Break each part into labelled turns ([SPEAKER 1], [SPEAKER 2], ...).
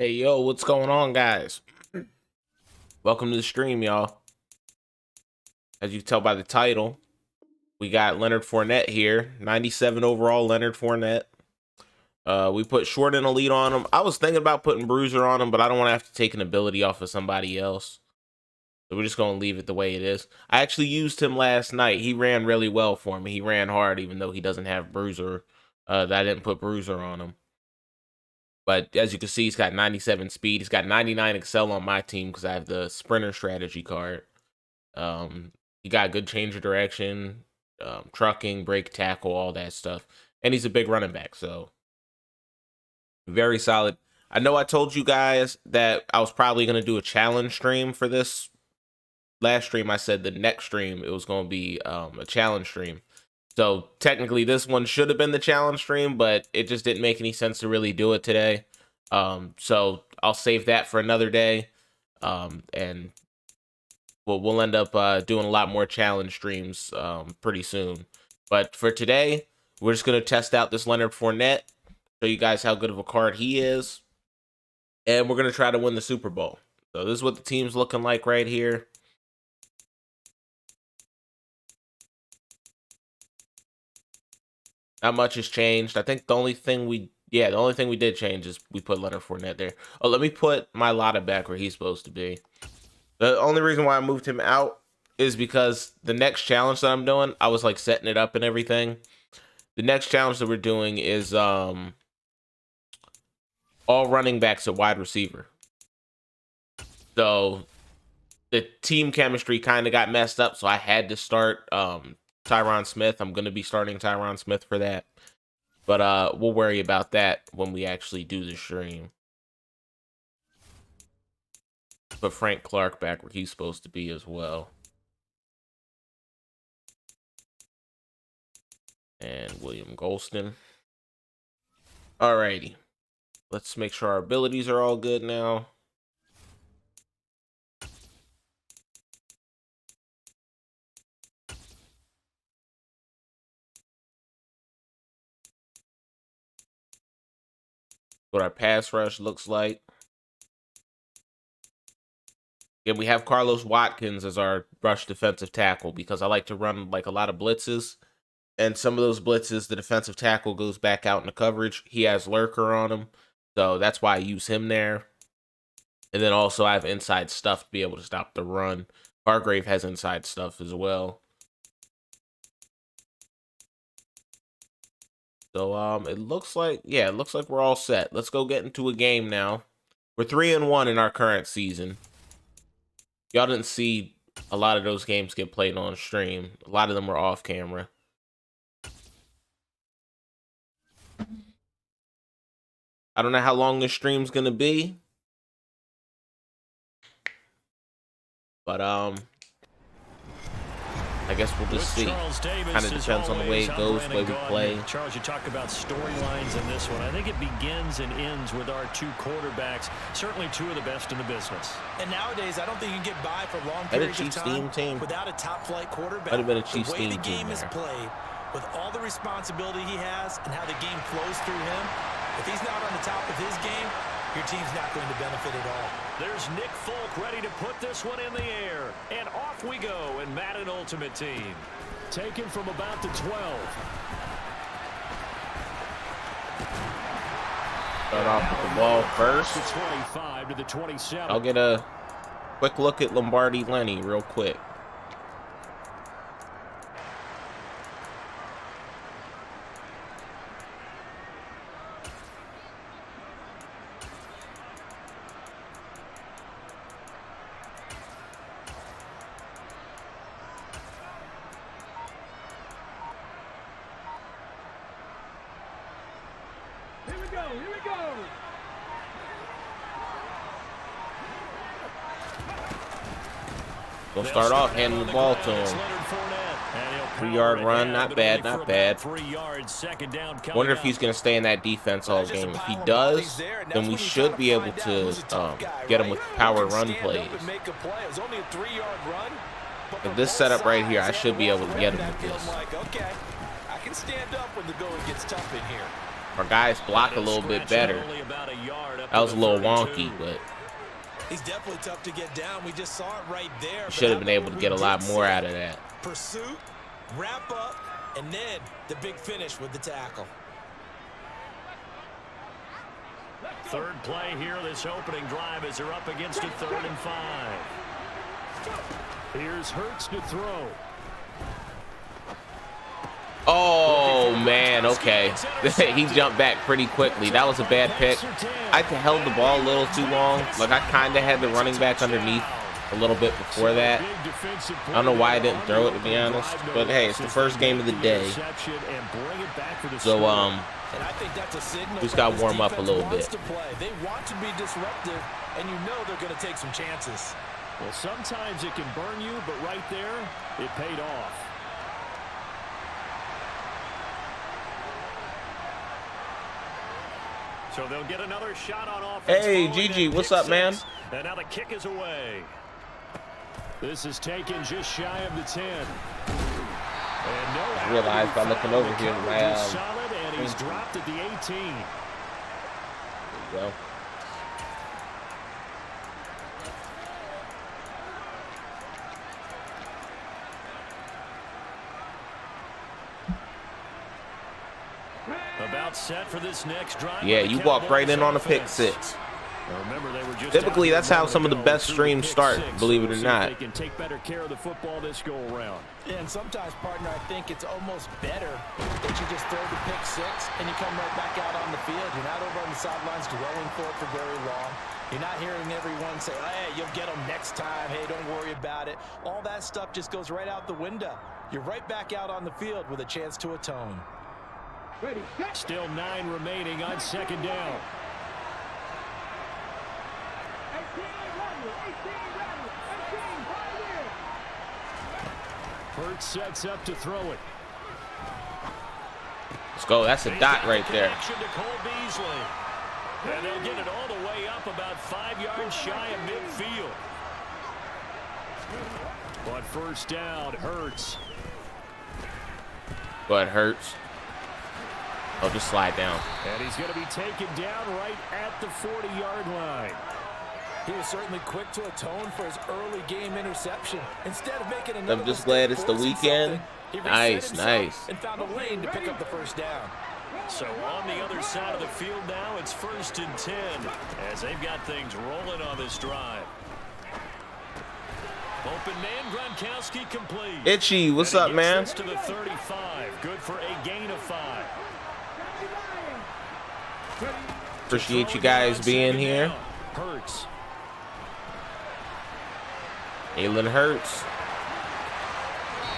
[SPEAKER 1] Hey, yo, what's going on, guys? Welcome to the stream, y'all. As you can tell by the title, we got Leonard Fournette here. 97 overall Leonard Fournette. We put short and elite on him. I was thinking about putting bruiser on him, but I don't want to have to take an ability off of somebody else. So we're just going to leave it the way it is. I actually used him last night. He ran really well for me. He ran hard, even though he doesn't have bruiser. I didn't put bruiser on him. But as you can see, he's got 97 speed. He's got 99 excel on my team because I have the sprinter strategy card. He got good change of direction, trucking, break, tackle, all that stuff. And he's a big running back, so very solid. I know I told you guys that I was probably going to do a challenge stream for this. Last stream, I said the next stream, it was going to be a challenge stream. So technically this one should have been the challenge stream, but it just didn't make any sense to really do it today. So I'll save that for another day. And we'll end up doing a lot more challenge streams pretty soon. But for today, we're just going to test out this Leonard Fournette, show you guys how good of a card he is. And we're going to try to win the Super Bowl. So this is what the team's looking like right here. Not much has changed. I think the only thing we did change is we put Leonard Fournette there. Oh, let me put my Lotta back where he's supposed to be. The only reason why I moved him out is because the next challenge that I'm doing, I was like setting it up and everything. The next challenge that we're doing is all running backs at wide receiver. So the team chemistry kind of got messed up, so I had to start Tyron Smith. I'm going to be starting Tyron Smith for that. But we'll worry about that when we actually do the stream. Put Frank Clark back where he's supposed to be as well. And William Golston. Alrighty. Let's make sure our abilities are all good now. What our pass rush looks like. Yeah, we have Carlos Watkins as our rush defensive tackle because I like to run like a lot of blitzes. And some of those blitzes, the defensive tackle goes back out into coverage. He has lurker on him. So that's why I use him there. And then also I have inside stuff to be able to stop the run. Hargrave has inside stuff as well. So it looks like we're all set. Let's go get into a game now. We're 3-1 in our current season. Y'all didn't see a lot of those games get played on stream. A lot of them were off camera. I don't know how long this stream's gonna be. But I guess we'll just see. Kind of depends on the way it goes, the way we play.
[SPEAKER 2] Charles, you talk about storylines in this one. I think it begins and ends with our two quarterbacks. Certainly two of the best in the business.
[SPEAKER 3] And nowadays, I don't think you can get by for long periods of time without a top-flight quarterback.
[SPEAKER 1] Might have been a Chiefs
[SPEAKER 3] the way
[SPEAKER 1] team
[SPEAKER 3] the game is played, with all the responsibility he has and how the game flows through him, if he's not on the top of his game, your team's not going to benefit at all.
[SPEAKER 2] There's Nick Folk ready to put this one in the air. And off we go in Madden Ultimate Team. Taken from about the 12.
[SPEAKER 1] Start off with the ball first.
[SPEAKER 2] The 25 to the 27.
[SPEAKER 1] I'll get a quick look at Lombardi Lenny real quick. We'll start off handing the ball to him. 3-yard run, not bad, not bad. Wonder if he's going to stay in that defense all game. If he does, then we should be able to get him with power run plays. With this setup right here, I should be able to get him with this.
[SPEAKER 3] I can stand up when the going gets tough in here.
[SPEAKER 1] our guys block a little bit better. That was a little wonky, but
[SPEAKER 3] he's definitely tough to get down. We just saw it right there.
[SPEAKER 1] should have been able to get a lot more out of that.
[SPEAKER 3] Pursuit, wrap up, and then the big finish with the tackle.
[SPEAKER 2] Third play here, this opening drive as they're up against a 3rd and 5. Here's Hurts to throw.
[SPEAKER 1] Oh, man, okay. He jumped back pretty quickly. That was a bad pick. I held the ball a little too long. Like, I kind of had the running back underneath a little bit before that. I don't know why I didn't throw it, to be honest. But, hey, it's the first game of the day. So,
[SPEAKER 3] And I think that's a signal
[SPEAKER 1] just got to warm up a little bit.
[SPEAKER 3] They want to be disruptive, and you know they're going to take some chances.
[SPEAKER 2] Well, sometimes it can burn you, but right there, it paid off. So they'll get another shot on offense.
[SPEAKER 1] Hey, Gigi, what's up, man?
[SPEAKER 2] And now the kick is away. This is taken just shy of the 10. And no,
[SPEAKER 1] I realized by looking over here,
[SPEAKER 2] solid, and he's dropped at the 18.
[SPEAKER 1] There you go.
[SPEAKER 2] About set for this next drive.
[SPEAKER 1] Yeah, you walked right in on a pick six.
[SPEAKER 2] Remember, they were just
[SPEAKER 1] typically, that's how some of the best streams start, believe it or not.
[SPEAKER 2] They can take better care of the football this go around.
[SPEAKER 3] Yeah, and sometimes, partner, I think it's almost better that you just throw the pick six and you come right back out on the field. You're not over on the sidelines dwelling for it for very long. You're not hearing everyone say, hey, you'll get them next time. Hey, don't worry about it. All that stuff just goes right out the window. You're right back out on the field with a chance to atone.
[SPEAKER 2] Still 9 remaining on 2nd down. Hurts sets up to throw it.
[SPEAKER 1] Let's go. That's a dot right there.
[SPEAKER 2] And they'll get it all the way up about 5 yards shy of midfield. But first down, Hurts.
[SPEAKER 1] Go ahead, Hurts. Oh, just slide down.
[SPEAKER 2] And he's going to be taken down right at the 40-yard line.
[SPEAKER 3] He was certainly quick to atone for his early game interception. Instead of making another
[SPEAKER 1] I'm just glad it's the weekend. Nice, nice.
[SPEAKER 3] And found a lane to pick up the first down.
[SPEAKER 2] So on the other side of the field now, it's 1st and 10 as they've got things rolling on this drive. Open man, Gronkowski complete.
[SPEAKER 1] Itchy, what's up, man?
[SPEAKER 2] To the 35, good for a gain of 5.
[SPEAKER 1] Appreciate you guys being here.
[SPEAKER 2] Hurts.
[SPEAKER 1] Jalen Hurts.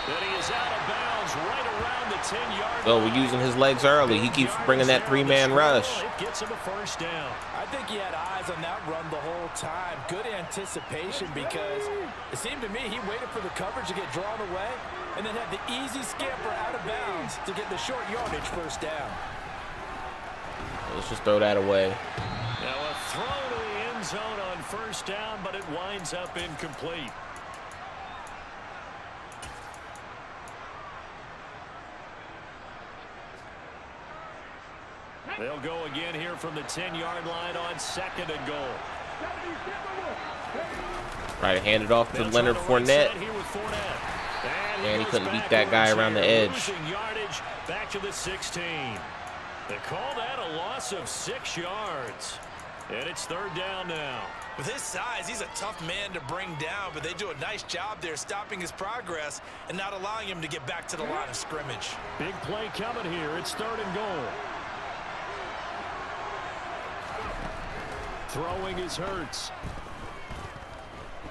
[SPEAKER 2] Then he is out of bounds right around the 10-yard line.
[SPEAKER 1] Oh, we're using his legs early. He keeps bringing that 3-man rush.
[SPEAKER 2] It gets him a first down.
[SPEAKER 3] I think he had eyes on that run the whole time. Good anticipation because it seemed to me he waited for the coverage to get drawn away and then had the easy scamper out of bounds to get the short yardage first down.
[SPEAKER 1] Let's just throw that away.
[SPEAKER 2] Now a throw to the end zone on first down, but it winds up incomplete. They'll go again here from the 10-yard line on 2nd and goal.
[SPEAKER 1] Try to hand it off to Leonard Fournette. And he couldn't beat that guy around the edge.
[SPEAKER 2] Yardage back to the 16. They call that a loss of 6 yards. And it's 3rd down now.
[SPEAKER 3] With his size, he's a tough man to bring down, but they do a nice job there stopping his progress and not allowing him to get back to the line of scrimmage.
[SPEAKER 2] Big play coming here. It's 3rd and goal. Throwing is Hurts.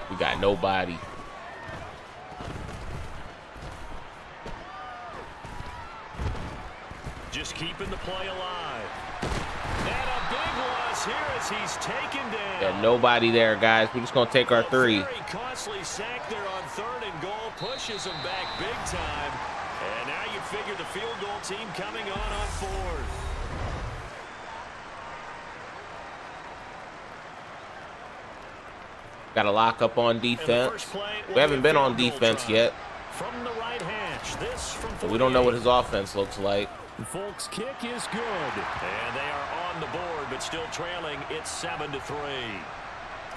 [SPEAKER 1] We got nobody.
[SPEAKER 2] Just keeping the play alive. And a big loss here as he's taken down.
[SPEAKER 1] Got nobody there, guys. We're just going to take our 3.
[SPEAKER 2] Very costly sack there on 3rd and goal. Pushes him back big time. And now you figure the field goal team coming on 4th.
[SPEAKER 1] Got to lock up on defense. We haven't been on defense yet.
[SPEAKER 2] From the right hash, this from
[SPEAKER 1] So we don't know what his offense looks like.
[SPEAKER 2] The Folks kick is good. And they are on the board, but still trailing. It's 7-3.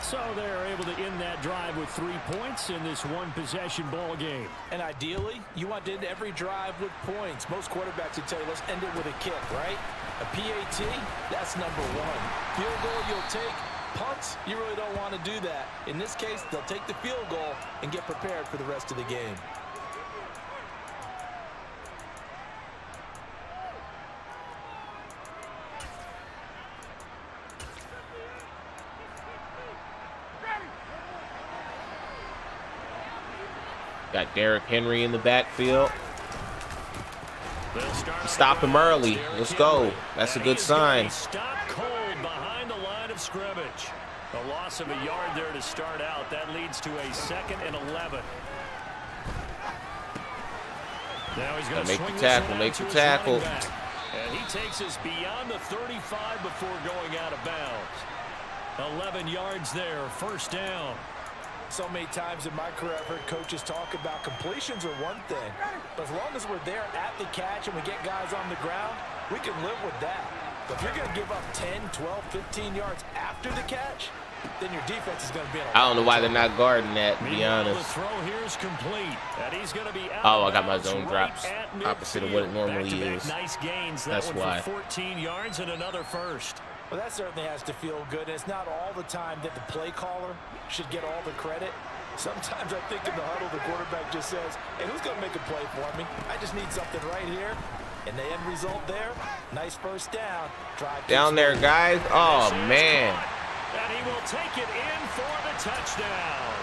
[SPEAKER 2] So they're able to end that drive with 3 points in this one-possession ball game.
[SPEAKER 3] And ideally, you want to end every drive with points. Most quarterbacks would tell you, let's end it with a kick, right? A PAT, that's number one. Field goal you'll take. Punts, you really don't want to do that. In this case, they'll take the field goal and get prepared for the rest of the game.
[SPEAKER 1] Got Derrick Henry in the backfield. Stop him early. Let's go. That's a good sign.
[SPEAKER 2] Stop cold behind the line of scrimmage. A loss of a yard there to start out. That leads to a 2nd and 11. Now he's going to
[SPEAKER 1] make the tackle. Make the tackle.
[SPEAKER 2] And he takes us beyond the 35 before going out of bounds. 11 yards there. First down.
[SPEAKER 3] So many times in my career, I've heard coaches talk about completions are one thing. But as long as we're there at the catch and we get guys on the ground, we can live with that. But if you're going to give up 10, 12, 15 yards after the catch, then your defense is going to be in a
[SPEAKER 1] I don't know why they're not guarding that, to be honest.
[SPEAKER 2] The throw here is complete. And he's going to be out.
[SPEAKER 1] Oh, I got my zone drops opposite of what it normally is.
[SPEAKER 2] Nice gains.
[SPEAKER 1] That's why.
[SPEAKER 2] 14 yards and another first.
[SPEAKER 3] Well, that certainly has to feel good. And it's not all the time that the play caller should get all the credit. Sometimes I think in the huddle, the quarterback just says, hey, who's going to make a play for me? I just need something right here. And the end result there, nice first down. Drive
[SPEAKER 1] down there, guys. Oh, man.
[SPEAKER 2] And he will take it in for the touchdown.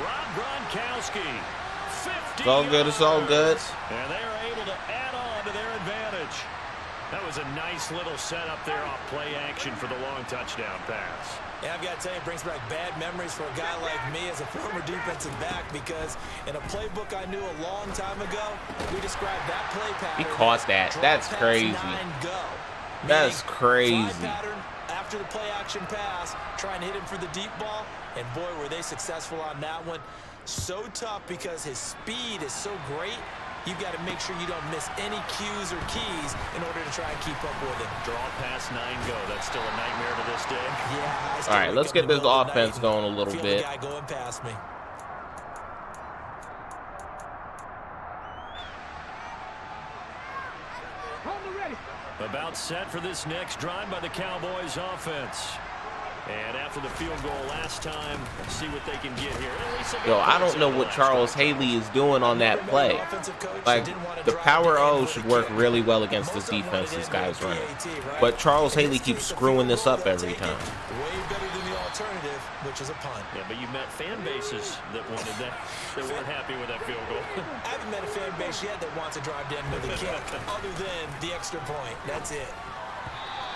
[SPEAKER 2] Rob Gronkowski, 50
[SPEAKER 1] It's all good. It's all good.
[SPEAKER 2] And they are able to add on to their advantage. That was a nice little setup there off play action for the long touchdown pass.
[SPEAKER 3] Yeah, I've got to tell you, it brings back bad memories for a guy like me as a former defensive back, because in a playbook I knew a long time ago, we described that play pattern.
[SPEAKER 1] He caught that. That's crazy. That's crazy.
[SPEAKER 3] Pattern after the play action pass, trying to hit him for the deep ball, and boy, were they successful on that one. So tough because his speed is so great. You've got to make sure you don't miss any cues or keys in order to try and keep up with him.
[SPEAKER 2] Draw past 9 go. That's still a nightmare to this day.
[SPEAKER 3] Yeah.
[SPEAKER 1] All right, let's get this offense going a little bit.
[SPEAKER 3] Guy going past me.
[SPEAKER 2] About set for this next drive by the Cowboys offense. And after the field goal last time, let's see what they can get here.
[SPEAKER 1] Yo, I don't know what Charles Haley is doing on that play. Like, the power O should work really well against this defense this guy's running. But Charles Haley keeps screwing this up every time.
[SPEAKER 3] Way better than the alternative, which is a punt.
[SPEAKER 2] Yeah, but you met fan bases that wanted that. They weren't happy with that field goal.
[SPEAKER 3] I haven't met a fan base yet that wants to drive down with a kick, other than the extra point. That's it.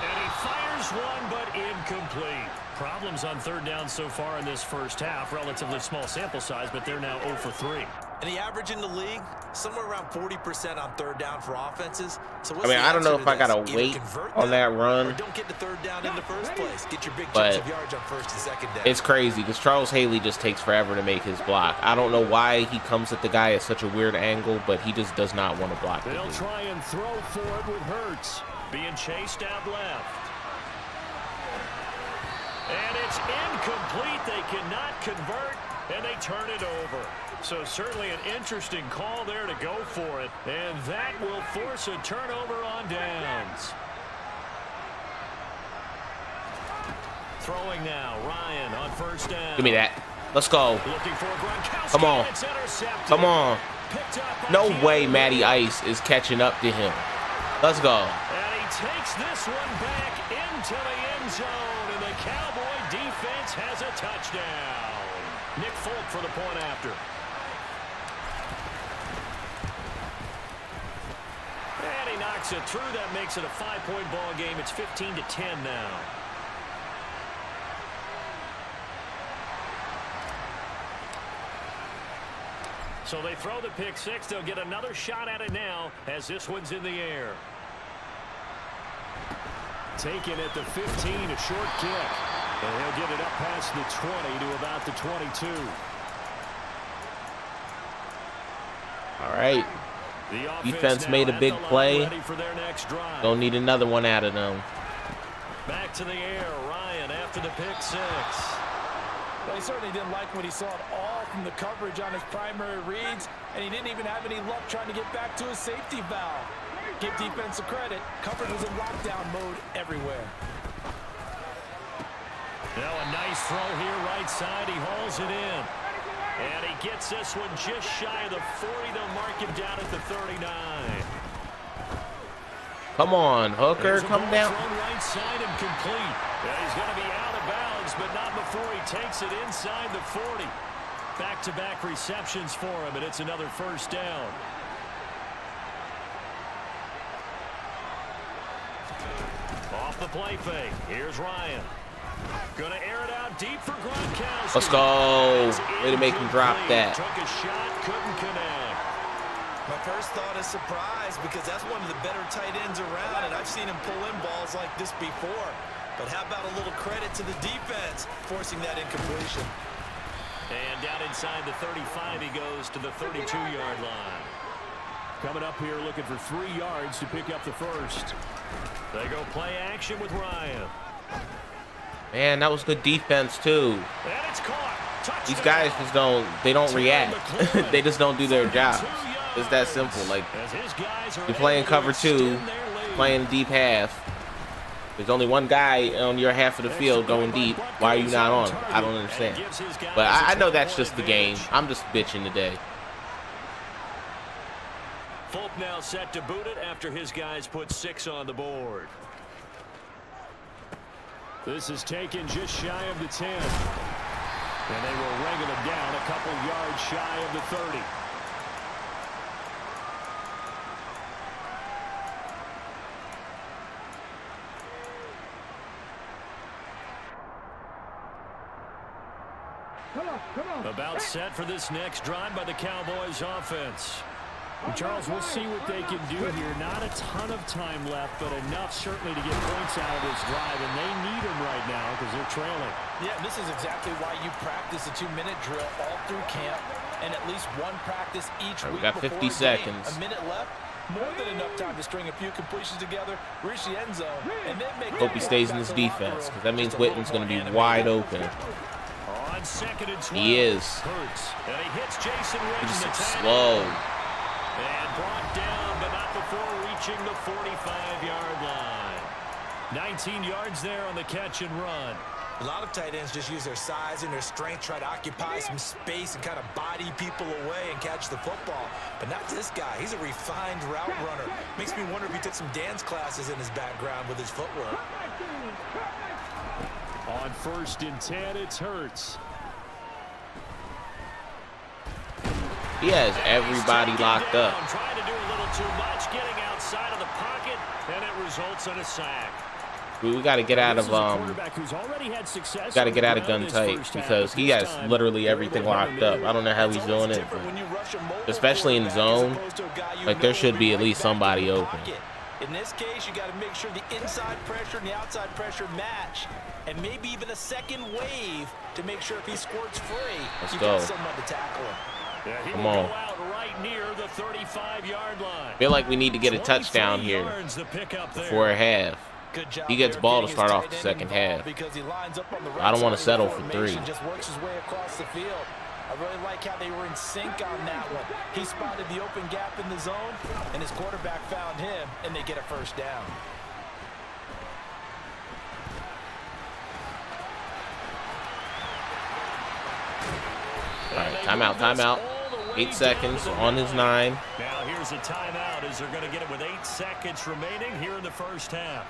[SPEAKER 2] And he fires one, but incomplete. Problems on third down so far in this first half. Relatively small sample size, but they're now 0 for 3.
[SPEAKER 3] And the average in the league, somewhere around 40% on third down for offenses. So
[SPEAKER 1] I mean, I don't know if I got to wait on that run.
[SPEAKER 3] Or don't get to third down in the first place. Get your big chunks of yards on first and second down.
[SPEAKER 1] It's crazy because Charles Haley just takes forever to make his block. I don't know why he comes at the guy at such a weird angle, but he just does not want to block.
[SPEAKER 2] They'll try and throw for it with Hurts. Being chased out left. And it's incomplete. They cannot convert, and they turn it over. So certainly an interesting call there to go for it. And that will force a turnover on downs. Throwing now, Ryan on first down.
[SPEAKER 1] Give me that. Let's go.
[SPEAKER 2] Looking for Gronkowski.
[SPEAKER 1] Come on.
[SPEAKER 2] It's intercepted.
[SPEAKER 1] Come on. No way Matty Ice is catching up to him. Let's go.
[SPEAKER 2] And he takes this one back into the end zone, and the Cowboy defense has a touchdown. Nick Folk for the point after. And he knocks it through. That makes it a 5-point ball game. It's 15-10 now. So they throw the pick six. They'll get another shot at it now as this one's in the air. Taken at the 15, a short kick. And he'll get it up past the 20 to about the 22.
[SPEAKER 1] All right. Defense made a big play. Don't need another one out of them.
[SPEAKER 2] Back to the air, Ryan after the pick six.
[SPEAKER 3] Well, he certainly didn't like what he saw at all from the coverage on his primary reads, and he didn't even have any luck trying to get back to his safety valve. Give defense a credit. Coverage was in lockdown mode everywhere.
[SPEAKER 2] Now a nice throw here, right side. He hauls it in. And he gets this one just shy of the 40. They'll mark him down at the 39.
[SPEAKER 1] Come on, Hooker, come down.
[SPEAKER 2] Right side and complete. Yeah, he's going to be out of bounds, but not before he takes it inside the 40. Back-to-back receptions for him, and it's another first down. Off the play fake. Here's Ryan. Gonna air it out deep for Gronkowski.
[SPEAKER 1] Let's go. Way to make him drop that.
[SPEAKER 2] Took a shot, couldn't connect.
[SPEAKER 3] My first thought is surprise, because that's one of the better tight ends around, and I've seen him pull in balls like this before. But how about a little credit to the defense forcing that incompletion?
[SPEAKER 2] And down inside the 35, he goes to the 32-yard line. Coming up here looking for 3 yards to pick up the first. They go play action with Ryan.
[SPEAKER 1] Man, that was good defense too.
[SPEAKER 2] And it's caught.
[SPEAKER 1] These guys just don't react. They just don't do their job. It's that simple. Like, you're playing cover 2, playing deep half. There's only one guy on your half of the field going deep. Why are you not on? I don't understand. But I know that's just the game. I'm just bitching today.
[SPEAKER 2] Folk now set to boot it after his guys put 6 on the board. This is taken just shy of the 10. And they will ring him down a couple yards shy of the 30. Come on. About set for this next drive by the Cowboys offense. And Charles, we'll see what they can do here. Not a ton of time left, but enough certainly to get points out of this drive, and they need them right now because they're trailing.
[SPEAKER 3] Yeah, this is exactly why you practice a 2-minute drill all through camp, and at least one practice each week.
[SPEAKER 1] We got 50 seconds.
[SPEAKER 3] A minute left, more than enough time to string a few completions together, reach the end zone, and then make.
[SPEAKER 1] Hope he stays in this defense, because that means Witten's going to be wide open.
[SPEAKER 2] On 2nd and 12.
[SPEAKER 1] He is.
[SPEAKER 2] And he hits Jason
[SPEAKER 1] He's slow.
[SPEAKER 2] And brought down, but not before reaching the 45-yard line. 19 yards there on the catch and run.
[SPEAKER 3] A lot of tight ends just use their size and their strength, try to occupy some space and kind of body people away and catch the football. But not this guy. He's a refined route runner. Makes me wonder if he took some dance classes in his background with his footwork.
[SPEAKER 2] On 1st and 10, it's Hurts.
[SPEAKER 1] He has everybody locked up.
[SPEAKER 2] Trying to do a little too much, getting outside of the pocket, and it results in a sack.
[SPEAKER 1] We got to get out of gun tight, because he has literally everything locked up. I don't know how he's doing it, especially in zone. Like, there should be at least somebody open.
[SPEAKER 3] In this case, you got to make sure the inside pressure and the outside pressure match, and maybe even a second wave to make sure if he squirts free,
[SPEAKER 1] Let's
[SPEAKER 3] you
[SPEAKER 1] go.
[SPEAKER 3] got someone to tackle him.
[SPEAKER 2] Yeah,
[SPEAKER 1] Come on.
[SPEAKER 2] Go out right near the 35-yard line.
[SPEAKER 1] Feel like we need to get a touchdown here before a half. He gets ball to start off the second half. I don't want to settle for 3.
[SPEAKER 3] Just works his way across the field. I really like how they were in sync on that one. He spotted the open gap in the zone, and his quarterback found him, and they get a first down.
[SPEAKER 1] All right, timeout. 8 seconds on his 9.
[SPEAKER 2] Now here's a timeout as they're going to get it with 8 seconds remaining here in the first half.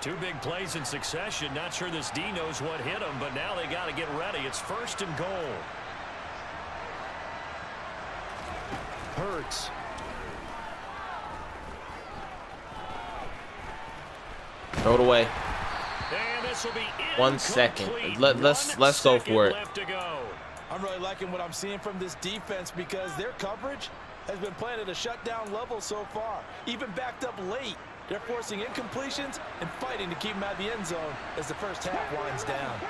[SPEAKER 2] 2 big plays in succession. Not sure this D knows what hit him, but now they got to get ready. It's 1st and goal. Hurts.
[SPEAKER 1] Throw it away.
[SPEAKER 2] And this will be
[SPEAKER 1] 1 second. Let's go for it.
[SPEAKER 3] I'm really liking what I'm seeing from this defense, because their coverage has been playing at a shutdown level so far. Even backed up late, they're forcing incompletions and fighting to keep them out of the end zone as the first half winds down.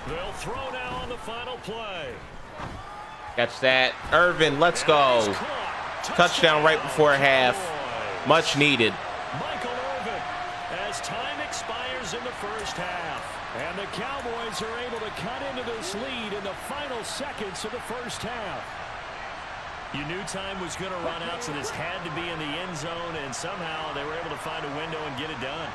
[SPEAKER 2] They'll throw now on the final play.
[SPEAKER 1] Catch that. Irvin, let's go. Touchdown right before half. Much needed.
[SPEAKER 2] Michael Irvin, as time expires in the first half. And the Cowboys are able to cut into this lead in the final seconds of the first half. You knew time was going to run out, so this had to be in the end zone, and somehow they were able to find a window and get it done.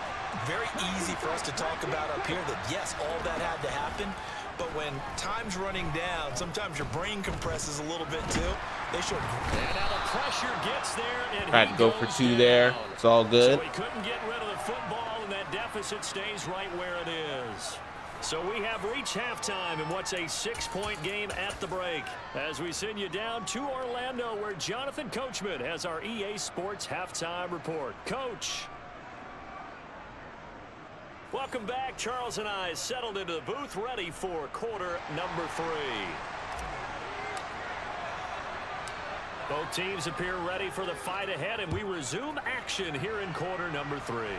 [SPEAKER 3] Very easy for us to talk about up here that, yes, all that had to happen, but when time's running down, sometimes your brain compresses a little bit too. They showed.
[SPEAKER 2] And now the pressure gets there, and
[SPEAKER 1] tried to go for two there. It's all good.
[SPEAKER 2] So he couldn't get rid of the football, and that deficit stays right where it is. So we have reached halftime in what's a 6-point game at the break. As we send you down to Orlando, where Jonathan Coachman has our EA Sports halftime report. Coach. Welcome back. Charles and I settled into the booth, ready for quarter number 3. Both teams appear ready for the fight ahead, and we resume action here in quarter number 3.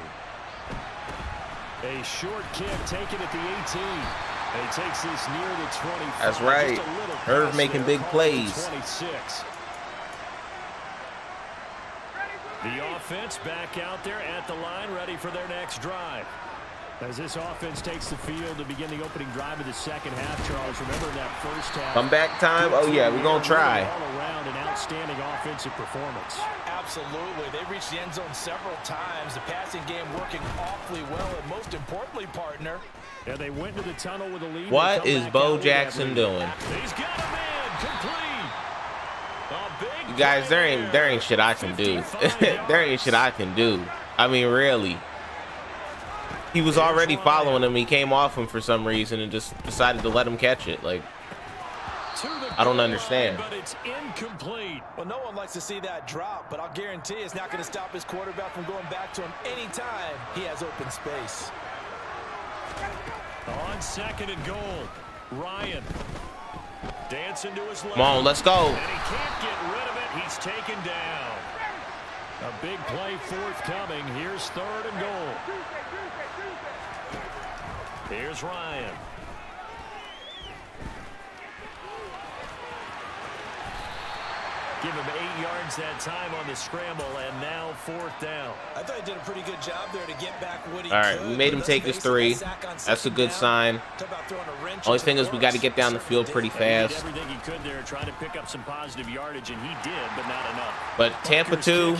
[SPEAKER 2] A short kick taken at the 18. And he takes this near the 25.
[SPEAKER 1] That's right. Irv making big plays.
[SPEAKER 2] 26. The offense back out there at the line, ready for their next drive. As this offense takes the field to begin the opening drive of the second half, Charles, remember that first half.
[SPEAKER 1] Comeback time? Oh, yeah, we're going to try.
[SPEAKER 2] All around an outstanding offensive performance.
[SPEAKER 3] Absolutely. They reached the end zone several times. The passing game working awfully well, and most importantly, partner.
[SPEAKER 2] Yeah, they went to the tunnel with a lead.
[SPEAKER 1] What is Bo Jackson doing?
[SPEAKER 2] He's got a man complete.
[SPEAKER 1] You guys, there ain't shit I can do. There ain't shit I can do. I mean, really. He was already following him. He came off him for some reason and just decided to let him catch it. Like, I don't understand.
[SPEAKER 2] But it's incomplete.
[SPEAKER 3] Well, no one likes to see that drop, but I'll guarantee it's not going to stop his quarterback from going back to him anytime he has open space.
[SPEAKER 2] On 2nd and goal, Ryan dancing to his left.
[SPEAKER 1] Come on, let's go.
[SPEAKER 2] And he can't get rid of it. He's taken down. A big play forthcoming. Here's 3rd and goal. Here's Ryan. Give him 8 yards that time on the scramble, and now 4th down.
[SPEAKER 3] I thought he did a pretty good job there to get back what he
[SPEAKER 1] All right,
[SPEAKER 3] could,
[SPEAKER 1] we made him take his 3. That's a good sign. Only thing is we got to get down the field pretty fast.
[SPEAKER 2] Everything he could there, trying to pick up some positive yardage, and he did, but not enough.
[SPEAKER 1] But Tampa 2,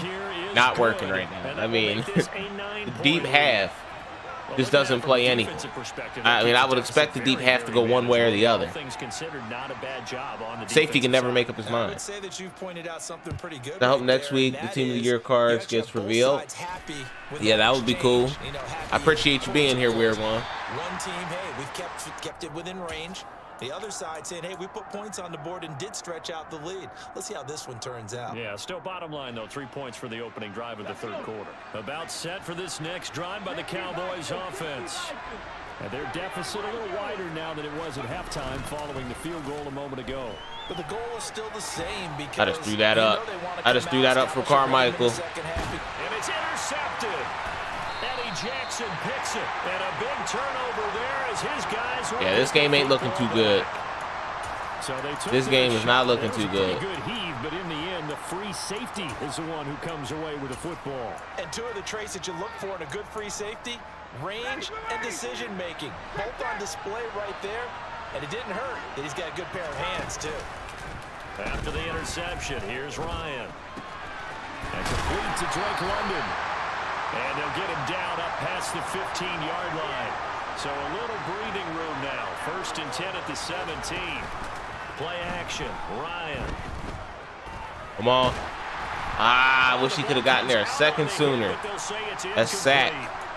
[SPEAKER 1] not working right now. I mean, the deep half just doesn't play any. I mean, I would expect the deep half to go one way or the other. Safety can never make up his mind. I hope next week the Team of the Year cards gets revealed. Yeah, that would be cool. I appreciate you being here, Weird One.
[SPEAKER 3] One team, hey, we've kept it within range. The other side saying, hey, we put points on the board and did stretch out the lead. Let's see how this one turns out.
[SPEAKER 2] Yeah, still bottom line, though, 3 points for the opening drive of the 3rd quarter. About set for this next drive by the Cowboys offense. And their deficit a little wider now than it was at halftime following the field goal a moment ago.
[SPEAKER 3] But the goal is still the same because
[SPEAKER 1] I just threw that up. I just threw that up for Carmichael.
[SPEAKER 2] And it's intercepted. Jackson picks it, and a big turnover there as his guys.
[SPEAKER 1] Yeah, this game ain't looking too good.
[SPEAKER 2] So
[SPEAKER 1] this game is not looking too good.
[SPEAKER 2] Good heave, but in the end, the free safety is the one who comes away with the football.
[SPEAKER 3] And 2 of the traits that you look for in a good free safety: range and decision making. Both on display right there, and it didn't hurt that he's got a good pair of hands too.
[SPEAKER 2] After the interception, here's Ryan. And complete to Drake London. And they'll get him down up past the 15-yard line. So a little breathing room now. 1st and 10 at the 17. Play action. Ryan.
[SPEAKER 1] Come on. I wish he could have gotten there a second sooner. That sack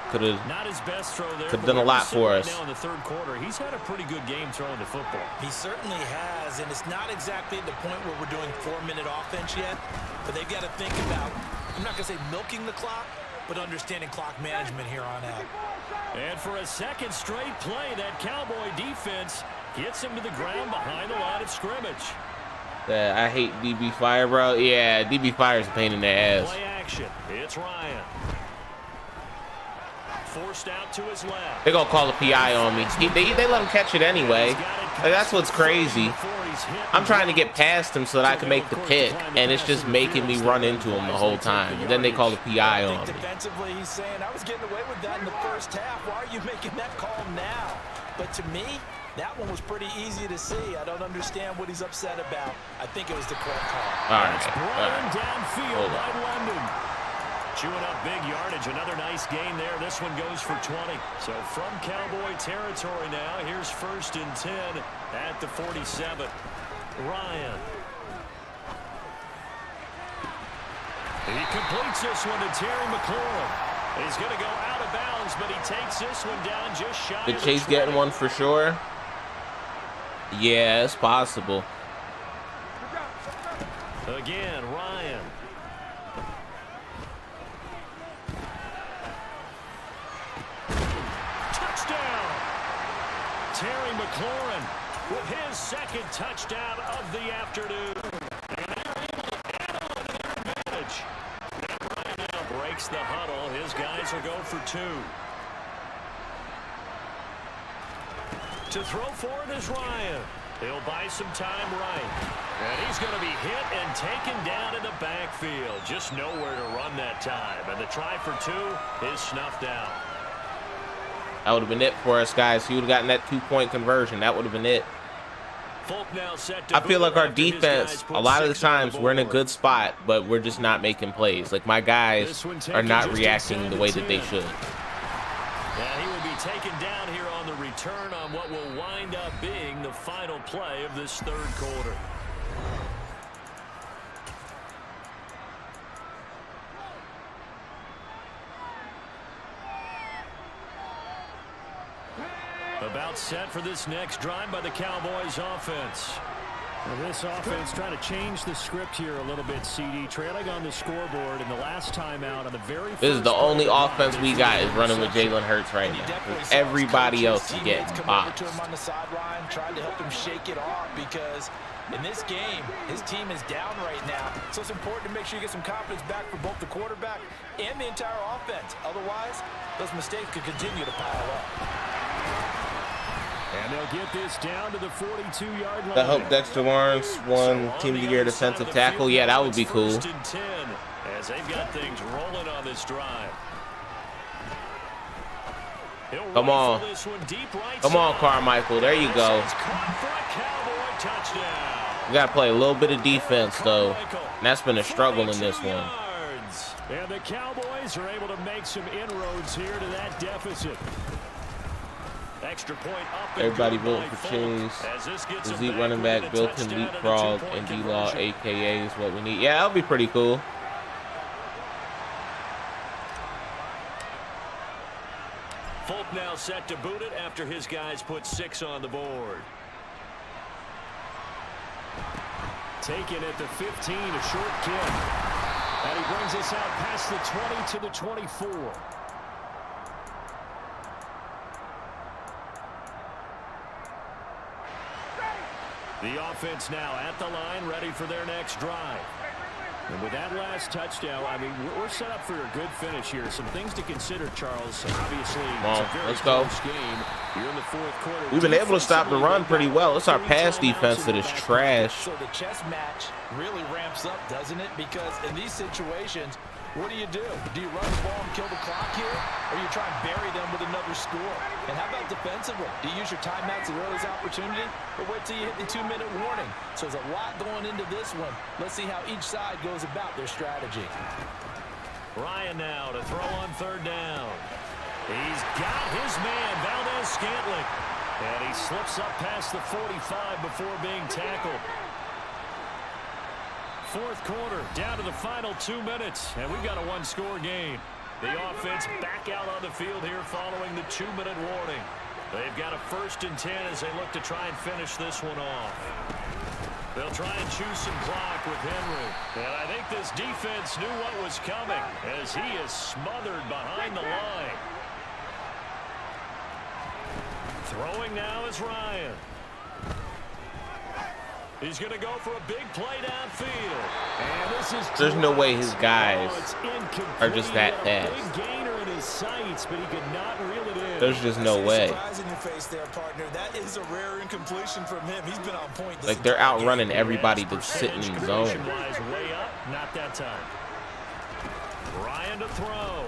[SPEAKER 1] could have done a lot for us.
[SPEAKER 2] Now in the 3rd quarter, he's had a pretty good game throwing the football.
[SPEAKER 3] He certainly has, and it's not exactly the point where we're doing 4-minute offense yet, but they've got to think about, I'm not going to say milking the clock, but understanding clock management here on out.
[SPEAKER 2] And for a 2nd straight play, that Cowboy defense gets him to the ground behind the line of scrimmage.
[SPEAKER 1] I hate DB Fire, bro. Yeah, DB Fire is a pain in the ass.
[SPEAKER 2] Play action. It's Ryan. forced out to his left.
[SPEAKER 1] They're gonna call a PI on me. They let him catch it anyway. Like, that's what's crazy. I'm trying to get past him so that I can make the pick, and it's just making me run into him the whole time. And then they call a PI on me.
[SPEAKER 3] Defensively, he's saying, I was getting away with that in the first half. Why are you making that call now? But to me, that one was pretty easy to see. I don't understand what he's upset about. I think it was the correct call.
[SPEAKER 1] All right.
[SPEAKER 2] Downfield by London. Chewing up big yardage. Another nice gain there. This one goes for 20. So from Cowboy territory now, here's 1st and 10 at the 47. Ryan. He completes this one to Terry McLaurin. He's going to go out of bounds, but he takes this one down just shy.
[SPEAKER 1] Did Chase getting one for sure? Yeah, it's possible.
[SPEAKER 2] Again, Ryan. Touchdown! Terry McLaurin with his 2nd touchdown of the afternoon. And they're able to add on their advantage. And Ryan now breaks the huddle. His guys will go for 2. To throw for it is Ryan. He'll buy some time right. And he's going to be hit and taken down in the backfield. Just nowhere to run that time. And the try for 2 is snuffed out.
[SPEAKER 1] That would have been it for us, guys. He would have gotten that 2-point conversion. That would have been it. I feel like our defense, a lot of the times, we're in a good spot, but we're just not making plays. Like, my guys are not reacting the way that they should.
[SPEAKER 2] And he will be taken down here on the return on what will wind up being the final play of this 3rd quarter. About set for this next drive by the Cowboys offense.
[SPEAKER 4] Well, this offense trying to change the script here a little bit, CD. Trailing on the scoreboard in the last timeout on the very first.
[SPEAKER 1] This is the only offense we got is running with Jalen Hurts right now. Everybody else is getting popped.
[SPEAKER 3] Come over to him on the sideline, trying to help him shake it off, because in this game, his team is down right now. So it's important to make sure you get some confidence back for both the quarterback and the entire offense. Otherwise, those mistakes could continue to pile up.
[SPEAKER 2] And they'll get this down to the 42-yard line.
[SPEAKER 1] I hope Dexter Lawrence won Team of the Year defensive tackle. Yeah, that would be cool.
[SPEAKER 2] 1st and 10 as they've got things rolling on this drive.
[SPEAKER 1] Come on. Come on, Carmichael. There you go. We got to play a little bit of defense, though. And that's been a struggle in this one.
[SPEAKER 2] And the Cowboys are able to make some inroads here to that deficit. Extra point up.
[SPEAKER 1] Everybody voting for Chase. The Zeke running back, Bill can leapfrog, and D-Law, a.k.a. is what we need. Yeah, that'll be pretty cool.
[SPEAKER 2] Folk now set to boot it after his guys put 6 on the board. Taken at the 15, a short kick. And he brings us out past the 20 to the 24. The offense now at the line, ready for their next drive. And with that last touchdown, I mean, we're set up for a good finish here. Some things to consider, Charles. Obviously, it's a very close game. You're in the 4th quarter.
[SPEAKER 1] We've been able to stop the run pretty well. It's our pass defense that is trash.
[SPEAKER 3] So the chess match really ramps up, doesn't it? Because in these situations, what do? Do you run the ball and kill the clock here? Or you try and bury them with another score? And how about defensively? Do you use your timeouts at earliest opportunity? Or wait till you hit the 2-minute warning? So there's a lot going into this one. Let's see how each side goes about their strategy.
[SPEAKER 2] Ryan now to throw on 3rd down. He's got his man, Valdez-Scantling. And he slips up past the 45 before being tackled. 4th quarter, down to the final 2 minutes, and we've got a 1-score game. The offense back out on the field here following the 2-minute warning. They've got a 1st and 10 as they look to try and finish this one off. They'll try and choose some clock with Henry. And I think this defense knew what was coming as he is smothered behind the line. Throwing now is Ryan. He's going to go for a big play downfield. And this is
[SPEAKER 1] There's no way his guys are just that fast.
[SPEAKER 2] Big gainer, and
[SPEAKER 4] his sights, but he could not reel it in.
[SPEAKER 1] There's just no way.
[SPEAKER 3] Surprise in your face there, partner. That is a rare incompletion from him. He's been on point.
[SPEAKER 1] Like, they're outrunning everybody that's sitting in zone.
[SPEAKER 2] Wise, way up, not that time. Ryan to throw.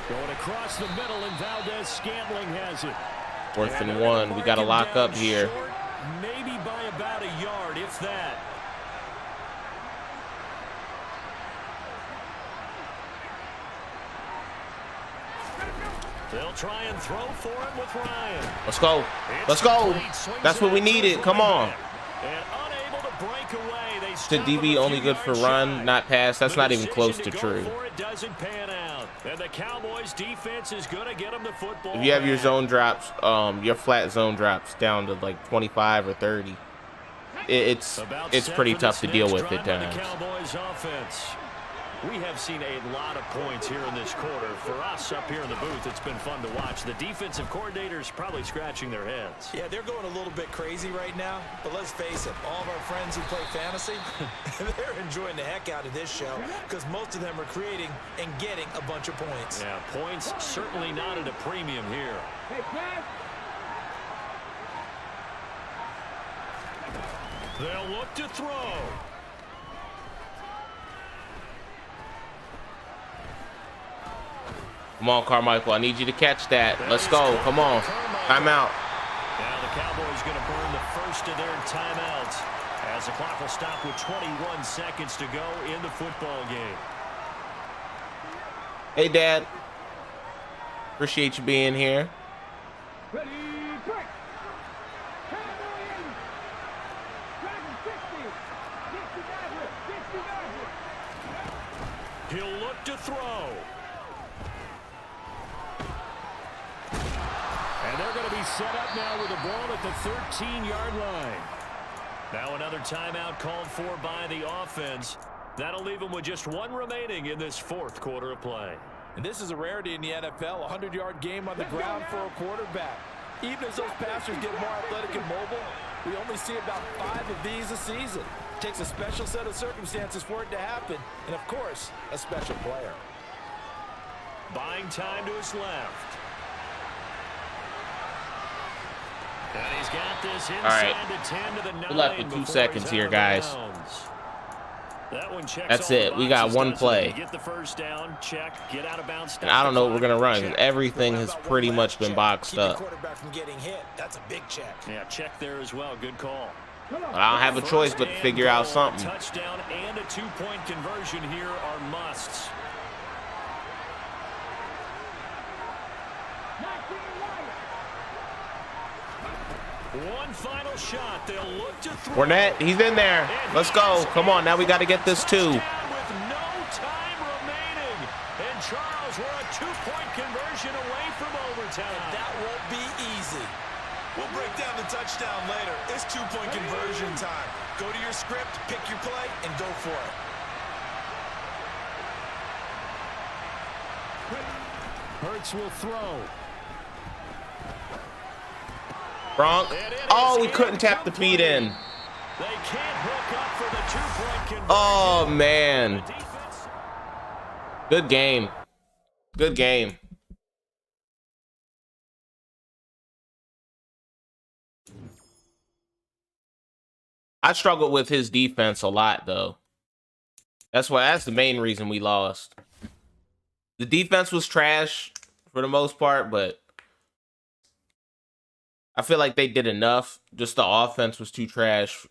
[SPEAKER 2] Going across the middle, and Valdez-Scantling has it.
[SPEAKER 1] 4th and 1. We got to lock up here.
[SPEAKER 2] Short, maybe by about a yard, if that. They'll try and throw for him with Ryan.
[SPEAKER 1] Let's go. Let's go. That's what we needed. Come on.
[SPEAKER 2] And unable to break away. They
[SPEAKER 1] The DB only good for run, not pass. That's not even close to true.
[SPEAKER 2] It doesn't pan out. And the Cowboys defense is going to get them the football.
[SPEAKER 1] If you have your zone drops, your flat zone drops down to like 25 or 30, it's pretty tough to deal with at times.
[SPEAKER 2] Cowboys offense. We have seen a lot of points here in this quarter. For us up here in the booth, it's been fun to watch. The defensive coordinators probably scratching their heads.
[SPEAKER 3] Yeah, they're going a little bit crazy right now. But let's face it, all of our friends who play fantasy, they're enjoying the heck out of this show because most of them are creating and getting a bunch of points.
[SPEAKER 2] Yeah, points certainly not at a premium here. They'll look to throw.
[SPEAKER 1] Come on, Carmichael. I need you to catch that. Let's go. Come on. Timeout.
[SPEAKER 2] Now the Cowboys going to burn the first of their timeouts as the clock will stop with 21 seconds to go in the football game.
[SPEAKER 1] Hey, Dad. Appreciate you being here.
[SPEAKER 2] He'll look to throw. And they're going to be set up now with the ball at the 13-yard line. Now another timeout called for by the offense. That'll leave them with just one remaining in this fourth quarter of play.
[SPEAKER 3] And this is a rarity in the NFL, a 100-yard game on the ground for a quarterback. Even as those passers get more athletic and mobile, we only see about 5 of these a season. It takes a special set of circumstances for it to happen, and of course, a special player.
[SPEAKER 2] Buying time to his left. And he's got this inside the 10 to the 9.
[SPEAKER 1] We're left with 2 seconds here, guys.
[SPEAKER 2] That one checks.
[SPEAKER 1] That's it. We got one play.
[SPEAKER 2] Get the first down, check, get out of bounds.
[SPEAKER 1] And I don't know what we're going to run. Everything has pretty much been boxed up.
[SPEAKER 3] Quarterback from getting hit. That's a big check.
[SPEAKER 2] Yeah, check there as well. Good call.
[SPEAKER 1] But I don't have a choice but to figure out something.
[SPEAKER 2] Touchdown and a 2-point conversion here are musts. One final shot. They'll look to throw.
[SPEAKER 1] Fournette, he's in there. Let's go. Come on, now we got to get this 2.
[SPEAKER 2] With no time remaining. And Charles, we're a 2-point conversion away from overtime.
[SPEAKER 3] And that won't be easy. We'll break down the touchdown later. It's 2-point conversion time. Go to your script, pick your play, and go for it.
[SPEAKER 4] Hurts will throw.
[SPEAKER 1] Gronk. Oh, we couldn't tap the feet in.
[SPEAKER 2] They can't hook up for the 2-point conversion.
[SPEAKER 1] Oh, man. Good game. Good game. I struggled with his defense a lot, though. That's the main reason we lost. The defense was trash for the most part, but I feel like they did enough. Just the offense was too trash.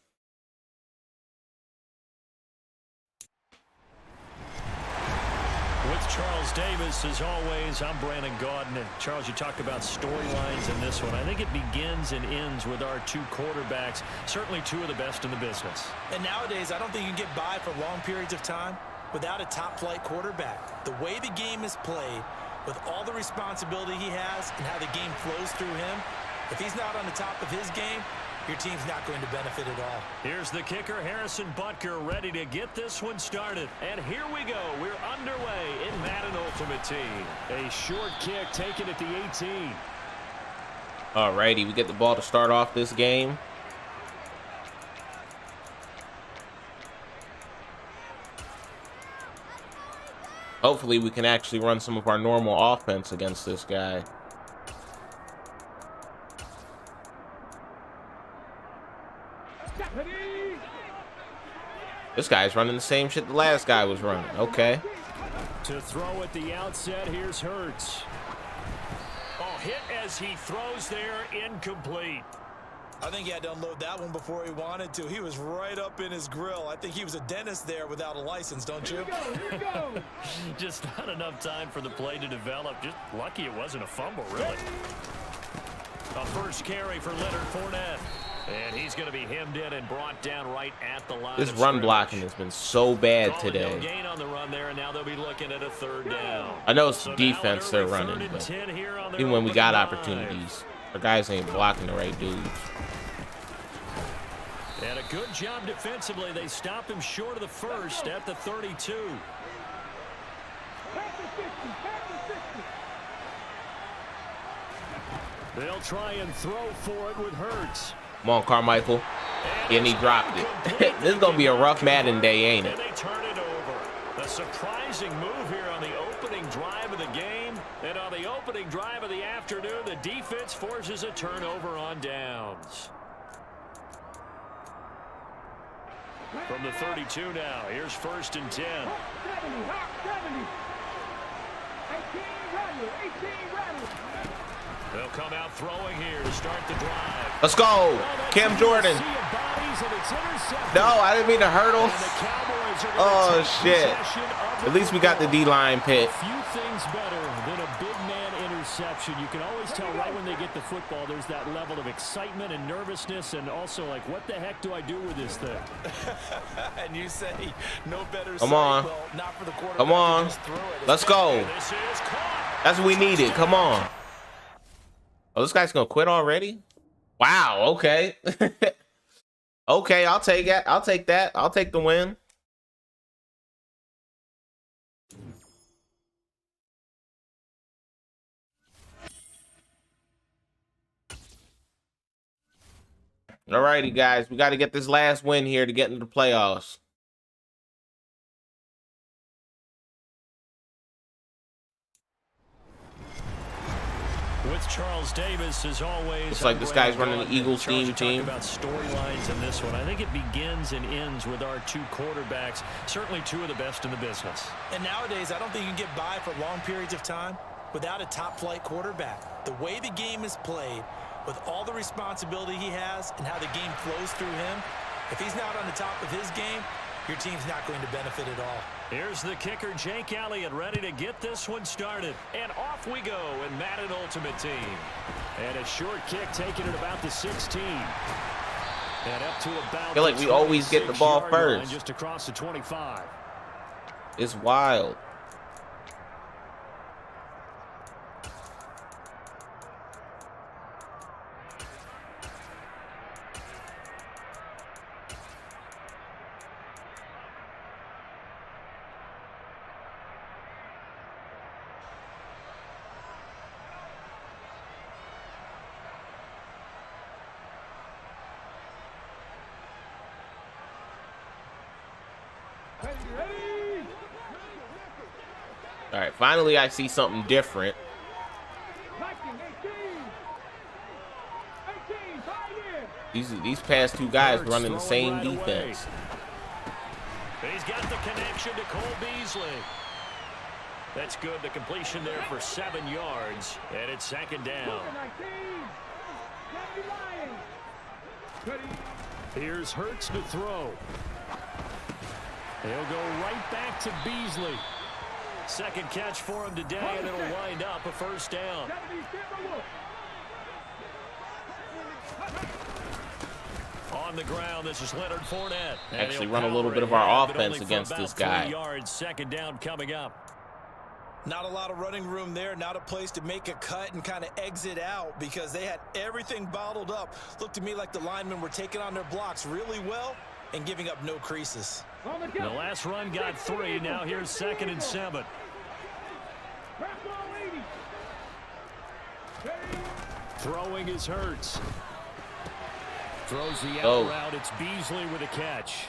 [SPEAKER 2] With Charles Davis, as always, I'm Brandon Gaudin. And Charles, you talked about storylines in this one. I think it begins and ends with our 2 quarterbacks, certainly 2 of the best in the business.
[SPEAKER 3] And nowadays, I don't think you can get by for long periods of time without a top-flight quarterback. The way the game is played, with all the responsibility he has and how the game flows through him, if he's not on the top of his game, your team's not going to benefit at all.
[SPEAKER 2] Here's the kicker, Harrison Butker, ready to get this one started. And here we go. We're underway in Madden Ultimate Team.
[SPEAKER 4] A short kick taken at the 18.
[SPEAKER 1] Alrighty, we get the ball to start off this game. Hopefully we can actually run some of our normal offense against this guy. This guy's running the same shit the last guy was running. Okay.
[SPEAKER 4] To throw at the outset, here's Hurts.
[SPEAKER 2] Oh, hit as he throws there, incomplete.
[SPEAKER 3] I think he had to unload that one before he wanted to. He was right up in his grill. I think he was a dentist there without a license, don't you?
[SPEAKER 2] Here we go.
[SPEAKER 4] Just not enough time for the play to develop. Just lucky it wasn't a fumble, really.
[SPEAKER 2] A first carry for Leonard Fournette. And he's going to be hemmed in and brought down right at the line.
[SPEAKER 1] This run blocking has been so bad today.
[SPEAKER 2] No gain on the run there, and now they'll be looking at a third down.
[SPEAKER 1] I know it's defense they're running, but even when we got opportunities, our guys ain't blocking the right dudes.
[SPEAKER 2] And a good job defensively. They stop him short of the first at the 32.
[SPEAKER 4] They'll try and throw for it with Hurts.
[SPEAKER 1] Come on, Carmichael. And he dropped it. This is going to be a rough Madden day, ain't it?
[SPEAKER 2] And they turn it over. A surprising move here on the opening drive of the game. And on the opening drive of the afternoon, the defense forces a turnover on downs. From the 32 now, here's 1st and 10.
[SPEAKER 5] 70. 18 Rattler.
[SPEAKER 2] They'll come out throwing here to start the drive.
[SPEAKER 1] Let's go. Cam Jordan. No, I didn't mean to hurdle. Oh, shit. At least we got the D-line pit.
[SPEAKER 4] Few things better than a big man interception. You can always tell right when they get the football, there's that level of excitement and nervousness, and also like, what the heck do I do with this thing?
[SPEAKER 3] And you say no better.
[SPEAKER 1] Come on.
[SPEAKER 3] Well, not for the quarterback.
[SPEAKER 1] Come on. Let's go. That's what we needed. Come on. Oh, this guy's gonna quit already? Wow, okay. Okay, I'll take it. I'll take that. I'll take the win. Alrighty, guys. We got to get this last win here to get into the playoffs.
[SPEAKER 2] With Charles Davis, as always.
[SPEAKER 1] Looks like this guy's running the Eagles team.
[SPEAKER 2] About storylines in this one. I think it begins and ends with our two quarterbacks. Certainly two of the best in the business.
[SPEAKER 3] And nowadays, I don't think you can get by for long periods of time without a top-flight quarterback. The way the game is played, with all the responsibility he has and how the game flows through him, if he's not on the top of his game, your team's not going to benefit at all.
[SPEAKER 2] Here's the kicker, Jake Elliott, ready to get this one started. And off we go in Madden Ultimate Team.
[SPEAKER 4] And a short kick taken at about the 16. And up to about
[SPEAKER 1] I feel like we always get the ball first.
[SPEAKER 4] Just across the 25.
[SPEAKER 1] It's wild. All right, finally I see something different. These past two guys running the same defense.
[SPEAKER 2] He's got the connection to Cole Beasley. That's good. The completion there for 7 yards. And it's 2nd down.
[SPEAKER 4] Here's Hurts to throw. He'll go right back to Beasley.
[SPEAKER 2] Second catch for him today, and it'll wind up a 1st down. On the ground, this is Leonard Fournette.
[SPEAKER 1] Actually run a little bit of our offense against this guy.
[SPEAKER 2] 3 yards, 2nd down coming up.
[SPEAKER 3] Not a lot of running room there, not a place to make a cut and kind of exit out because they had everything bottled up. Looked to me like the linemen were taking on their blocks really well and giving up no creases.
[SPEAKER 2] The last run got 3. Now here's 2nd and 7.
[SPEAKER 4] Throwing is Hurts. Throws the out route. It's Beasley with a catch.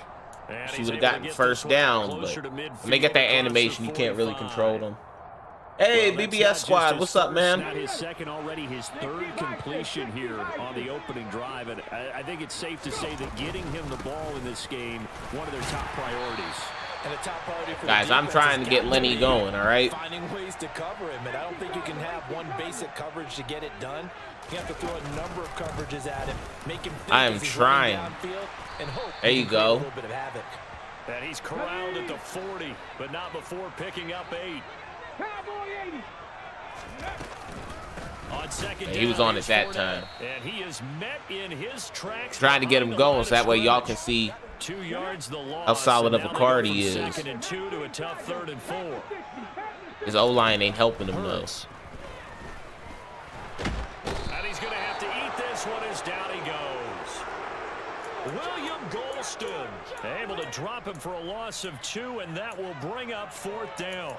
[SPEAKER 2] And
[SPEAKER 1] She
[SPEAKER 2] he's
[SPEAKER 1] would have
[SPEAKER 2] able to
[SPEAKER 1] gotten
[SPEAKER 2] get
[SPEAKER 1] first
[SPEAKER 2] this one
[SPEAKER 1] down,
[SPEAKER 2] closer
[SPEAKER 1] but
[SPEAKER 2] to midfield
[SPEAKER 1] when they get that
[SPEAKER 2] across
[SPEAKER 1] animation,
[SPEAKER 2] the
[SPEAKER 1] you can't really
[SPEAKER 2] 45.
[SPEAKER 1] control them. Hey,
[SPEAKER 2] Well, that's
[SPEAKER 1] BBS
[SPEAKER 2] not just
[SPEAKER 1] squad,
[SPEAKER 2] his
[SPEAKER 1] what's up,
[SPEAKER 2] first,
[SPEAKER 1] man?
[SPEAKER 4] Not his second, already his third completion here on the opening drive. And I think it's safe to say that getting him the ball in this game, one of their top priorities.
[SPEAKER 3] And a top priority for
[SPEAKER 1] Guys,
[SPEAKER 3] the
[SPEAKER 1] I'm trying to get Lenny going, all right?
[SPEAKER 3] Finding ways to cover him, and I don't think you can have one basic coverage to get it done. You have to throw a number of coverages at him, make him think
[SPEAKER 1] I am
[SPEAKER 3] as he's
[SPEAKER 1] trying.
[SPEAKER 3] running downfield, and hope
[SPEAKER 1] There
[SPEAKER 3] he
[SPEAKER 1] you
[SPEAKER 3] can create
[SPEAKER 1] go.
[SPEAKER 3] a little bit of havoc.
[SPEAKER 2] And he's corralled at the 40, but not before picking up 8.
[SPEAKER 5] Cowboy 80.
[SPEAKER 2] On second
[SPEAKER 1] Yeah,
[SPEAKER 2] down,
[SPEAKER 1] he was on it
[SPEAKER 2] here's
[SPEAKER 1] that
[SPEAKER 2] Fournette.
[SPEAKER 1] time.
[SPEAKER 2] And he is met in his tracks.
[SPEAKER 1] Trying to get him
[SPEAKER 2] behind the
[SPEAKER 1] going
[SPEAKER 2] line
[SPEAKER 1] so that way y'all can
[SPEAKER 2] scrimmage.
[SPEAKER 1] see
[SPEAKER 2] 2 yards the loss.
[SPEAKER 1] how solid
[SPEAKER 2] and
[SPEAKER 1] of a
[SPEAKER 2] now they
[SPEAKER 1] card
[SPEAKER 2] go
[SPEAKER 1] he
[SPEAKER 2] from
[SPEAKER 1] is.
[SPEAKER 2] 2nd and 2 to a tough 3rd and 4.
[SPEAKER 1] his O-line ain't helping him, though.
[SPEAKER 2] Hurts. And he's going to have to eat this one as down he goes. William Golston able to drop him for a loss of 2, and that will bring up 4th down.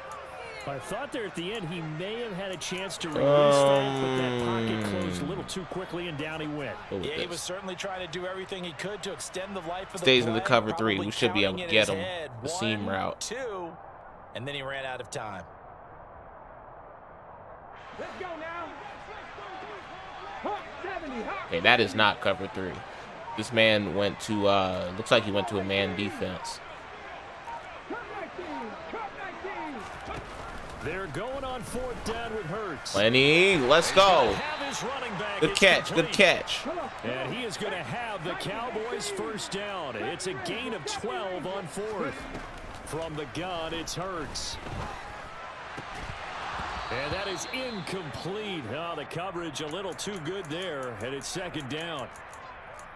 [SPEAKER 4] I thought there at the end he may have had a chance to release that, but that pocket closed a little too quickly, and down he went.
[SPEAKER 1] What was
[SPEAKER 3] Yeah, he was
[SPEAKER 1] this?
[SPEAKER 3] certainly trying to do everything he could to extend the life of
[SPEAKER 1] Stays
[SPEAKER 3] the
[SPEAKER 1] in the
[SPEAKER 3] play,
[SPEAKER 1] cover 3.
[SPEAKER 3] probably
[SPEAKER 1] We should be able to
[SPEAKER 3] counting in
[SPEAKER 1] get
[SPEAKER 3] his
[SPEAKER 1] him
[SPEAKER 3] head.
[SPEAKER 1] the seam
[SPEAKER 3] 1,
[SPEAKER 1] route.
[SPEAKER 3] 2, and then he ran out of time.
[SPEAKER 5] Let's go now. Hawk 70. Hawk.
[SPEAKER 1] Okay, that is not cover 3. This man went to, looks like he went to a man defense.
[SPEAKER 5] Cut 19. Cut 19.
[SPEAKER 4] They're going on 4th down with Hurts.
[SPEAKER 1] Lenny, let's
[SPEAKER 2] He's gonna
[SPEAKER 1] go.
[SPEAKER 2] have his running back.
[SPEAKER 1] Good
[SPEAKER 2] It's
[SPEAKER 1] catch, good
[SPEAKER 2] complete.
[SPEAKER 1] catch.
[SPEAKER 4] And he is going to have the Cowboys first down. It's a gain of 12 on 4th. From the gun, it's Hurts. And that is incomplete. Oh, the coverage a little too good there, and it's 2nd down.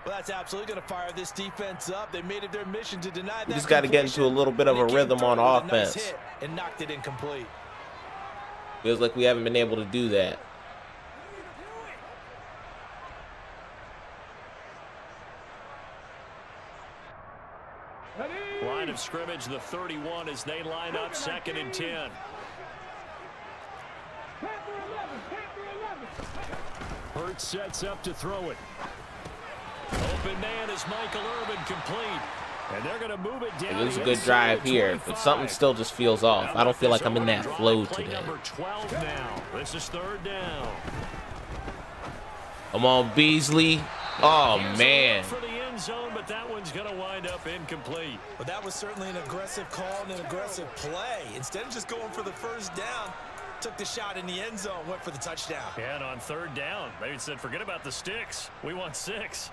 [SPEAKER 3] Well, that's absolutely going to fire this defense up. They made it their mission to deny that.
[SPEAKER 1] We just got to get into a little bit of a
[SPEAKER 3] And he came
[SPEAKER 1] rhythm
[SPEAKER 3] through
[SPEAKER 1] on
[SPEAKER 3] with a nice
[SPEAKER 1] offense.
[SPEAKER 3] hit and knocked it incomplete.
[SPEAKER 1] Feels like we haven't been able to do that.
[SPEAKER 2] Line of scrimmage, the 31, as they line up 2nd and 10.
[SPEAKER 5] Panther 11. Panther 11.
[SPEAKER 4] Hurts sets up to throw it.
[SPEAKER 2] Open man is Michael Irvin, complete.
[SPEAKER 4] And they're going to move it down.
[SPEAKER 1] It was a good
[SPEAKER 4] inside
[SPEAKER 1] drive
[SPEAKER 4] the
[SPEAKER 1] here,
[SPEAKER 4] 25.
[SPEAKER 1] but something still just feels off. I don't feel like I'm in that flow
[SPEAKER 2] Play
[SPEAKER 1] today.
[SPEAKER 2] number 12 now. This is 3rd down.
[SPEAKER 1] Come on, Beasley. Oh,
[SPEAKER 2] Hands
[SPEAKER 1] man.
[SPEAKER 2] up for the end zone, but that one's going to wind up incomplete.
[SPEAKER 3] But that was certainly an aggressive call and an aggressive play. Instead of just going for the first down, took the shot in the end zone, went for the touchdown.
[SPEAKER 2] And on 3rd down, they said, forget about the sticks. We want 6.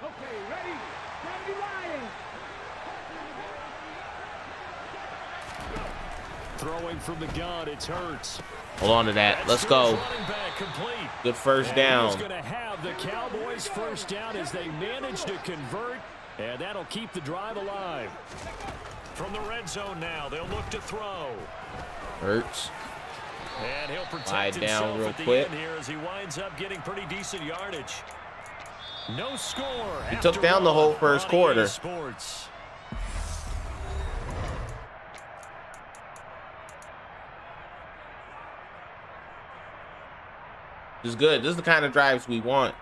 [SPEAKER 5] Okay, ready. 70 Lions.
[SPEAKER 4] Throwing from the gun, it's Hurts.
[SPEAKER 1] Hold on to that. Let's go.
[SPEAKER 2] Running back complete.
[SPEAKER 1] Good first
[SPEAKER 4] He's
[SPEAKER 1] down.
[SPEAKER 4] going to have the Cowboys first down as they manage to convert, and that'll keep the drive alive.
[SPEAKER 2] From the red zone now, they'll look to throw.
[SPEAKER 1] Hurts.
[SPEAKER 2] And he'll protect
[SPEAKER 1] Slide down
[SPEAKER 2] himself
[SPEAKER 1] real
[SPEAKER 2] at the
[SPEAKER 1] quick.
[SPEAKER 2] end here as he winds up getting pretty decent yardage. No score.
[SPEAKER 1] He took down the whole first quarter.
[SPEAKER 2] Sports.
[SPEAKER 1] This is good. This is the kind of drives we want.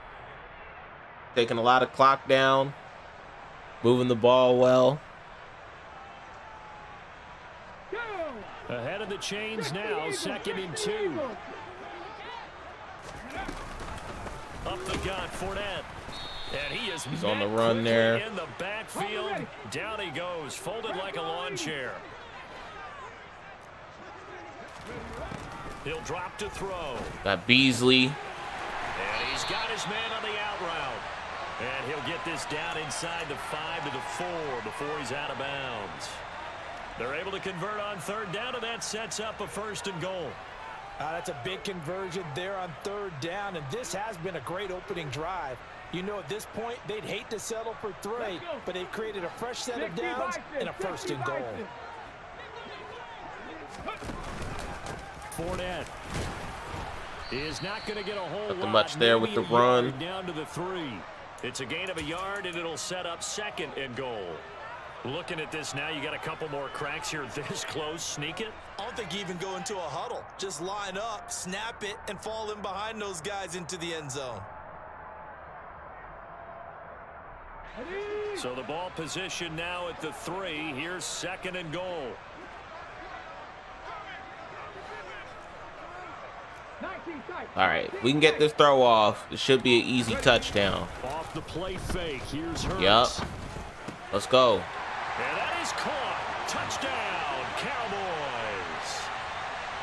[SPEAKER 1] Taking a lot of clock down. Moving the ball well.
[SPEAKER 5] Go.
[SPEAKER 4] Ahead of the chains now, 2nd and 2.
[SPEAKER 2] Up the gut, Fournette. And he is
[SPEAKER 1] He's on the
[SPEAKER 2] met
[SPEAKER 1] run
[SPEAKER 2] quickly
[SPEAKER 1] there.
[SPEAKER 2] in the backfield. Down he goes, folded like a lawn chair. He'll drop to throw.
[SPEAKER 1] Got Beasley.
[SPEAKER 2] And he's got his man on the out route. And he'll get this down inside the 5 to the 4 before he's out of bounds. They're able to convert on 3rd down, and that sets up a 1st and goal.
[SPEAKER 3] That's a big conversion there on 3rd down, and this has been a great opening drive. You know, at this point, they'd hate to settle for 3, but they've created a fresh set of downs and a 1st and goal.
[SPEAKER 4] Fournette is not going to get a whole
[SPEAKER 1] Nothing
[SPEAKER 4] lot.
[SPEAKER 1] much there with
[SPEAKER 4] Maybe
[SPEAKER 1] the
[SPEAKER 4] a
[SPEAKER 1] run.
[SPEAKER 4] yard down to the 3.
[SPEAKER 2] It's a gain of a yard, and it'll set up 2nd and goal. Looking at this now, you got a couple more cracks here this close. Sneak it.
[SPEAKER 3] I don't think you even go into a huddle. Just line up, snap it, and fall in behind those guys into the end zone.
[SPEAKER 2] So the ball position now at the 3. Here's 2nd and goal.
[SPEAKER 1] All right, we can get this throw off. It should be an easy touchdown.
[SPEAKER 4] Off the play fake. Here's Hurts.
[SPEAKER 1] Yep. Let's go.
[SPEAKER 2] And that is caught. Touchdown, Cowboys.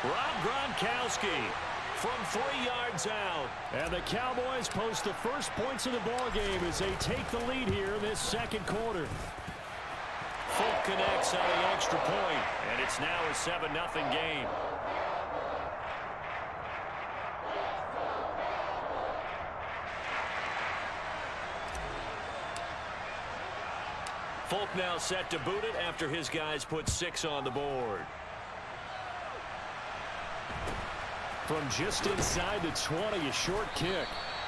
[SPEAKER 2] Rob Gronkowski from 3 yards out.
[SPEAKER 4] And the Cowboys post the first points of the ball game as they take the lead here in this 2nd quarter.
[SPEAKER 2] Folk connects on the extra point, and it's now a 7-0 game. Folk now set to boot it after his guys put 6 on the board.
[SPEAKER 4] From just inside the 20, a short kick.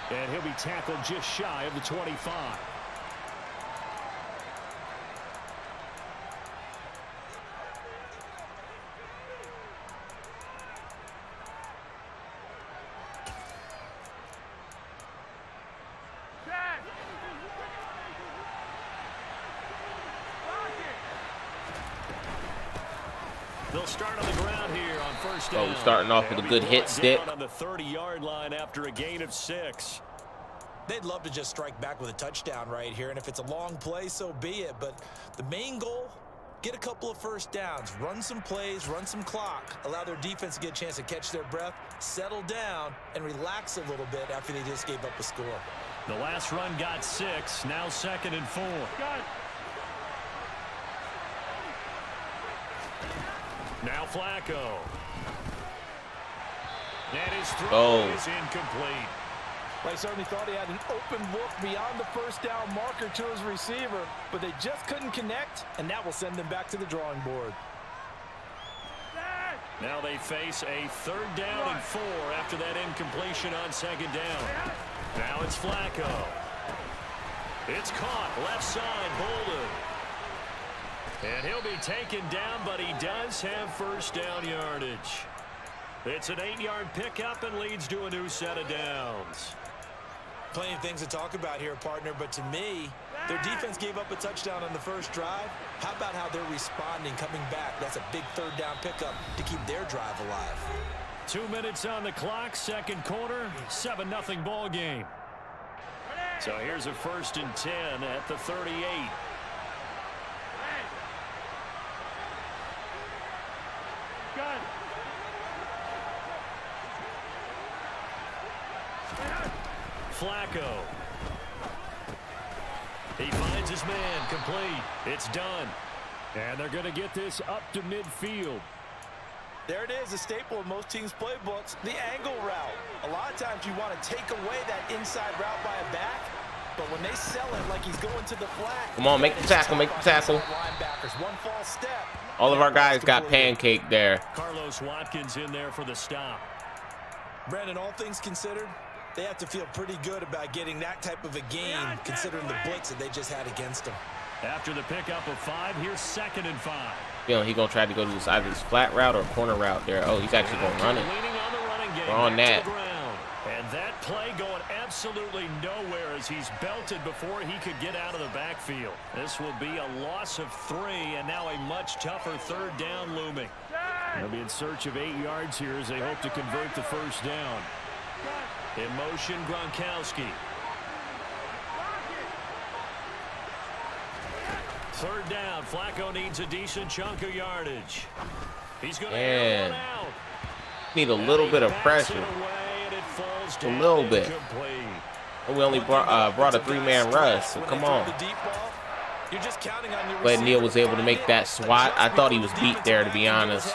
[SPEAKER 4] And he'll be tackled just shy of the 25.
[SPEAKER 2] They'll start on the ground here on first down.
[SPEAKER 1] Oh, starting off with a good hit stick.
[SPEAKER 2] On the 30-yard line after a gain of 6.
[SPEAKER 3] They'd love to just strike back with a touchdown right here, and if it's a long play, so be it. But the main goal, get a couple of first downs, run some plays, run some clock, allow their defense to get a chance to catch their breath, settle down, and relax a little bit after they just gave up a score.
[SPEAKER 2] The last run got 6, now 2nd and 4.
[SPEAKER 5] Got it.
[SPEAKER 2] Now Flacco. And his throw is incomplete.
[SPEAKER 3] Well, he certainly thought he had an open look beyond the first down marker to his receiver, but they just couldn't connect, and that will send them back to the drawing board.
[SPEAKER 2] Now they face a 3rd down and 4 after that incompletion on 2nd down. Now it's Flacco. It's caught left side, Bolden. And he'll be taken down, but he does have first down yardage. It's an 8-yard pickup and leads to a new set of downs.
[SPEAKER 3] Plenty of things to talk about here, partner, but to me, their defense gave up a touchdown on the first drive. How about how they're responding, coming back? That's a big 3rd down pickup to keep their drive alive.
[SPEAKER 4] 2 minutes on the clock, 2nd quarter, 7-0 ball game.
[SPEAKER 2] So here's a 1st and 10 at the 38.
[SPEAKER 5] Got it.
[SPEAKER 2] Flacco. He finds his man, complete. It's done.
[SPEAKER 4] And they're going to get this up to midfield.
[SPEAKER 3] There it is, a staple of most teams' playbooks, the angle route. A lot of times you want to take away that inside route by a back, but when they sell it like he's going to the flat.
[SPEAKER 1] Come on, make the tackle, make the tackle.
[SPEAKER 3] One false step.
[SPEAKER 1] All of our guys got pancaked there.
[SPEAKER 2] Carlos Watkins in there for the stop.
[SPEAKER 3] Brandon, all things considered, they have to feel pretty good about getting that type of a game, considering the blitz that they just had against them.
[SPEAKER 2] After the pickup of 5, here's 2nd and 5.
[SPEAKER 1] You know, he's going to try to go to this, either this flat route or corner route there. Oh, he's actually going to run it.
[SPEAKER 2] Leaning on the running game.
[SPEAKER 1] We're on that.
[SPEAKER 2] And that play going absolutely nowhere as he's belted before he could get out of the backfield. This will be a loss of 3, and now a much tougher 3rd down looming.
[SPEAKER 4] They'll be in search of 8 yards here as they hope to convert the first down.
[SPEAKER 2] In motion, Gronkowski. 3rd down. Flacco needs a decent chunk of yardage. He's going to air one out.
[SPEAKER 1] Need a little bit of pressure. A little bit. And we only brought a 3-man rush, so come on. But Neal was able to make that swat. I thought he was beat there, to be honest.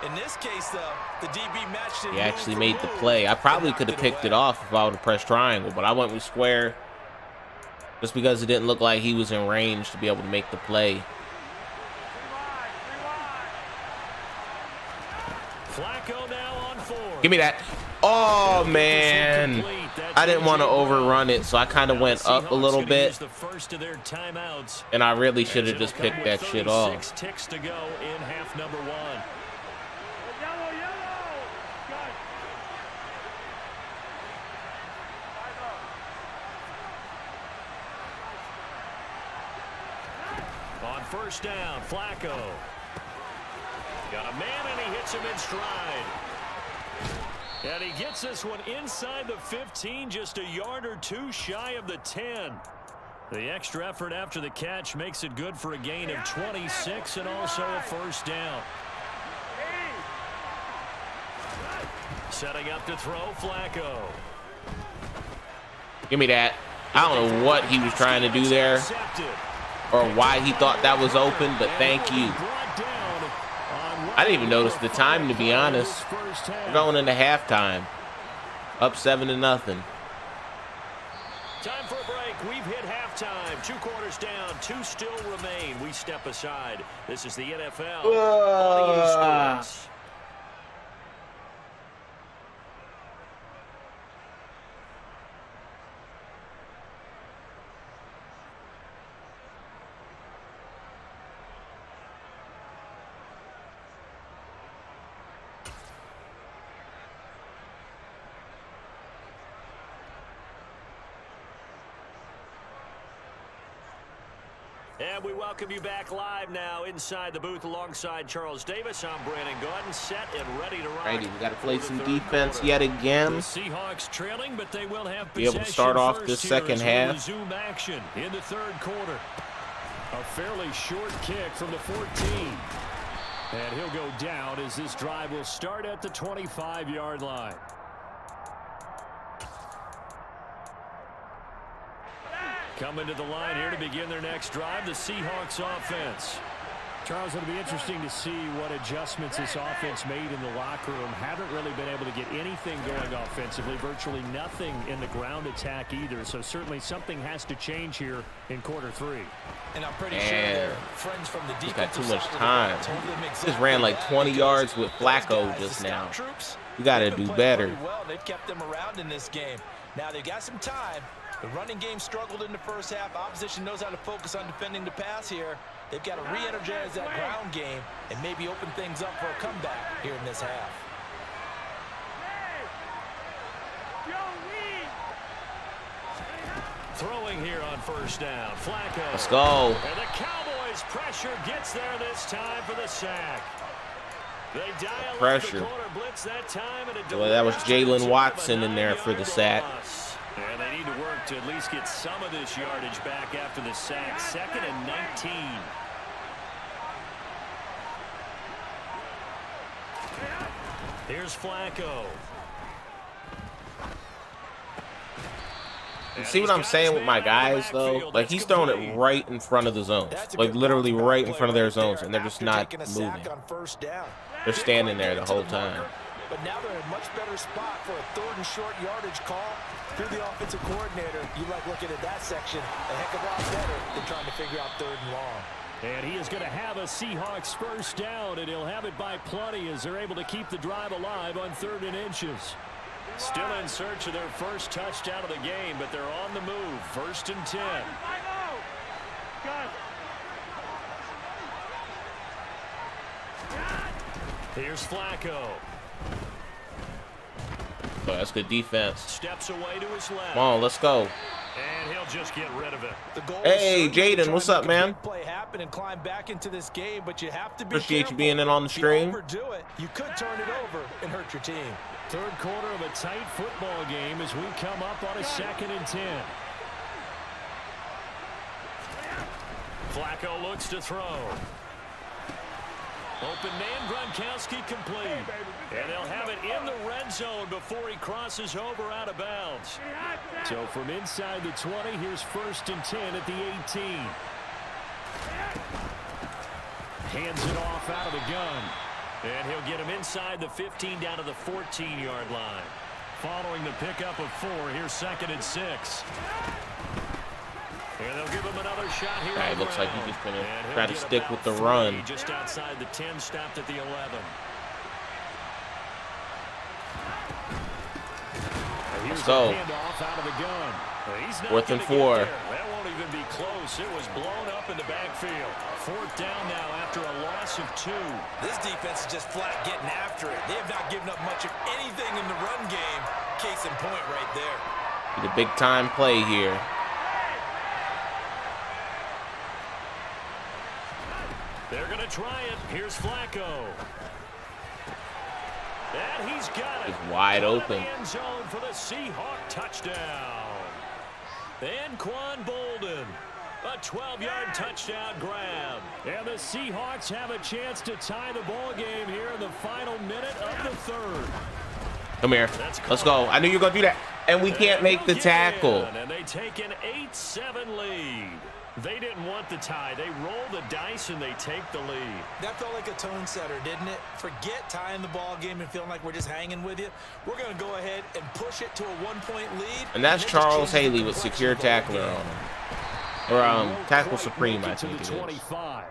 [SPEAKER 3] In this case, though, the DB matched it.
[SPEAKER 1] He actually made the play. I probably could have picked it off if I would have pressed triangle, but I went with square just because it didn't look like he was in range to be able to make the play.
[SPEAKER 2] Flacco now on 4.
[SPEAKER 1] Give me that. Oh, man. I didn't want to overrun it, so I kind of went up a little bit. And I really should have just picked that shit off.
[SPEAKER 2] 6 ticks to go in half number 1. On first down, Flacco. Got a man, and he hits him in stride. And he gets this one inside the 15, just a yard or two shy of the 10. The extra effort after the catch makes it good for a gain of 26 and also a first down. Setting up to throw, Flacco.
[SPEAKER 1] Give me that. I don't know what he was trying to do there or why he thought that was open, but thank you. I didn't even notice the time, to be honest. We're going into halftime. Up 7-0.
[SPEAKER 2] Time for a break. We've hit halftime. 2 quarters down. 2 still remain. We step aside. This is the NFL on EA Sports. And we welcome you back live now inside the booth alongside Charles Davis. I'm Brandon Gordon, set and ready to rock.
[SPEAKER 1] Righty, we got to play some defense yet again.
[SPEAKER 2] The Seahawks trailing, but they will have
[SPEAKER 1] be able to start off the second half.
[SPEAKER 2] Resume action in the third quarter.
[SPEAKER 4] A fairly short kick from the 14. And he'll go down as this drive will start at the 25-yard line.
[SPEAKER 2] Coming to the line here to begin their next drive, the Seahawks offense.
[SPEAKER 4] Charles, it'll be interesting to see what adjustments this offense made in the locker room. Haven't really been able to get anything going offensively, virtually nothing in the ground attack either. So certainly something has to change here in quarter 3.
[SPEAKER 3] And I'm pretty sure they're friends from the defensive
[SPEAKER 1] got too much
[SPEAKER 3] side.
[SPEAKER 1] time. Just ran like 20 yards with Flacco just now. You got to do better.
[SPEAKER 3] Well, they've kept them around in this game. Now they've got some time. The running game struggled in the first half. Opposition knows how to focus on defending the pass here. They've got to re-energize that ground game and maybe open things up for a comeback here in this half.
[SPEAKER 2] Throwing here on first down, Flacco.
[SPEAKER 1] Let's go.
[SPEAKER 2] And the Cowboys pressure gets there this time for the sack. They dial
[SPEAKER 1] Pressure.
[SPEAKER 2] up the corner blitz that time, and
[SPEAKER 1] Well, that was Jalen Watson in there for the sack.
[SPEAKER 2] And they need to work to at least get some of this yardage back after the sack. 2nd and 19. Here's Flacco.
[SPEAKER 1] You see what I'm saying with my guys, though? Like, he's throwing it right in front of the zones. Like, literally right in front of their zones, and they're just not moving. They're standing there the whole time.
[SPEAKER 3] But now they're in a much better spot for a 3rd and short yardage call. Through the offensive coordinator, you like looking at that section a heck of a lot better than trying to figure out 3rd and long.
[SPEAKER 4] And he is going to have a Seahawks first down, and he'll have it by plenty as they're able to keep the drive alive on 3rd and inches.
[SPEAKER 2] Still in search of their first touchdown of the game, but they're on the move. 1st and 10. Here's Flacco.
[SPEAKER 1] Oh, that's good defense.
[SPEAKER 2] Steps away to his left.
[SPEAKER 1] Come on, let's go.
[SPEAKER 2] And he'll just get rid of it.
[SPEAKER 1] Hey, Jaden, what's up, man?
[SPEAKER 3] Play happen and climb back into this game, but you have to be
[SPEAKER 1] Appreciate
[SPEAKER 3] careful.
[SPEAKER 1] you being in on the stream.
[SPEAKER 3] If you overdo it, you could turn it over and hurt your team.
[SPEAKER 4] Third quarter of a tight football game as we come up on a 2nd and 10.
[SPEAKER 2] Flacco looks to throw. Open man, Gronkowski complete. And they'll have it in the red zone before he crosses over out of bounds.
[SPEAKER 4] So from inside the 20, here's 1st and 10 at the 18. Hands it off out of the gun.
[SPEAKER 2] And he'll get him inside the 15 down to the 14-yard line.
[SPEAKER 4] Following the pickup of 4, here's 2nd and 6.
[SPEAKER 2] And they'll give him another shot here.
[SPEAKER 1] It looks like he's just going to try to stick with the run.
[SPEAKER 2] Just outside the 10, stopped at the 11.
[SPEAKER 1] Let's go.
[SPEAKER 2] Out of the gun.
[SPEAKER 1] 4th and 4.
[SPEAKER 2] That won't even be close. It was blown up in the backfield. 4th down now after a loss of 2.
[SPEAKER 3] This defense is just flat getting after it. They have not given up much of anything in the run game. Case in point right there.
[SPEAKER 1] The big time play here.
[SPEAKER 2] They're going to try it. Here's Flacco. And he's got it.
[SPEAKER 1] He's wide open.
[SPEAKER 2] End zone for the Seahawk touchdown. And Quan Bolden. A 12-yard touchdown grab.
[SPEAKER 4] And the Seahawks have a chance to tie the ball game here in the final minute of the third.
[SPEAKER 1] Come here. Let's go. I knew you were going to do that. And we can't make the tackle.
[SPEAKER 2] And they take an 8-7 lead. They didn't want the tie. They roll the dice and they take the lead.
[SPEAKER 3] That felt like a tone setter, didn't it? Forget tying the ball game and feeling like we're just hanging with you. We're going to go ahead and push it to a 1-point lead.
[SPEAKER 1] And that's Charles Haley with secure tackler on him. Or tackle supreme, I think it is.
[SPEAKER 4] 25.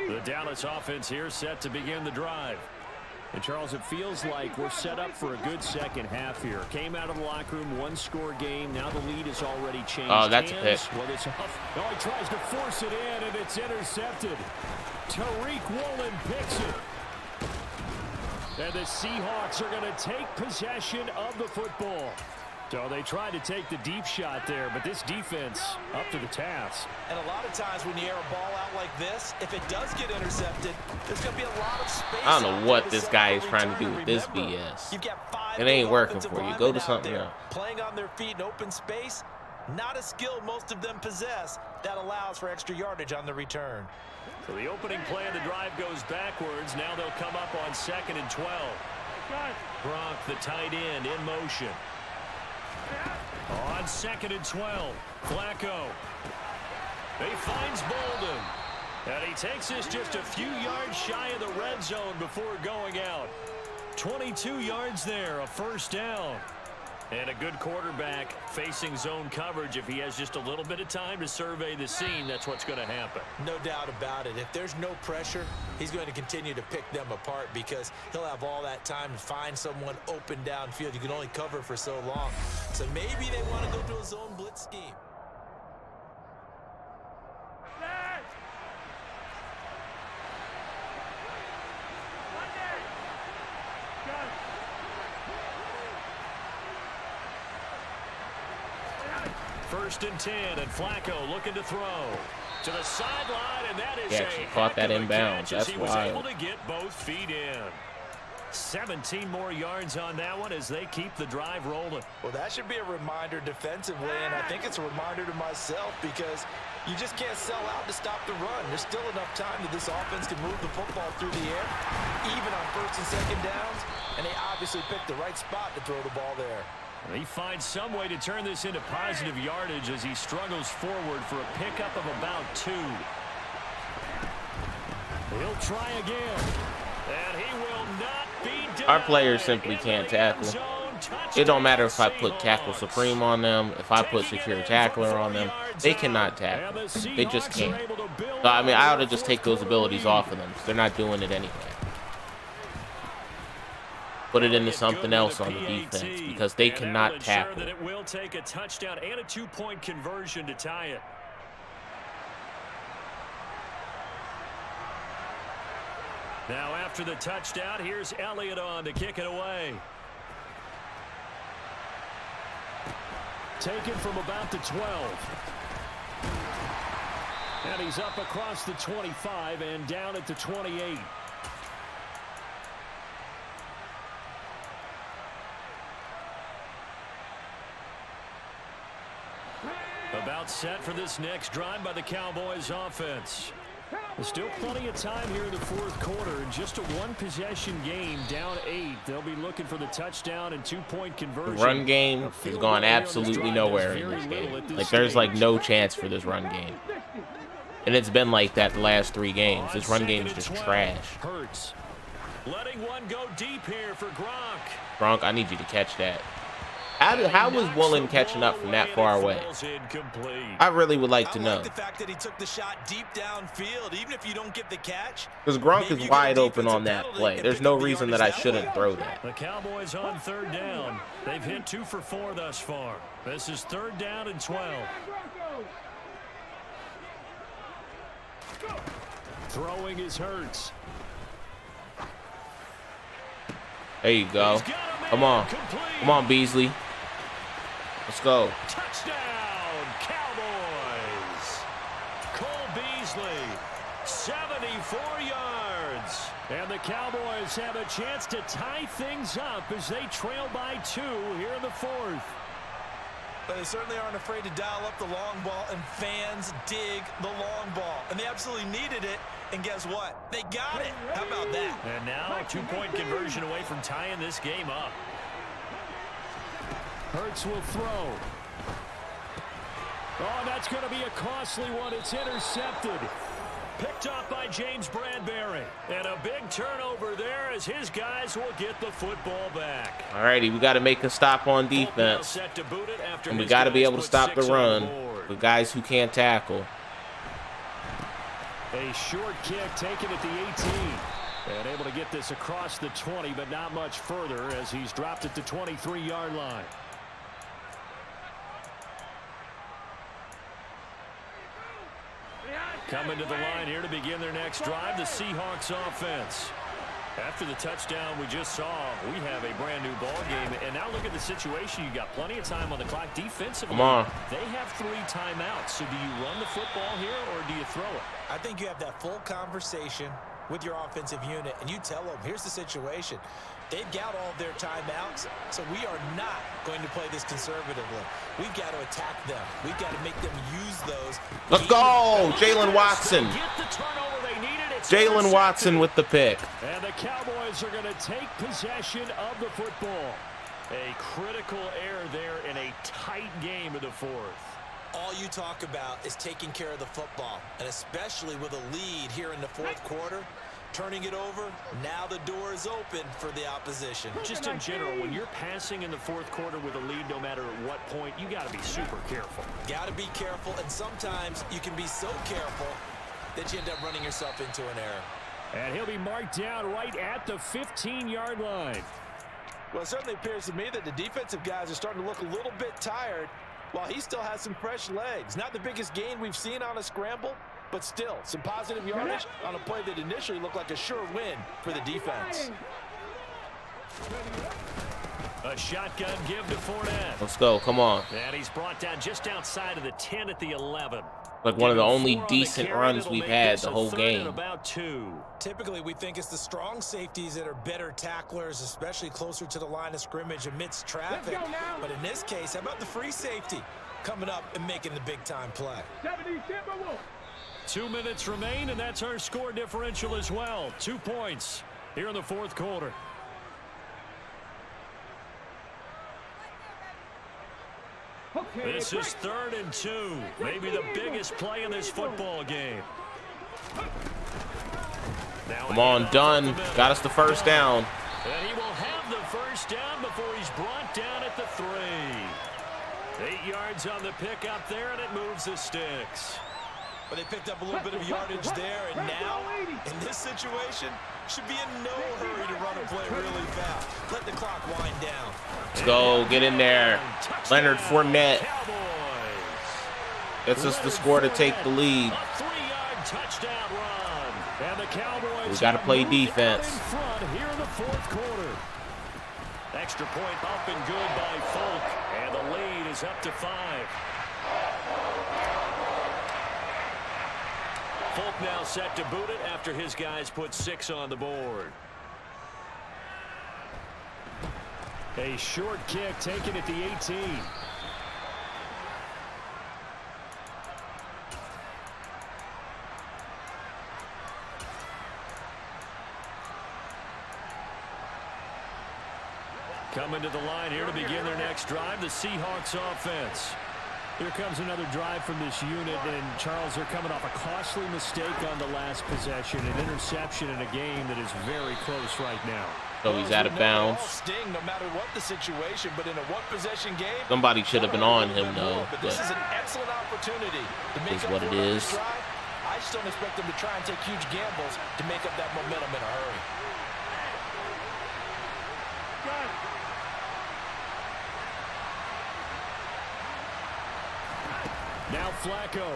[SPEAKER 2] The Dallas offense here set to begin the drive.
[SPEAKER 4] And Charles, it feels like we're set up for a good second half here. Came out of the locker room, one-score game. Now the lead is already changed.
[SPEAKER 1] Oh, that's a pick.
[SPEAKER 4] Well, it's off. Oh, he tries to force it in, and it's intercepted. Tariq Woolen picks it. And the Seahawks are going to take possession of the football. So they tried to take the deep shot there, but this defense up to the task.
[SPEAKER 3] And a lot of times when you air a ball out like this, if it does get intercepted, there's going to be a lot of space.
[SPEAKER 1] I don't know what this guy is trying to do with this BS.
[SPEAKER 3] You've got 5
[SPEAKER 1] It ain't working for you. Go to something else.
[SPEAKER 3] Playing on their feet in open space, not a skill most of them possess. That allows for extra yardage on the return.
[SPEAKER 2] So the opening play of the drive goes backwards. Now they'll come up on 2nd and 12. Gronk, the tight end, in motion. On 2nd and 12, Flacco. He finds Bolden. And he takes this just a few yards shy of the red zone before going out. 22 yards there, a first down. And a good quarterback facing zone coverage. If he has just a little bit of time to survey the scene, that's what's going to happen.
[SPEAKER 3] No doubt about it. If there's no pressure, he's going to continue to pick them apart because he'll have all that time to find someone open downfield. You can only cover for so long. So maybe they want to go to a zone blitz scheme.
[SPEAKER 2] First and 10, and Flacco looking to throw to the sideline, and that is
[SPEAKER 1] He actually caught that inbounds. That's
[SPEAKER 2] he was
[SPEAKER 1] wild.
[SPEAKER 2] able to get both feet in. 17 more yards on that one as they keep the drive rolling.
[SPEAKER 3] Well, that should be a reminder defensively, and I think it's a reminder to myself because you just can't sell out to stop the run. There's still enough time that this offense can move the football through the air, even on 1st and 2nd downs, and they obviously picked the right spot to throw the ball there.
[SPEAKER 2] He finds some way to turn this into positive yardage as he struggles forward for a pickup of about 2. He'll try again. And he will not be denied.
[SPEAKER 1] Our players simply can't tackle. It don't matter if I put tackle supreme on them, if I put secure tackler on them. They cannot tackle. They just can't. So, I mean, I ought to just take those abilities off of them because they're not doing it anyway. Put it into something else on the defense because they cannot tackle.
[SPEAKER 2] It will take a touchdown and a 2-point conversion to tie it. Now after the touchdown, here's Elliott on to kick it away.
[SPEAKER 4] Taken from about the 12. And he's up across the 25 and down at the 28.
[SPEAKER 2] About set for this next drive by the Cowboys offense.
[SPEAKER 4] There's still plenty of time here in the 4th quarter. In just a 1-possession game, down 8. They'll be looking for the touchdown and 2-point conversion.
[SPEAKER 1] The run game has gone absolutely nowhere in this game. Like, there's like no chance for this run game. And it's been like that the last 3 games. This run game is just trash.
[SPEAKER 2] Hurts. Letting one go deep here for Gronk.
[SPEAKER 1] Gronk, I need you to catch that. How was Woolen catching up from that far away? I really would like to know.
[SPEAKER 3] I like the fact that he took the shot deep downfield, even if you don't get the catch.
[SPEAKER 1] Because Gronk is wide open on that play. There's no reason that I shouldn't throw that.
[SPEAKER 2] The Cowboys on third down. They've hit 2 for 4 thus far. This is third down and 12.
[SPEAKER 4] Throwing is Hurts.
[SPEAKER 1] There you go. Come on. Come on, Beasley. Let's go.
[SPEAKER 2] Touchdown, Cowboys. Cole Beasley, 74 yards.
[SPEAKER 4] And the Cowboys have a chance to tie things up as they trail by 2 here in the 4th.
[SPEAKER 3] But they certainly aren't afraid to dial up the long ball, and fans dig the long ball. And they absolutely needed it, and guess what? They got it. How about that?
[SPEAKER 2] And now a 2-point conversion away from tying this game up.
[SPEAKER 4] Hurts will throw. Oh, that's going to be a costly one. It's intercepted.
[SPEAKER 2] Picked up by James Bradbury. And a big turnover there as his guys will get the football back.
[SPEAKER 1] Alrighty, we got to make a stop on defense. And we got to be able to stop the run with guys who can't tackle.
[SPEAKER 4] A short kick taken at the 18. And able to get this across the 20, but not much further as he's dropped at the 23-yard line.
[SPEAKER 2] Coming to the line here to begin their next drive, the Seahawks offense. After the touchdown we just saw, we have a brand new ball game. And now look at the situation. You got plenty of time on the clock defensively.
[SPEAKER 1] Come on.
[SPEAKER 2] They have 3 timeouts. So do you run the football here or do you throw it?
[SPEAKER 3] I think you have that full conversation with your offensive unit, and you tell them, here's the situation. They've got all of their timeouts, so we are not going to play this conservatively. We've got to attack them. We've got to make them use those.
[SPEAKER 1] Let's go, Jalen Watson. Jalen Watson with the pick.
[SPEAKER 4] And the Cowboys are going to take possession of the football.
[SPEAKER 2] A critical error there in a tight game in the 4th.
[SPEAKER 3] All you talk about is taking care of the football, and especially with a lead here in the 4th quarter, turning it over, now the door is open for the opposition.
[SPEAKER 2] Just in general, when you're passing in the 4th quarter with a lead, no matter at what point, you got to be super careful.
[SPEAKER 3] Got to be careful, and sometimes you can be so careful that you end up running yourself into an error.
[SPEAKER 4] And he'll be marked down right at the 15-yard line.
[SPEAKER 3] Well, it certainly appears to me that the defensive guys are starting to look a little bit tired, while he still has some fresh legs. Not the biggest gain we've seen on a scramble, but still some positive yardage on a play that initially looked like a sure win for the defense.
[SPEAKER 2] A shotgun give to Fournette.
[SPEAKER 1] Let's go. Come on.
[SPEAKER 2] And he's brought down just outside of the 10 at the 11.
[SPEAKER 1] Like one of the only decent runs we've had the whole game.
[SPEAKER 2] About 2.
[SPEAKER 3] Typically, we think it's the strong safeties that are better tacklers, especially closer to the line of scrimmage amidst traffic. But in this case, how about the free safety coming up and making the big-time play?
[SPEAKER 2] 2 minutes remain, and that's our score differential as well. 2 points here in the 4th quarter. This is 3rd and 2. Maybe the biggest play in this football game.
[SPEAKER 1] Come on, done. Got us the first down.
[SPEAKER 2] And he will have the first down before he's brought down at the 3. 8 yards on the pick up there, and it moves the sticks.
[SPEAKER 3] But they picked up a little bit of yardage there, and now, in this situation, should be in no hurry to run a play really fast. Let the clock wind down.
[SPEAKER 1] Let's go. Get in there. Leonard Fournette gets us the score to take the lead.
[SPEAKER 2] A 3-yard touchdown run. And the Cowboys
[SPEAKER 1] We got to play defense.
[SPEAKER 4] In front here in the 4th quarter.
[SPEAKER 2] Extra point up and good by Folk. And the lead is up to 5. Folk now set to boot it after his guys put 6 on the board.
[SPEAKER 4] A short kick taken at the 18.
[SPEAKER 2] Coming to the line here to begin their next drive, the Seahawks offense.
[SPEAKER 4] Here comes another drive from this unit, and Charles, they're coming off a costly mistake on the last possession, an interception in a game that is very close right now.
[SPEAKER 1] So he's out of bounds.
[SPEAKER 3] Sting, no matter what the situation, but in a one-possession game,
[SPEAKER 1] Somebody should have been on him though.
[SPEAKER 3] but this is an excellent opportunity to make up
[SPEAKER 1] what it is.
[SPEAKER 3] drive. I just don't expect them to try and take huge gambles to make up that momentum in a hurry.
[SPEAKER 2] Now Flacco.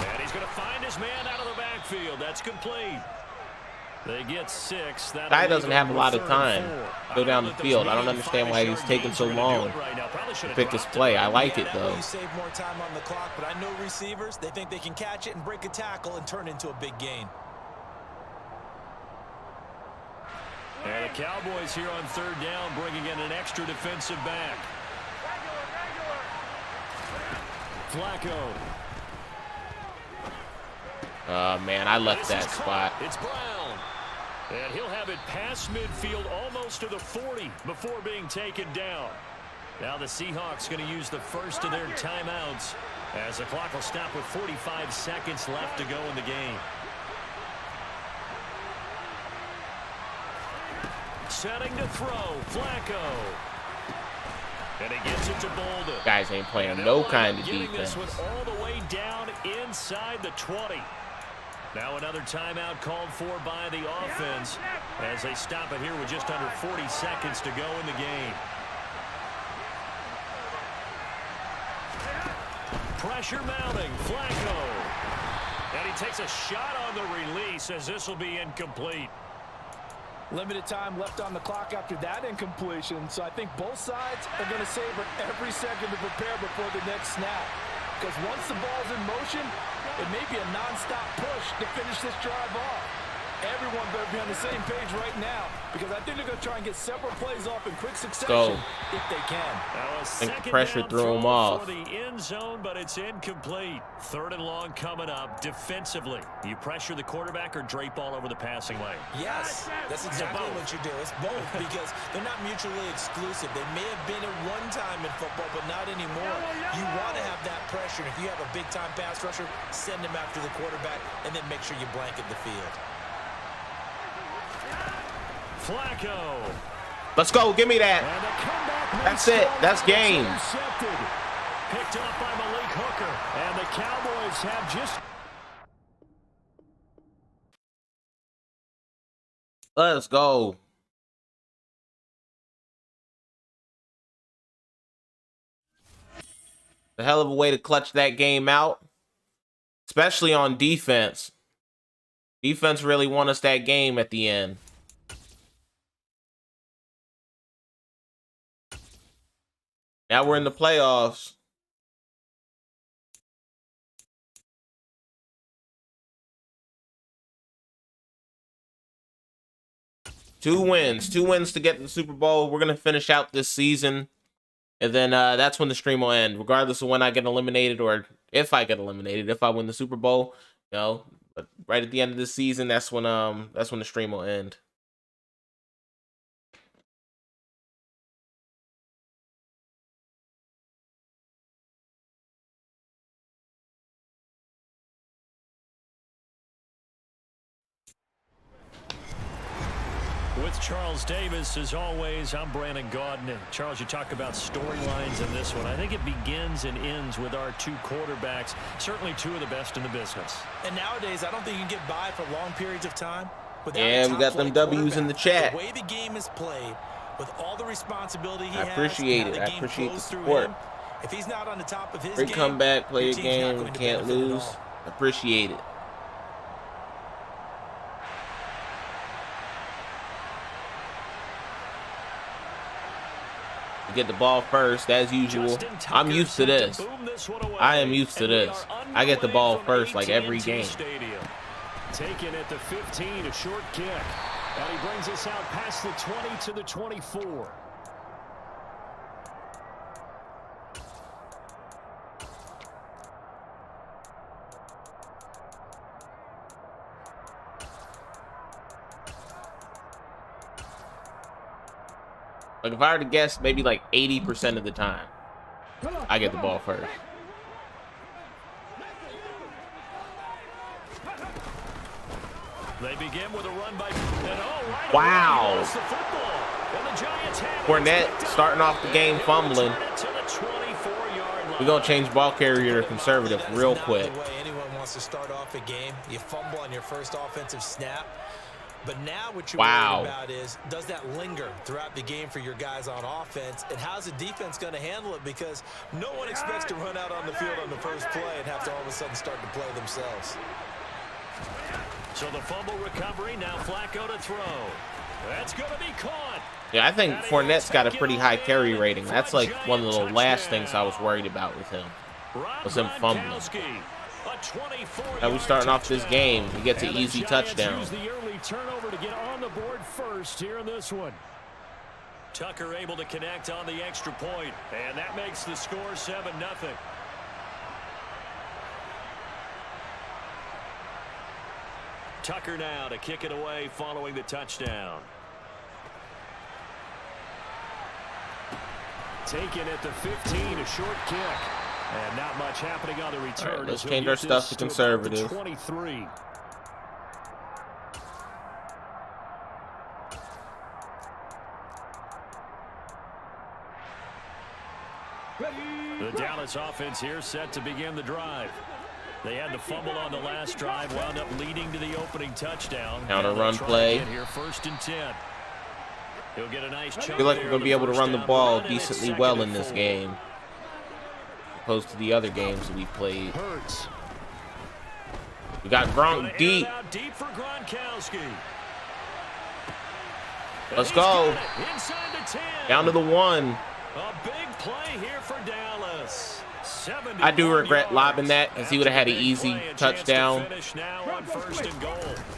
[SPEAKER 2] And he's going to find his man out of the backfield. That's complete. They get 6.
[SPEAKER 1] Guy doesn't have a lot of time to go down the field. I don't understand why he's taking so long to pick his play. I like it though.
[SPEAKER 3] You save more time on the clock, but I know receivers, they think they can catch it and break a tackle and turn into a big gain.
[SPEAKER 2] And the Cowboys here on 3rd down, bringing in an extra defensive back. Flacco.
[SPEAKER 1] Man, I left that spot.
[SPEAKER 2] It's Brown. And he'll have it past midfield almost to the 40 before being taken down. Now the Seahawks going to use the first of their timeouts as the clock will stop with 45 seconds left to go in the game. Setting to throw, Flacco. And he gets it to Bolden.
[SPEAKER 1] Guys ain't playing no kind of defense.
[SPEAKER 2] This one all the way down inside the 20. Now another timeout called for by the offense as they stop it here with just under 40 seconds to go in the game. Pressure mounting, Flacco. And he takes a shot on the release as this will be incomplete.
[SPEAKER 3] Limited time left on the clock after that incompletion, so I think both sides are going to savor every second to prepare before the next snap. Because once the ball's in motion, it may be a non-stop push to finish this drive off. Everyone better be on the same page right now, because I think they're going to try and get several plays off in quick succession if they can.
[SPEAKER 2] I
[SPEAKER 1] think pressure threw him off.
[SPEAKER 2] For the end zone, but it's incomplete. 3rd and long coming up. Defensively, you pressure the quarterback or drape all over the passing lane?
[SPEAKER 3] Yes, that's exactly what you do. It's both, because they're not mutually exclusive. They may have been at one time in football, but not anymore. You want to have that pressure. And if you have a big-time pass rusher, send him after the quarterback, and then make sure you blanket the field.
[SPEAKER 2] Flacco.
[SPEAKER 1] Let's go. Give me that. That's it. That's game.
[SPEAKER 2] Picked up by Malik Hooker. And the Cowboys have just...
[SPEAKER 1] Let's go. A hell of a way to clutch that game out, especially on defense. Defense really won us that game at the end. Now we're in the playoffs. Two wins to get to the Super Bowl. We're going to finish out this season. And then that's when the stream will end, regardless of when I get eliminated or if I get eliminated. If I win the Super Bowl, you know, but right at the end of the season, that's when the stream will end.
[SPEAKER 2] With Charles Davis, as always, I'm Brandon Gaudin. Charles, you talk about storylines in this one. I think it begins and ends with our two quarterbacks, certainly two of the best in the business.
[SPEAKER 3] And nowadays, I don't think you can get by for long periods of time.
[SPEAKER 1] Yeah, we got them W's in the chat.
[SPEAKER 3] The way the game is played, with all the responsibility he has,
[SPEAKER 1] I appreciate it. I appreciate the support.
[SPEAKER 3] If he's not on the top of his
[SPEAKER 1] great
[SPEAKER 3] game,
[SPEAKER 1] comeback, play a game, can't lose. Appreciate it. Get the ball first as usual. I'm used to this. I am used to this. I get the ball first like every game.
[SPEAKER 2] Taken at the 15, a short kick. And he brings us out past the 20 to the 24.
[SPEAKER 1] Like, if I were to guess, maybe like 80% of the time, I get the ball first.
[SPEAKER 2] They begin with a run by... right
[SPEAKER 1] wow.
[SPEAKER 2] the football. And the Giants have
[SPEAKER 1] Fournette starting off the game fumbling. We're going to change ball carrier to conservative real quick.
[SPEAKER 3] The way anyone wants to start off a game, you fumble on your first offensive snap. But now what you're worried about is, does that linger throughout the game for your guys on offense? And how's the defense going to handle it? Because no one expects to run out on the field on the first play and have to all of a sudden start to play themselves.
[SPEAKER 2] So the fumble recovery, now Flacco to throw. That's going to be caught.
[SPEAKER 1] Yeah, I think Fournette's got a pretty high carry rating. That's like one of the last things I was worried about with him, was him fumbling. Now we're starting off this game. He gets an easy touchdown.
[SPEAKER 4] The early turnover to get on the board first here in this one.
[SPEAKER 2] Tucker able to connect on the extra point, and that makes the score 7-0. Tucker now to kick it away following the touchdown.
[SPEAKER 4] Taken at the 15, a short kick. And not much happening on the return.
[SPEAKER 1] All right, let's change our stuff to conservative.
[SPEAKER 4] 23. The Dallas offense here set to begin the drive. They had the fumble on the last drive, wound up leading to the opening touchdown.
[SPEAKER 1] Counter run play.
[SPEAKER 4] Here, 1st and 10.
[SPEAKER 2] He'll get a nice
[SPEAKER 1] I feel like we're going to be able to run the ball decently well in this game, opposed to the other games that we played. We got Gronk deep.
[SPEAKER 2] For Gronkowski.
[SPEAKER 1] Let's go.
[SPEAKER 2] Inside the 10.
[SPEAKER 1] Down to the 1.
[SPEAKER 2] A big play here for Dallas.
[SPEAKER 1] I do regret lobbing that, because he would have had an easy touchdown.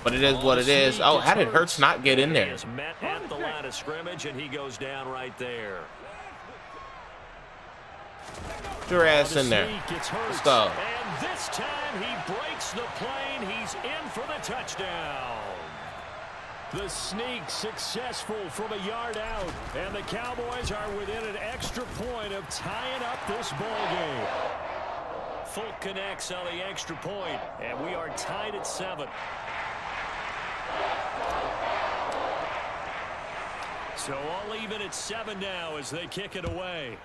[SPEAKER 1] But it is what it is. Oh, how did Hurts not get in there?
[SPEAKER 2] Met at the line of scrimmage, and he goes down right there.
[SPEAKER 1] Get your ass in there. Let's go.
[SPEAKER 2] And this time he breaks the plane. He's in for the touchdown.
[SPEAKER 4] The sneak successful from a yard out, and the Cowboys are within an extra point of tying up this ball game.
[SPEAKER 2] Fulk connects on the extra point, and we are tied at 7. So all even at 7 now as they kick it away.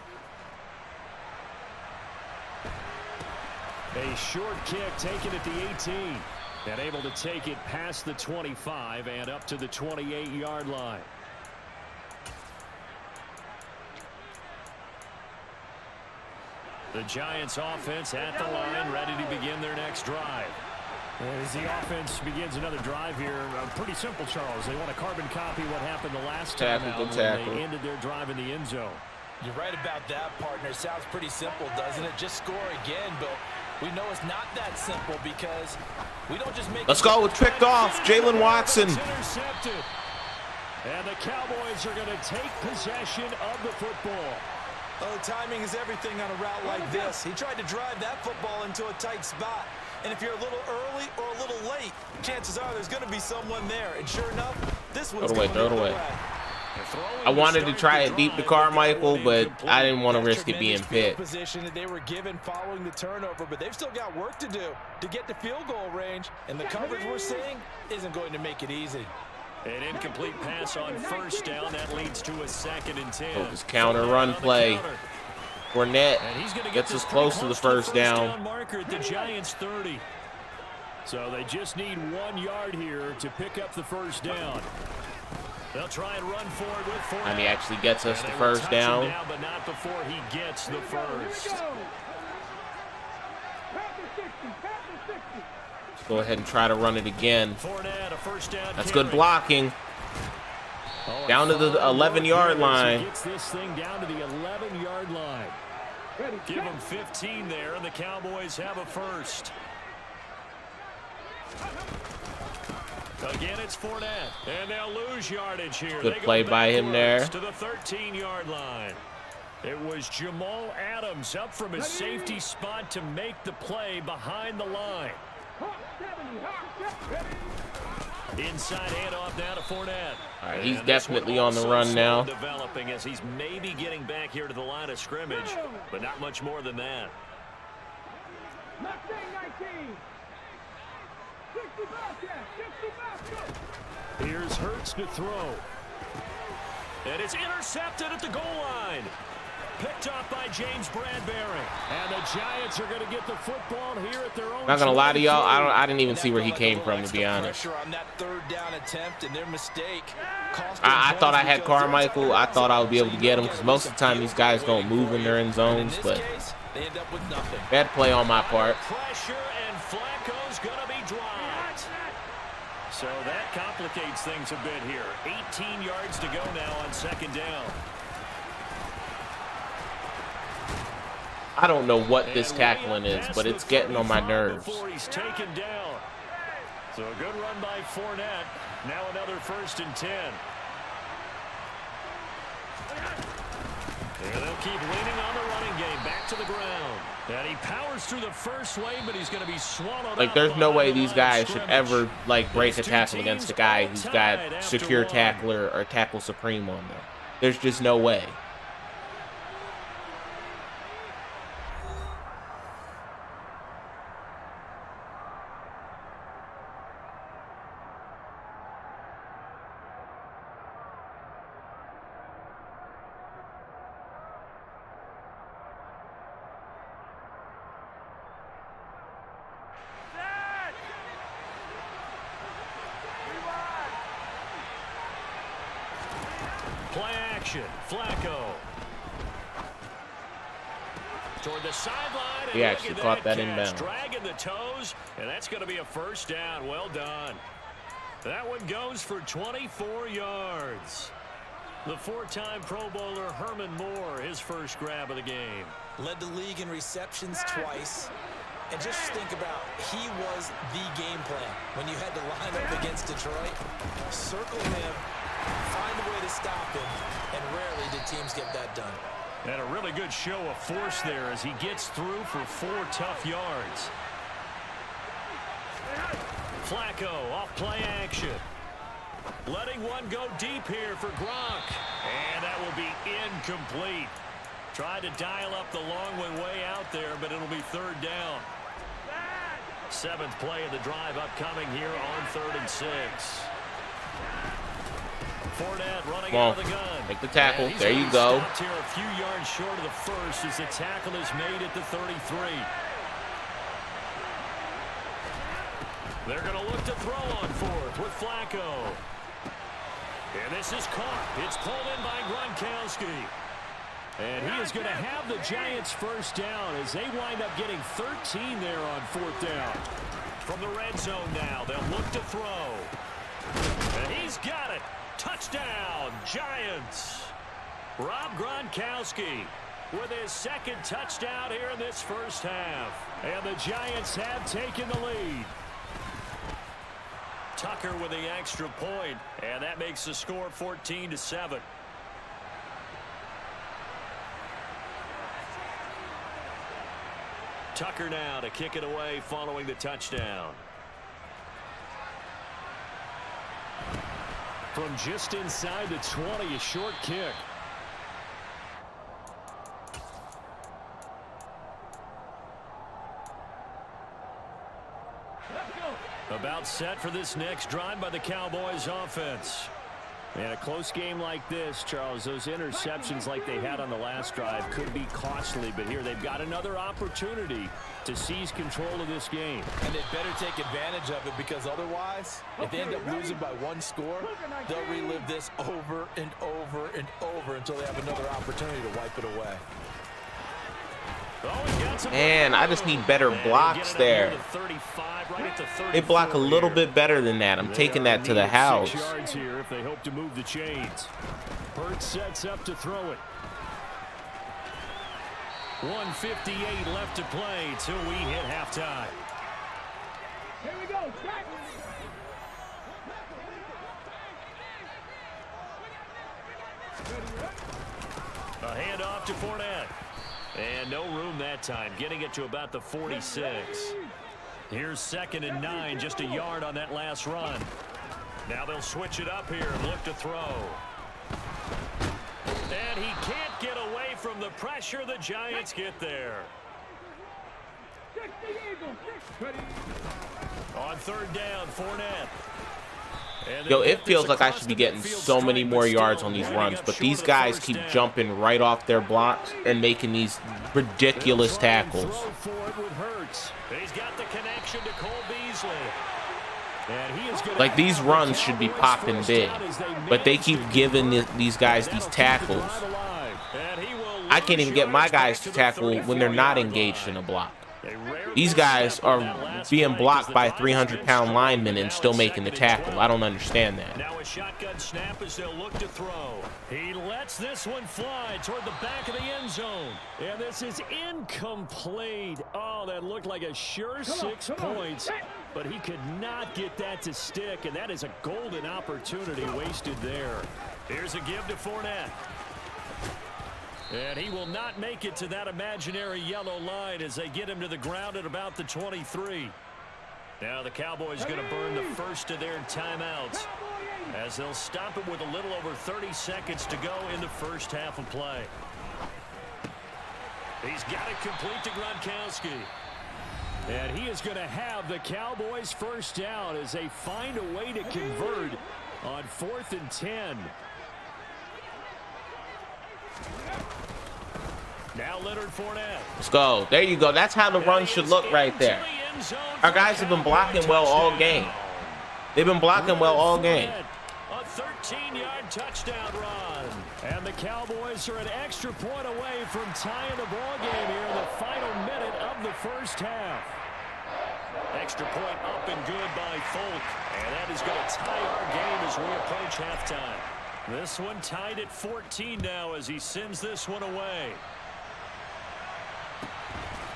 [SPEAKER 4] A short kick taken at the 18. And able to take it past the 25 and up to the 28-yard line.
[SPEAKER 2] The Giants offense at the line, ready to begin their next drive.
[SPEAKER 4] As the offense begins another drive here, pretty simple, Charles. They want to carbon copy what happened the last time out when they ended their drive in the end zone.
[SPEAKER 3] You're right about that, partner. Sounds pretty simple, doesn't it? Just score again, but we know it's not that simple because we don't just make...
[SPEAKER 1] Let's go. It's picked off. Jalen Watson.
[SPEAKER 4] Intercepted. And the Cowboys are going to take possession of the football.
[SPEAKER 3] Oh, timing is everything on a route like this. He tried to drive that football into a tight spot. And if you're a little early or a little late, chances are there's going to be someone there. And sure enough, this one's going
[SPEAKER 1] throw it away. I wanted to try it deep to Carmichael, but I didn't want to risk it being picked.
[SPEAKER 3] Position that they were given following the turnover, but they've still got work to do to get to field goal range, and the coverage we're seeing isn't going to make it easy.
[SPEAKER 2] An incomplete pass on 1st down. That leads to a 2nd and 10.
[SPEAKER 1] Focus counter run play. Fournette gets us close to the 1st down.
[SPEAKER 2] Marker at the Giants 30.
[SPEAKER 4] So they just need 1 yard here to pick up the 1st down.
[SPEAKER 2] They'll try and run forward with Fournette.
[SPEAKER 1] And he actually gets us the 1st down.
[SPEAKER 2] But not before he gets the first.
[SPEAKER 1] Let's go ahead and try to run it again.
[SPEAKER 2] Fournette, a 1st down.
[SPEAKER 1] That's good blocking. Down to the 11-yard line.
[SPEAKER 4] Gets this thing down to the 11-yard line.
[SPEAKER 2] Give them 15 there, and the Cowboys have a 1st. Again, it's Fournette, and they'll lose yardage here.
[SPEAKER 1] Good play by him there.
[SPEAKER 2] To the 13-yard line. It was Jamal Adams up from his safety spot to make the play behind the line. Inside handoff now to Fournette.
[SPEAKER 1] All right, he's definitely on the run now.
[SPEAKER 2] Developing as he's maybe getting back here to the line of scrimmage, but not much more than that.
[SPEAKER 4] Here's Hurts to throw. And it's intercepted at the goal line. Picked up by James Bradbury. And the Giants are going to get the football here at their own.
[SPEAKER 1] Not gonna lie to y'all, I didn't even see where he came from, to be honest.
[SPEAKER 3] On that third down attempt, and their mistake
[SPEAKER 1] I thought I had Carmichael. I thought I would be able to get him because most of the time these guys don't move in their end zones, but
[SPEAKER 3] they end up with nothing.
[SPEAKER 1] bad play on my part.
[SPEAKER 2] Pressure, and Flacco's going to be dropped. So that complicates things a bit here. 18 yards to go now on second down.
[SPEAKER 1] I don't know what this tackling is, but it's getting on my nerves.
[SPEAKER 2] He's taken down. So a good run by Fournette. Now another 1st and 10. And they'll keep leaning on the running game. Back to the ground. And he powers through the first wave, but he's going to be swallowed
[SPEAKER 1] Like,
[SPEAKER 2] up
[SPEAKER 1] there's no way
[SPEAKER 2] behind the
[SPEAKER 1] these
[SPEAKER 2] line
[SPEAKER 1] guys
[SPEAKER 2] of
[SPEAKER 1] should
[SPEAKER 2] scrimmage.
[SPEAKER 1] ever, like, break a
[SPEAKER 2] These two
[SPEAKER 1] tackle against a
[SPEAKER 2] teams
[SPEAKER 1] guy
[SPEAKER 2] all
[SPEAKER 1] who's
[SPEAKER 2] tied
[SPEAKER 1] got
[SPEAKER 2] after
[SPEAKER 1] secure
[SPEAKER 2] one.
[SPEAKER 1] tackler or tackle supreme on them. There's just no way.
[SPEAKER 2] Play action. Flacco. Toward the sideline.
[SPEAKER 1] He actually caught that inbound.
[SPEAKER 2] Dragging the toes, and that's going to be a 1st down. Well done. That one goes for 24 yards. The 4-time Pro Bowler Herman Moore, his first grab of the game.
[SPEAKER 3] Led the league in receptions twice. And just think about, he was the game plan. When you had to line up against Detroit, circle him, find a way to stop him, and rarely did teams get that done.
[SPEAKER 2] And a really good show of force there as he gets through for 4 tough yards. Flacco off play action. Letting one go deep here for Gronk. And that will be incomplete. Tried to dial up the long one way out there, but it'll be 3rd down. 7th play of the drive upcoming here on 3rd and 6. Fournette running out of the gun.
[SPEAKER 1] Make the tackle.
[SPEAKER 2] And he's
[SPEAKER 1] There you
[SPEAKER 2] only
[SPEAKER 1] go.
[SPEAKER 2] stopped here a few yards short of the first as the tackle is made at the 33. They're going to look to throw on 4th with Flacco. And this is caught. It's pulled in by Gronkowski. And he is going to have the Giants' 1st down as they wind up getting 13 there on 4th down. From the red zone now, they'll look to throw. And he's got it. Touchdown, Giants. Rob Gronkowski with his 2nd touchdown here in this 1st half. And the Giants have taken the lead. Tucker with the extra point, and that makes the score 14-7. Tucker now to kick it away following the touchdown. From just inside the 20, a short kick. About set for this next drive by the Cowboys offense. And a close game like this, Charles, those interceptions like they had on the last drive could be costly. But here they've got another opportunity to seize control of this game.
[SPEAKER 3] And they better take advantage of it, because otherwise, if they end up losing by 1 score, they'll relive this over and over and over until they have another opportunity to wipe it away.
[SPEAKER 1] Man, I just need better blocks there. They block a little bit better than that. I'm taking that to the house.
[SPEAKER 2] 6 yards here if they hope to move the chains. Hurts sets up to throw it. 1:58 left to play till we hit halftime.
[SPEAKER 5] Here we go. Jack.
[SPEAKER 2] A handoff to Fournette. And no room that time, getting it to about the 46. Here's 2nd and 9, just a yard on that last run. Now they'll switch it up here and look to throw. And he can't get away from the pressure. The Giants get there. On third down, Fournette.
[SPEAKER 1] Yo, it feels like I should be getting so many more yards on these runs, but these guys keep jumping right off their blocks and making these ridiculous tackles. Like, these runs should be popping big, but they keep giving these guys these tackles. I can't even get my guys to tackle when they're not engaged in a block. These guys are being blocked by 300-pound linemen and still making the tackle. I don't understand that.
[SPEAKER 2] Now a shotgun snap as they'll look to throw. He lets this one fly toward the back of the end zone. And this is incomplete. Oh, that looked like a sure 6 points. But he could not get that to stick, and that is a golden opportunity wasted there. Here's a give to Fournette. And he will not make it to that imaginary yellow line as they get him to the ground at about the 23. Now the Cowboys going to burn the first of their timeouts as they'll stop it with a little over 30 seconds to go in the first half of play. He's got it complete to Gronkowski. And he is going to have the Cowboys first down as they find a way to convert on 4th and 10. Now Leonard Fournette.
[SPEAKER 1] Let's go. There you go. That's how the run should look right there. Our guys have been blocking well all game. They've been blocking well all game.
[SPEAKER 2] A 13-yard touchdown run. And the Cowboys are an extra point away from tying the ball game here in the final minute of the first half. Extra point up and good by Folk. And that is going to tie our game as we approach halftime. This one tied at 14 now as he sends this one away.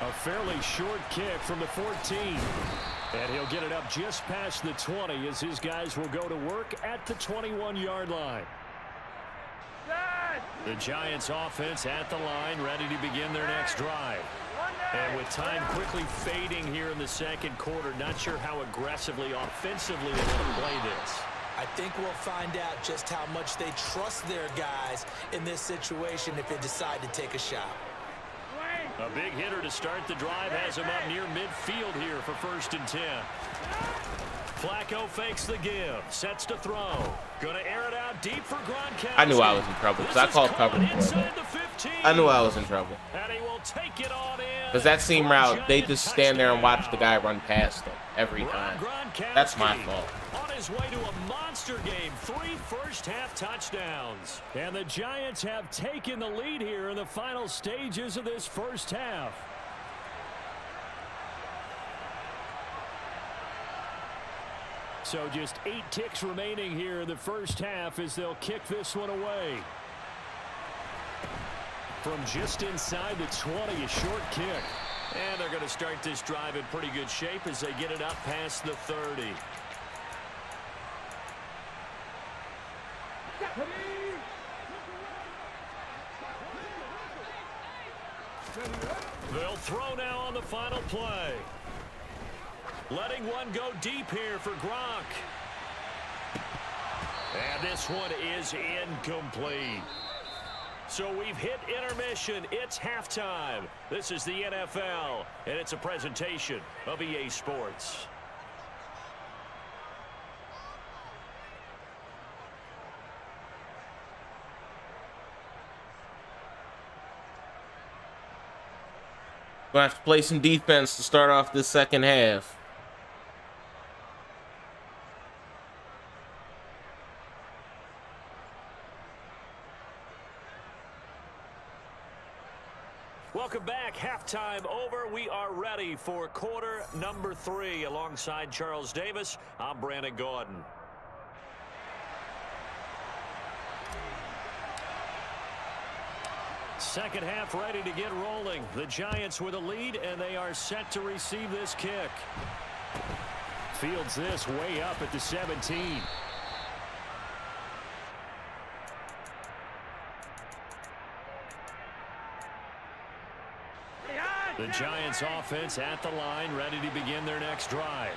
[SPEAKER 2] A fairly short kick from the 14. And he'll get it up just past the 20 as his guys will go to work at the 21-yard line. The Giants offense at the line, ready to begin their next drive. And with time quickly fading here in the second quarter, not sure how aggressively, offensively they're going to play this.
[SPEAKER 3] I think we'll find out just how much they trust their guys in this situation if they decide to take a shot.
[SPEAKER 2] A big hitter to start the drive has him up near midfield here for 1st and 10. Flacco fakes the give, sets to throw. Going to air it out deep for Gronkowski.
[SPEAKER 1] I knew I was in trouble because I called cover for it. I knew I was in trouble.
[SPEAKER 2] And he will take it on in.
[SPEAKER 1] Because that seam route, they just stand there and watch the guy run past them every time. That's my fault.
[SPEAKER 2] On his way to a monster game, 3 first-half touchdowns. And the Giants have taken the lead here in the final stages of this first half. So just 8 ticks remaining here in the first half as they'll kick this one away. From just inside the 20, a short kick. And they're going to start this drive in pretty good shape as they get it up past the 30. They'll throw now on the final play. Letting one go deep here for Gronk. And this one is incomplete. So we've hit intermission. It's halftime. This is the NFL, and it's a presentation of EA Sports.
[SPEAKER 1] Gonna have to play some defense to start off this second half.
[SPEAKER 2] Welcome back. Halftime over. We are ready for quarter number 3. Alongside Charles Davis, I'm Brandon Gordon. Second half ready to get rolling. The Giants with a lead, and they are set to receive this kick. Fields this way up at the 17. The Giants offense at the line, ready to begin their next drive.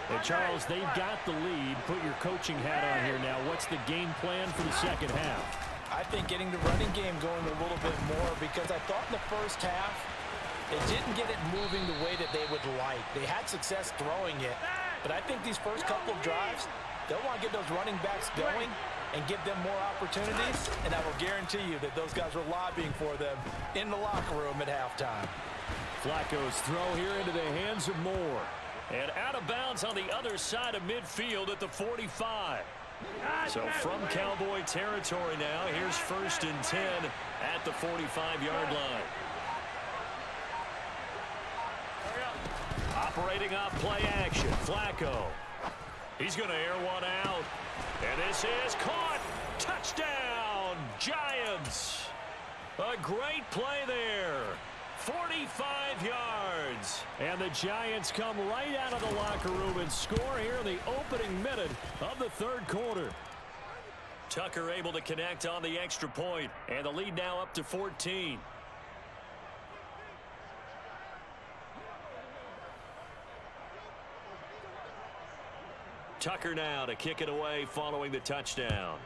[SPEAKER 2] And Charles, they've got the lead. Put your coaching hat on here now. What's the game plan for the second half?
[SPEAKER 3] I think getting the running game going a little bit more, because I thought in the first half They didn't get it moving the way that they would like. They had success throwing it, but I think these first couple of drives, they'll want to get those running backs going and give them more opportunities, and I will guarantee you that those guys were lobbying for them in the locker room at halftime.
[SPEAKER 2] Flacco's throw here into the hands of Moore. And out of bounds on the other side of midfield at the 45. So from Cowboy territory now, here's 1st and 10 at the 45-yard line. Operating off play action, Flacco. He's going to air one out. And this is caught. Touchdown, Giants. A great play there. 45 yards. And the Giants come right out of the locker room and score here in the opening minute of the 3rd quarter. Tucker able to connect on the extra point, and the lead now up to 14. Tucker now to kick it away following the touchdown.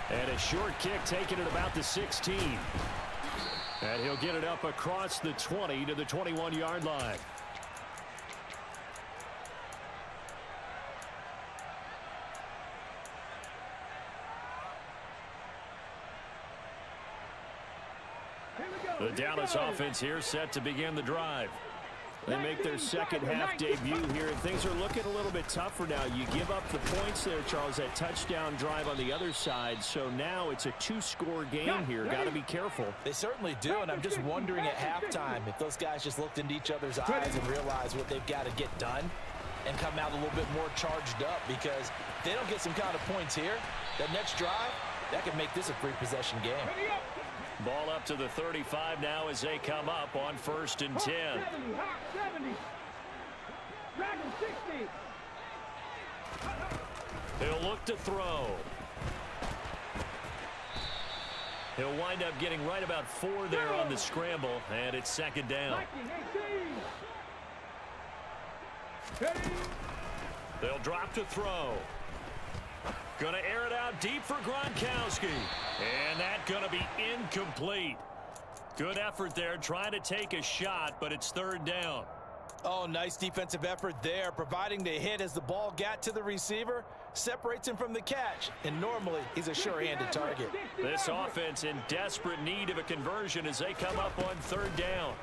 [SPEAKER 2] And a short kick taken at about the 16. And he'll get it up across the 20 to the 21-yard line. The Dallas offense here set to begin the drive. They make their second half debut here, and things are looking a little bit tougher now. You give up the points there, Charles, that touchdown drive on the other side. So now it's a 2-score game here. Got to be careful.
[SPEAKER 3] They certainly do, and I'm just wondering at halftime if those guys just looked into each other's eyes and realized what they've got to get done and come out a little bit more charged up, because if they don't get some kind of points here, that next drive, that could make this a 3-possession game.
[SPEAKER 2] Ball up to the 35 now as they come up on 1st and 10.
[SPEAKER 5] 70. Dragon 60.
[SPEAKER 2] He'll look to throw. He'll wind up getting right about 4 there on the scramble, and it's 2nd down. They'll drop to throw. Going to air it out deep for Gronkowski. And that's going to be incomplete. Good effort there, trying to take a shot, but it's 3rd down.
[SPEAKER 3] Oh, nice defensive effort there, providing the hit as the ball got to the receiver, separates him from the catch, and normally he's a sure-handed target.
[SPEAKER 2] This offense in desperate need of a conversion as they come up on 3rd down.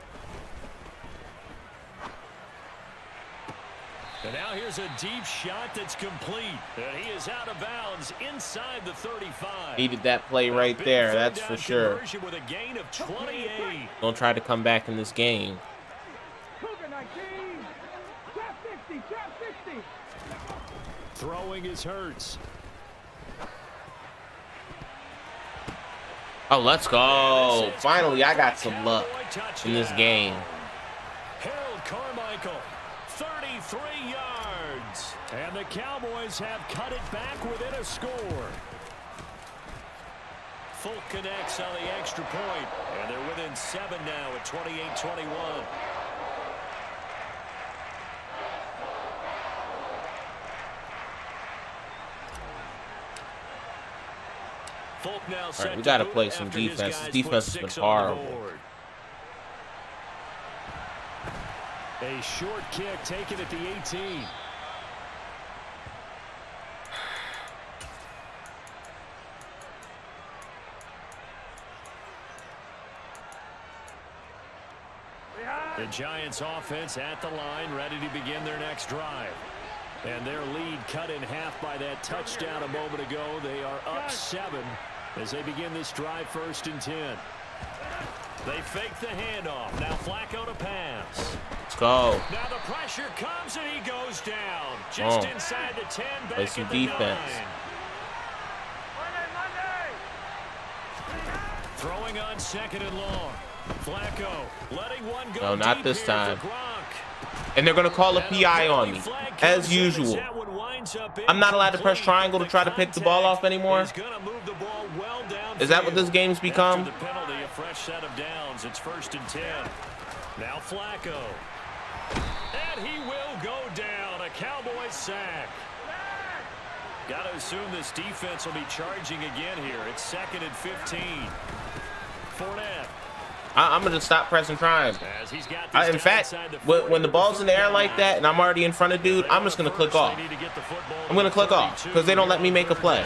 [SPEAKER 2] And now here's a deep shot that's complete. And he is out of bounds inside the 35.
[SPEAKER 1] Needed that play right there, that's for sure.
[SPEAKER 2] With a gain of 28.
[SPEAKER 1] Don't try to come back in this game.
[SPEAKER 2] Throwing is Hurts.
[SPEAKER 1] Oh, let's go. Finally, I got some luck in this game.
[SPEAKER 2] Harold Carmichael, 33 yards. And the Cowboys have cut it back within a score. Folk connects on the extra point, and they're within 7 now at 28-21. Folk now set.
[SPEAKER 1] All right, we got to play some defense. This defense has been horrible.
[SPEAKER 2] A short kick taken at the 18. The Giants offense at the line, ready to begin their next drive. And their lead cut in half by that touchdown a moment ago. They are up 7 as they begin this drive, 1st and 10. They fake the handoff. Now Flacco to pass.
[SPEAKER 1] Let's go.
[SPEAKER 2] Now the pressure comes and he goes down. Just inside the 10, back
[SPEAKER 1] play some
[SPEAKER 2] at the
[SPEAKER 1] defense.
[SPEAKER 2] 9. Throwing on 2nd and long. Flacco letting one go.
[SPEAKER 1] No, not this time. And they're going to call a PI on me, as usual. I'm not allowed to press triangle to try to pick the ball off anymore. Is that what this game's become?
[SPEAKER 2] After the penalty, a fresh set of downs. It's 1st and 10. Now Flacco. And he will go down. A Cowboys sack. Got to assume this defense will be charging again here. It's 2nd and 15. Fournette.
[SPEAKER 1] I'm going to stop pressing prime.
[SPEAKER 2] As he's got this
[SPEAKER 1] In fact,
[SPEAKER 2] inside the
[SPEAKER 1] when the ball's in the air like that and I'm already in front of dude, I'm just going to click off. I'm going to click off because they don't let me make a play.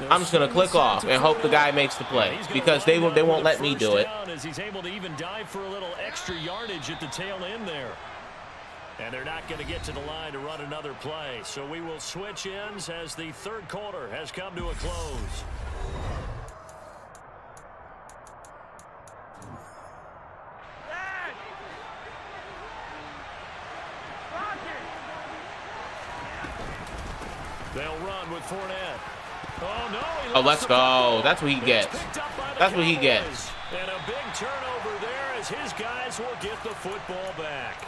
[SPEAKER 1] I'm just going to click off and hope the guy makes the play because they won't let me do it.
[SPEAKER 2] As he's able to even dive for a little extra yardage at the tail end there. And they're not going to get to the line to run another play. So we will switch ends as the third quarter has come to a close. They'll run with Fournette. Oh, no.
[SPEAKER 1] Oh, let's go. That's what he gets. That's what he gets.
[SPEAKER 2] And a big turnover there as his guys will get the football back.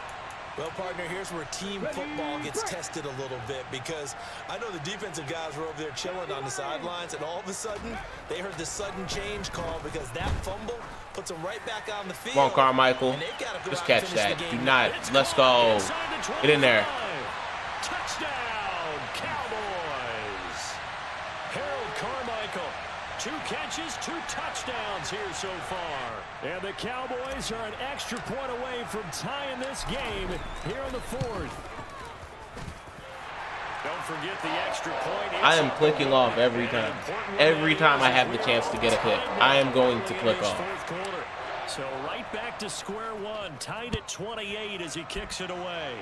[SPEAKER 3] Well, partner, here's where team football gets tested a little bit because I know the defensive guys were over there chilling on the sidelines, and all of a sudden, they heard the sudden change call because that fumble puts them right back on the field.
[SPEAKER 1] Come on, Carmichael. Just catch that. Do not. Let's go. Get in there.
[SPEAKER 2] Touchdown, Cowboys. Harold Carmichael. 2 catches, 2 touchdowns here so far. And the Cowboys are an extra point away from tying this game here in the 4th. Don't forget the extra point.
[SPEAKER 1] I am clicking off every time. Every time I have the chance to get a pick, I am going to click off.
[SPEAKER 2] So right back to square one, tied at 28 as he kicks it away.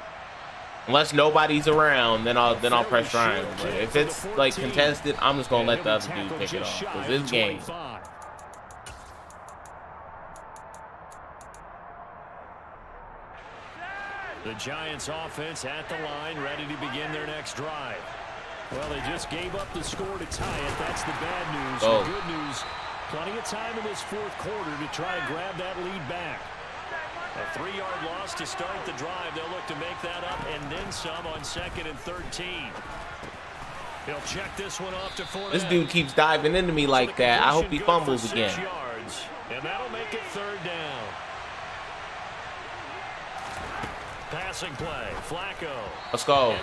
[SPEAKER 1] Unless nobody's around, then I'll press triangle. But if it's like contested, I'm just gonna let the other dude pick it off. Cause this game.
[SPEAKER 2] The Giants offense at the line, ready to begin their next drive. Well, they just gave up the score to tie it. That's the bad news.
[SPEAKER 1] Oh.
[SPEAKER 2] The good news, plenty of time in this 4th quarter to try and grab that lead back. A 3-yard loss to start the drive. They'll look to make that up and then some on 2nd and 13. He'll check this one off to Fournette.
[SPEAKER 1] This dude keeps diving into me like that. I hope he fumbles again.
[SPEAKER 2] 6 yards, and that'll make it 3rd down. Passing play, Flacco.
[SPEAKER 1] Let's go.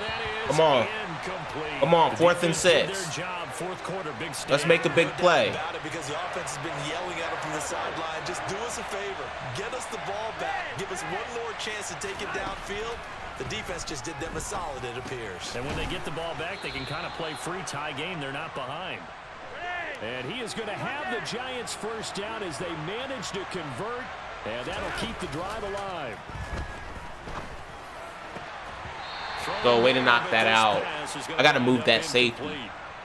[SPEAKER 1] Come on.
[SPEAKER 2] Incomplete.
[SPEAKER 1] Come on, 4th and 6.
[SPEAKER 2] Their job, 4th quarter, big
[SPEAKER 1] Let's make a big play.
[SPEAKER 3] Because the offense has been yelling at him from the sideline. Just do us a favor. Get us the ball back. Give us one more chance to take it downfield. The defense just did them a solid, it appears.
[SPEAKER 2] And when they get the ball back, they can kind of play free tie game. They're not behind. And he is going to have the Giants first down as they manage to convert. And that'll keep the drive alive.
[SPEAKER 1] So way to knock that out. I got to move that safety.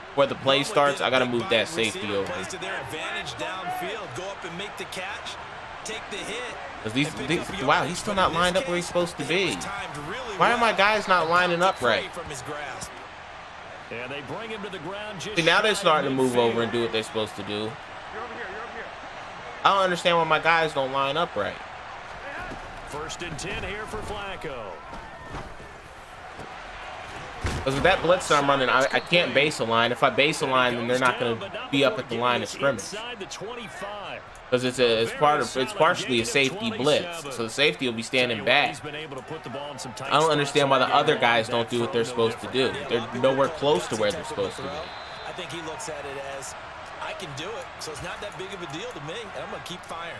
[SPEAKER 1] Before the play starts, I got to move that safety over.
[SPEAKER 3] Plays to their advantage downfield. Go up and make the catch. Take the hit.
[SPEAKER 1] Wow, he's still not lined up where he's supposed to be. Why are my guys not lining up right?
[SPEAKER 2] And they bring him to the ground.
[SPEAKER 1] See, now they're starting to move over and do what they're supposed to do. I don't understand why my guys don't line up right.
[SPEAKER 2] 1st and 10 here for Flacco.
[SPEAKER 1] Because with that blitz I'm running, I can't base a line. If I base a line, then they're not going to be up at the line of scrimmage. Because it's partially a safety blitz, so the safety will be standing back. I don't understand why the other guys don't do what they're supposed to do. They're nowhere close to where they're supposed to be.
[SPEAKER 3] I think he looks at it as, I can do it, so it's not that big of a deal to me, and I'm going to keep firing.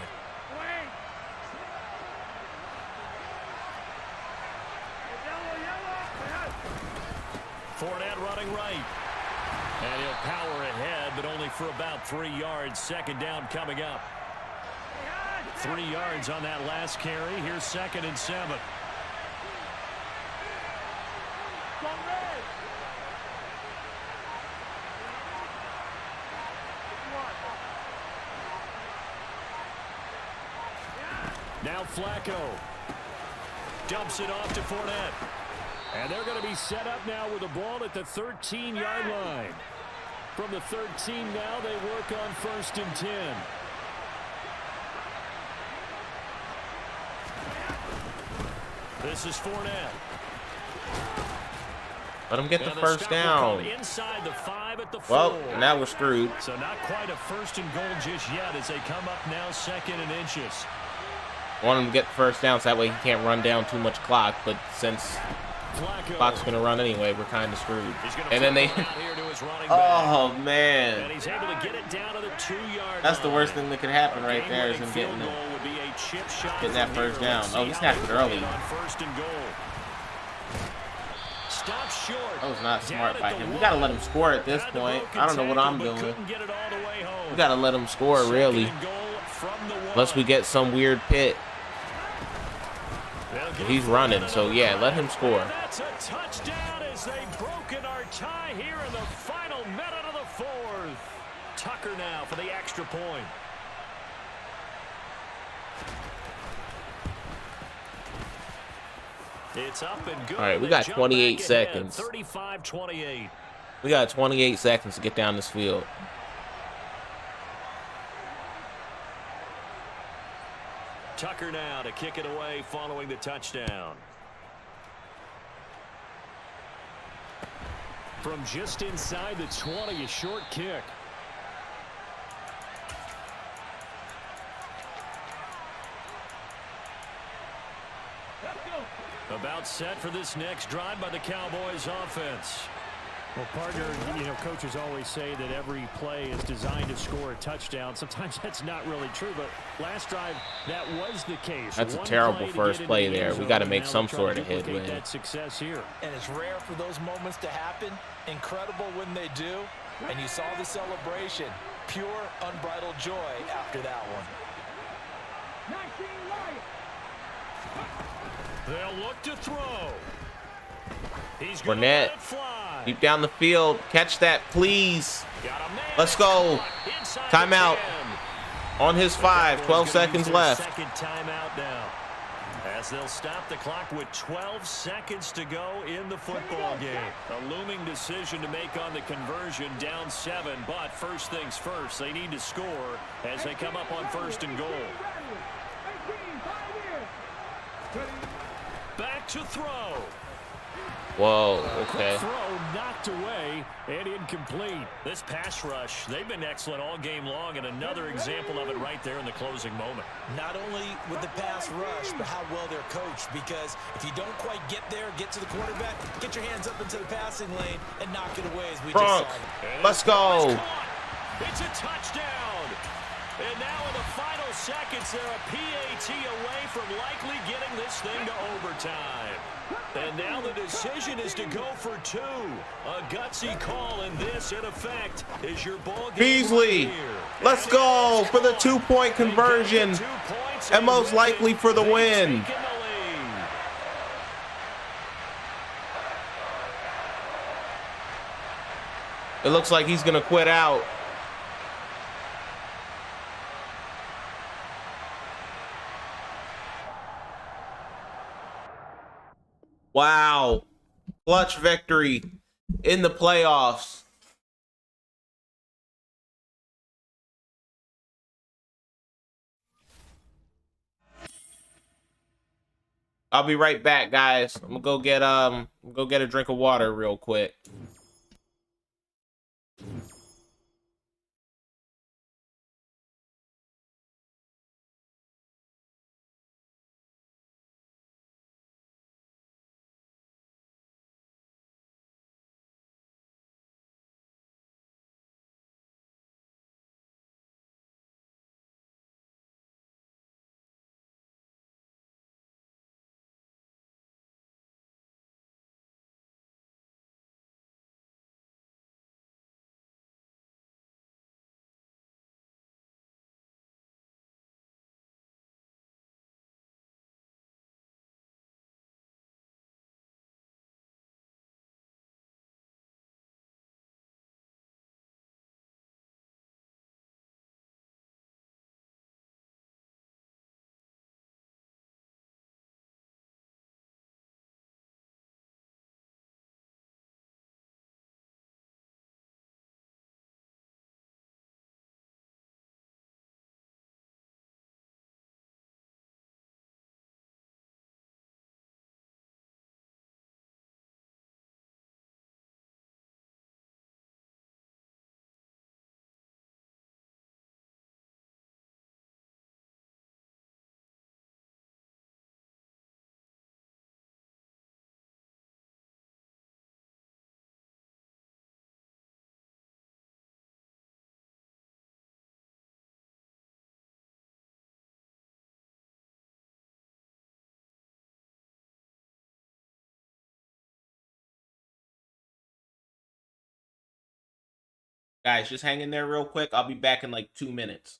[SPEAKER 2] Fournette running right. And he'll power ahead, but only for about 3 yards. 2nd down coming up. 3 yards on that last carry. Here's 2nd and 7. Now Flacco dumps it off to Fournette. And they're going to be set up now with the ball at the 13-yard line. From the 13 now, they work on 1st and 10. This is Fournette.
[SPEAKER 1] Let them get the first down.
[SPEAKER 2] Inside the 5 at the 4.
[SPEAKER 1] Well, now we're screwed.
[SPEAKER 2] So not quite a 1st and goal just yet as they come up now 2nd and inches.
[SPEAKER 1] I want him to get the first down so that way he can't run down too much clock, but since Clock's gonna run anyway. We're kind of screwed. And then they. Oh
[SPEAKER 2] And
[SPEAKER 1] man,
[SPEAKER 2] he's able to get it down to the 2-yard
[SPEAKER 1] that's the
[SPEAKER 2] line.
[SPEAKER 1] worst thing that could happen right there is him getting that first down. Oh, he snapped it early.
[SPEAKER 2] First and goal. Stop short.
[SPEAKER 1] That was not smart by him. We gotta let him score at this point. I don't know what I'm doing. We gotta let him score really, unless we get some weird pit. He's running, so yeah, let him score.
[SPEAKER 2] That's a touchdown as they've broken our tie here in the final minute of the fourth. Tucker now for the extra point. It's up and good.
[SPEAKER 1] All right, we got 28 seconds.
[SPEAKER 2] 35-28.
[SPEAKER 1] We got 28 seconds to get down this field.
[SPEAKER 2] Tucker now to kick it away following the touchdown.
[SPEAKER 4] From just inside the 20, a short kick.
[SPEAKER 2] About set for this next drive by the Cowboys offense.
[SPEAKER 4] Well, partner, you know, coaches always say that every play is designed to score a touchdown. Sometimes that's not really true, but last drive, that was the case.
[SPEAKER 1] That's a terrible first play there. We got to make some sort of headway.
[SPEAKER 4] That success here.
[SPEAKER 3] And it's rare for those moments to happen. Incredible when they do. And you saw the celebration. Pure, unbridled joy after that one.
[SPEAKER 5] 19 right.
[SPEAKER 2] They'll look to throw. He's
[SPEAKER 1] Fournette, deep down the field. Catch that, please. Let's go. Timeout. On his 5. 12 seconds left.
[SPEAKER 2] Second timeout now. As they'll stop the clock with 12 seconds to go in the football game. A looming decision to make on the conversion, down 7. But first things first, they need to score as they come up on first and goal. Back to throw.
[SPEAKER 1] Whoa, okay.
[SPEAKER 4] Throw knocked away and incomplete.
[SPEAKER 2] This pass rush, they've been excellent all game long, and another example of it right there in the closing moment.
[SPEAKER 3] Not only with the pass rush, but how well they're coached. Because if you don't quite get there, get to the quarterback, get your hands up into the passing lane, and knock it away as we just saw.
[SPEAKER 1] Let's go.
[SPEAKER 2] It's a touchdown. And now in the final seconds, they're a PAT away from likely getting this thing to overtime. And now the decision is to go for 2. A gutsy call, and this, in effect, is your ball game.
[SPEAKER 1] Beasley, let's go for the 2-point conversion, and most likely for the win. It looks like he's going to quit out. Wow. Clutch victory in the playoffs. I'll be right back, guys. I'm gonna go get a drink of water real quick. Guys, just hang in there real quick. I'll be back in like 2 minutes.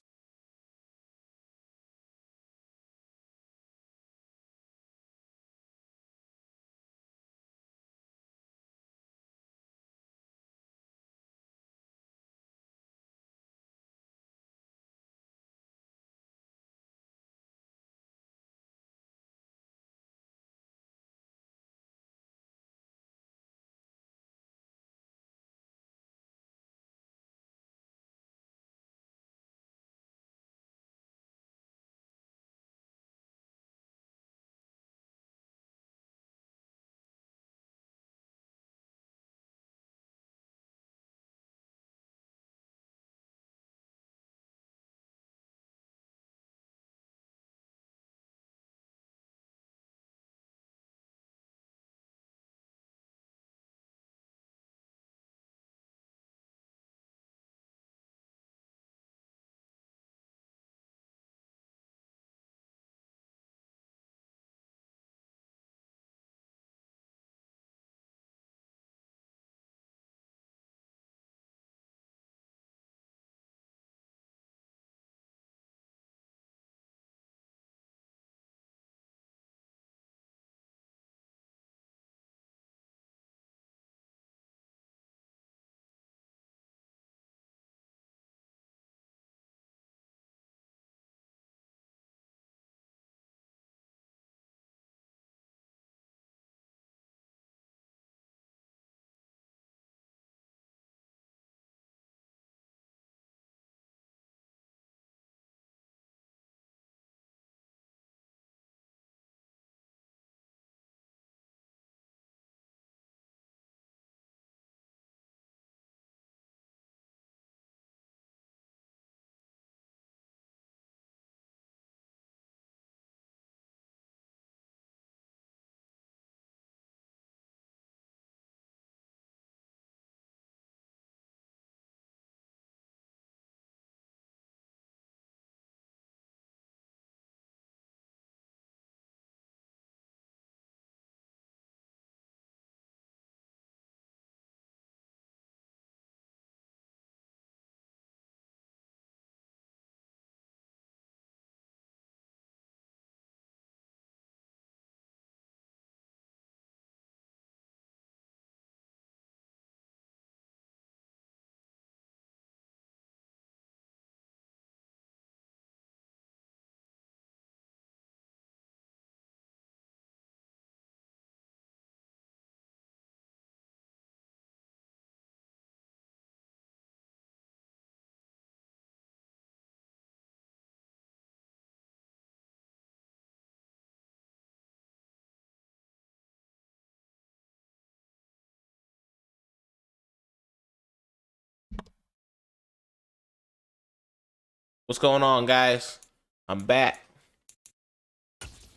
[SPEAKER 1] What's going on, guys? I'm back.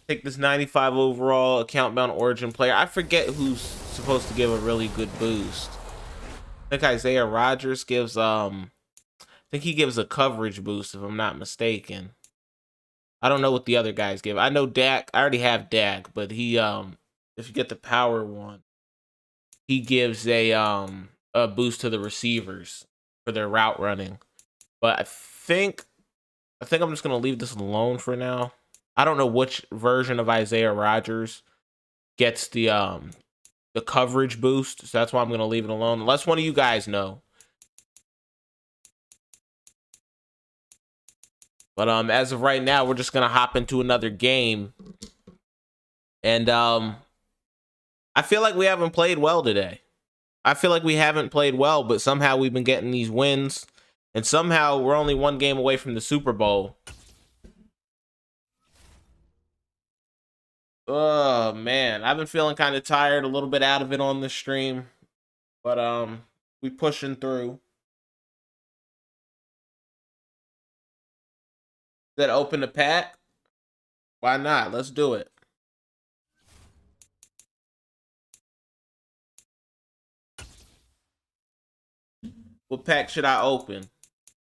[SPEAKER 1] Take this 95 overall account bound origin player. I forget who's supposed to give a really good boost. I think Isaiah Rodgers gives I think he gives a coverage boost if I'm not mistaken. I don't know what the other guys give. I know Dak. I already have Dak, but he if you get the power one, he gives a boost to the receivers for their route running. But I think I'm just gonna leave this alone for now. I don't know which version of Isaiah Rodgers gets the coverage boost, so that's why I'm gonna leave it alone. Unless one of you guys know. But as of right now, we're just gonna hop into another game. And I feel like we haven't played well today. I feel like we haven't played well, but somehow we've been getting these wins. And somehow we're only one game away from the Super Bowl. Oh, man. I've been feeling kind of tired, a little bit out of it on the stream. But we pushing through. That open the pack? Why not? Let's do it. What pack should I open?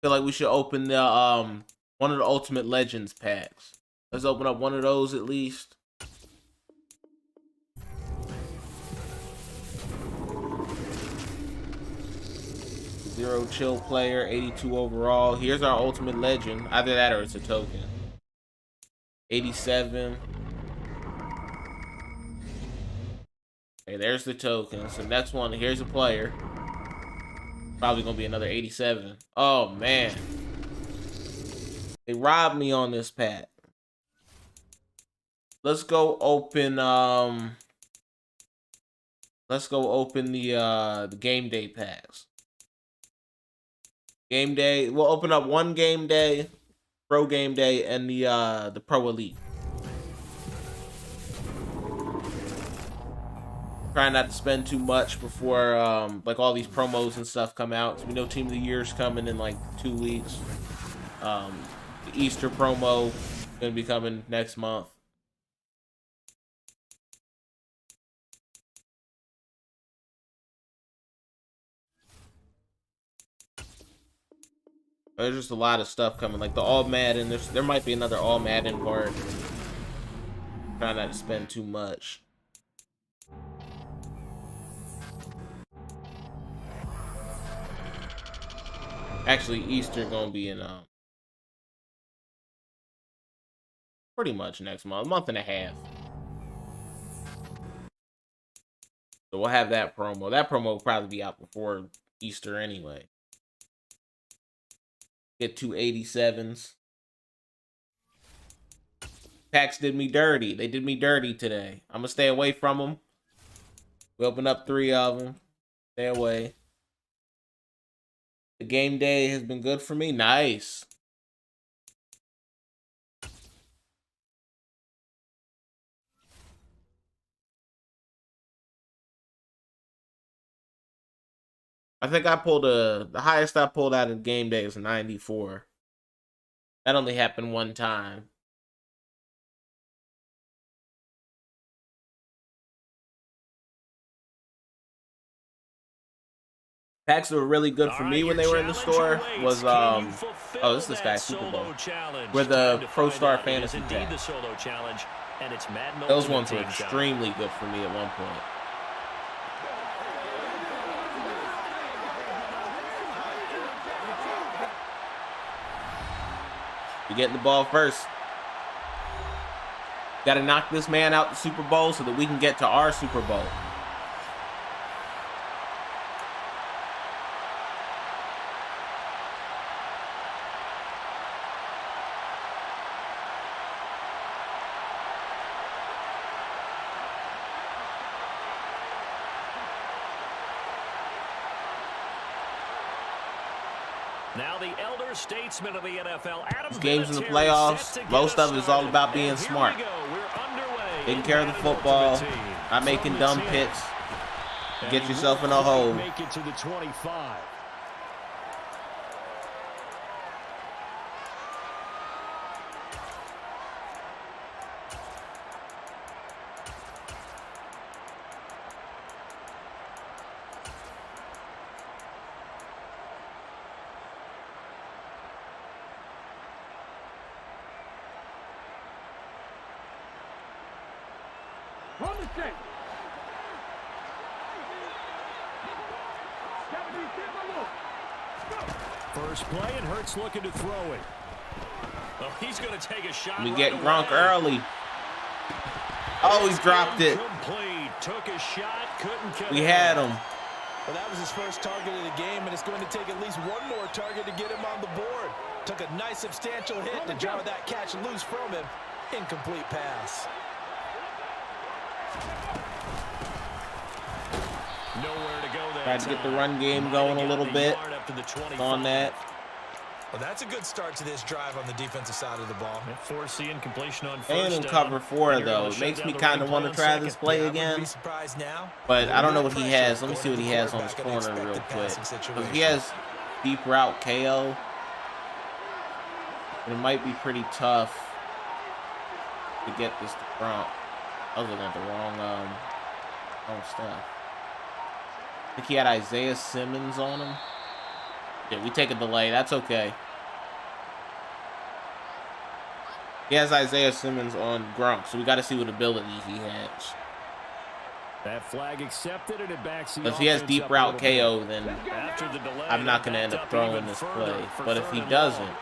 [SPEAKER 1] I feel like we should open the one of the Ultimate Legends packs. Let's open up one of those at least. 0 chill player, 82 overall. Here's our ultimate legend. Either that or it's a token. 87. Okay, there's the token. So next one, here's a player. Probably gonna be another 87. Oh man. They robbed me on this pack. Let's go open the game day packs. Game day. We'll open up one game day, pro game day, and the pro elite. Try not to spend too much before like all these promos and stuff come out. So we know Team of the Year's coming in like 2 weeks. The Easter promo gonna be coming next month. There's just a lot of stuff coming, like the All Madden. There might be another All Madden part. Try not to spend too much. Actually, Easter gonna be in pretty much next month, a month and a half. So we'll have that promo. That promo will probably be out before Easter anyway. Get 2 87s. Packs did me dirty. They did me dirty today. I'm gonna stay away from them. We opened up 3 of them. Stay away. The game day has been good for me. Nice. I think I pulled the highest I pulled out of game day is 94. That only happened one time. Packs that were really good for me when they were in the store was oh, this is this guy's Super Bowl. Where the Pro Star Fantasy packs. Those ones were extremely good for me at one point. You're getting the ball first. Got to knock this man out the Super Bowl so that we can get to our Super Bowl.
[SPEAKER 2] Now the elder statesman of the NFL, Adam
[SPEAKER 1] games in the playoffs, most of it is all about being smart. Taking care of the football, not making dumb picks. Get yourself in a hole.
[SPEAKER 4] Make it to the 25.
[SPEAKER 5] Run the check.
[SPEAKER 4] First play, and Hurts looking to throw it.
[SPEAKER 2] Well, he's going to take a shot.
[SPEAKER 1] We get Gronk early. Oh, he dropped it.
[SPEAKER 2] Took a shot, couldn't catch.
[SPEAKER 1] We had him.
[SPEAKER 3] Well, that was his first target of the game, and it's going to take at least one more target to get him on the board. Took a nice substantial hit to jar that catch loose from him. Incomplete pass.
[SPEAKER 2] Nowhere to go there.
[SPEAKER 1] Tried to get the run game going a little bit on that.
[SPEAKER 3] Well, that's a good start to this drive on the defensive side of the ball.
[SPEAKER 2] Force incompletion on
[SPEAKER 1] And in cover 4 though, it makes me kind of want to try this play again. But I don't know what he has. Let me see what he has on his corner real quick. Because he has deep route KO. And it might be pretty tough to get this to Gronk. I was looking at the wrong stuff. I think he had Isaiah Simmons on him. Yeah, we take a delay. That's okay. He has Isaiah Simmons on Gronk, so we got to see what abilities he has.
[SPEAKER 4] That flag accepted, and it backs the
[SPEAKER 1] If he has
[SPEAKER 4] offense
[SPEAKER 1] deep
[SPEAKER 4] up a
[SPEAKER 1] route
[SPEAKER 4] little bit.
[SPEAKER 1] KO, then
[SPEAKER 2] After the delay,
[SPEAKER 1] I'm not
[SPEAKER 2] they
[SPEAKER 1] going to end
[SPEAKER 2] backed
[SPEAKER 1] up throwing
[SPEAKER 2] even
[SPEAKER 1] this
[SPEAKER 2] further
[SPEAKER 1] play.
[SPEAKER 2] for
[SPEAKER 1] But if
[SPEAKER 2] third
[SPEAKER 1] he
[SPEAKER 2] and
[SPEAKER 1] doesn't,
[SPEAKER 2] long.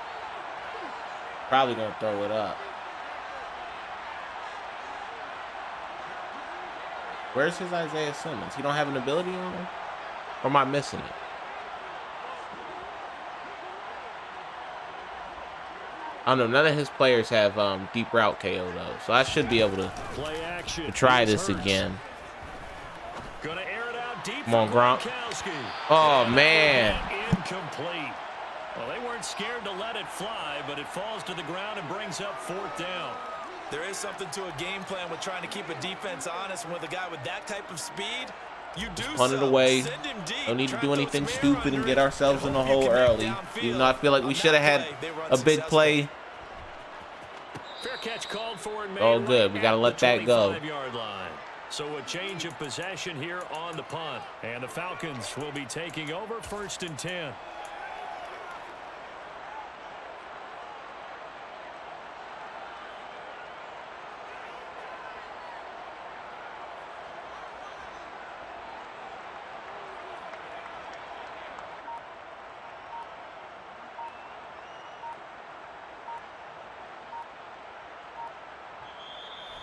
[SPEAKER 1] probably going to throw it up. Where's his Isaiah Simmons? He don't have an ability on him? Or am I missing it? I don't know. None of his players have deep route KO, though. So I should be able to
[SPEAKER 2] Play action.
[SPEAKER 1] try
[SPEAKER 2] Here's
[SPEAKER 1] this
[SPEAKER 2] Hurts.
[SPEAKER 1] again.
[SPEAKER 2] Gonna air it out deep.
[SPEAKER 1] Come on,
[SPEAKER 2] for
[SPEAKER 1] Gronk.
[SPEAKER 2] Gronkowski.
[SPEAKER 1] Oh,
[SPEAKER 2] And
[SPEAKER 1] man.
[SPEAKER 2] incomplete. Well, they weren't scared to let it fly, but it falls to the ground and brings up fourth down.
[SPEAKER 3] There is something to a game plan with trying to keep a defense honest. With a guy with that type of speed, you do
[SPEAKER 1] Punt it
[SPEAKER 3] so.
[SPEAKER 1] away.
[SPEAKER 3] Send him deep.
[SPEAKER 1] Don't need to
[SPEAKER 3] Try
[SPEAKER 1] do
[SPEAKER 3] throw
[SPEAKER 1] anything
[SPEAKER 3] some air
[SPEAKER 1] stupid and
[SPEAKER 3] under
[SPEAKER 1] get
[SPEAKER 3] it,
[SPEAKER 1] ourselves in
[SPEAKER 3] and
[SPEAKER 1] the
[SPEAKER 3] hope you
[SPEAKER 1] hole
[SPEAKER 3] connect
[SPEAKER 1] early.
[SPEAKER 3] downfield.
[SPEAKER 1] Even though I feel like we
[SPEAKER 3] On
[SPEAKER 1] should have
[SPEAKER 3] that
[SPEAKER 1] had
[SPEAKER 3] play, they run
[SPEAKER 1] a big
[SPEAKER 3] successful.
[SPEAKER 1] play.
[SPEAKER 2] Fair catch called for and made
[SPEAKER 1] Oh, good.
[SPEAKER 2] right
[SPEAKER 1] We gotta
[SPEAKER 2] at
[SPEAKER 1] let
[SPEAKER 2] the
[SPEAKER 1] that go.
[SPEAKER 2] 25-yard line. So a change of possession here on the punt. And the Falcons will be taking over 1st and 10.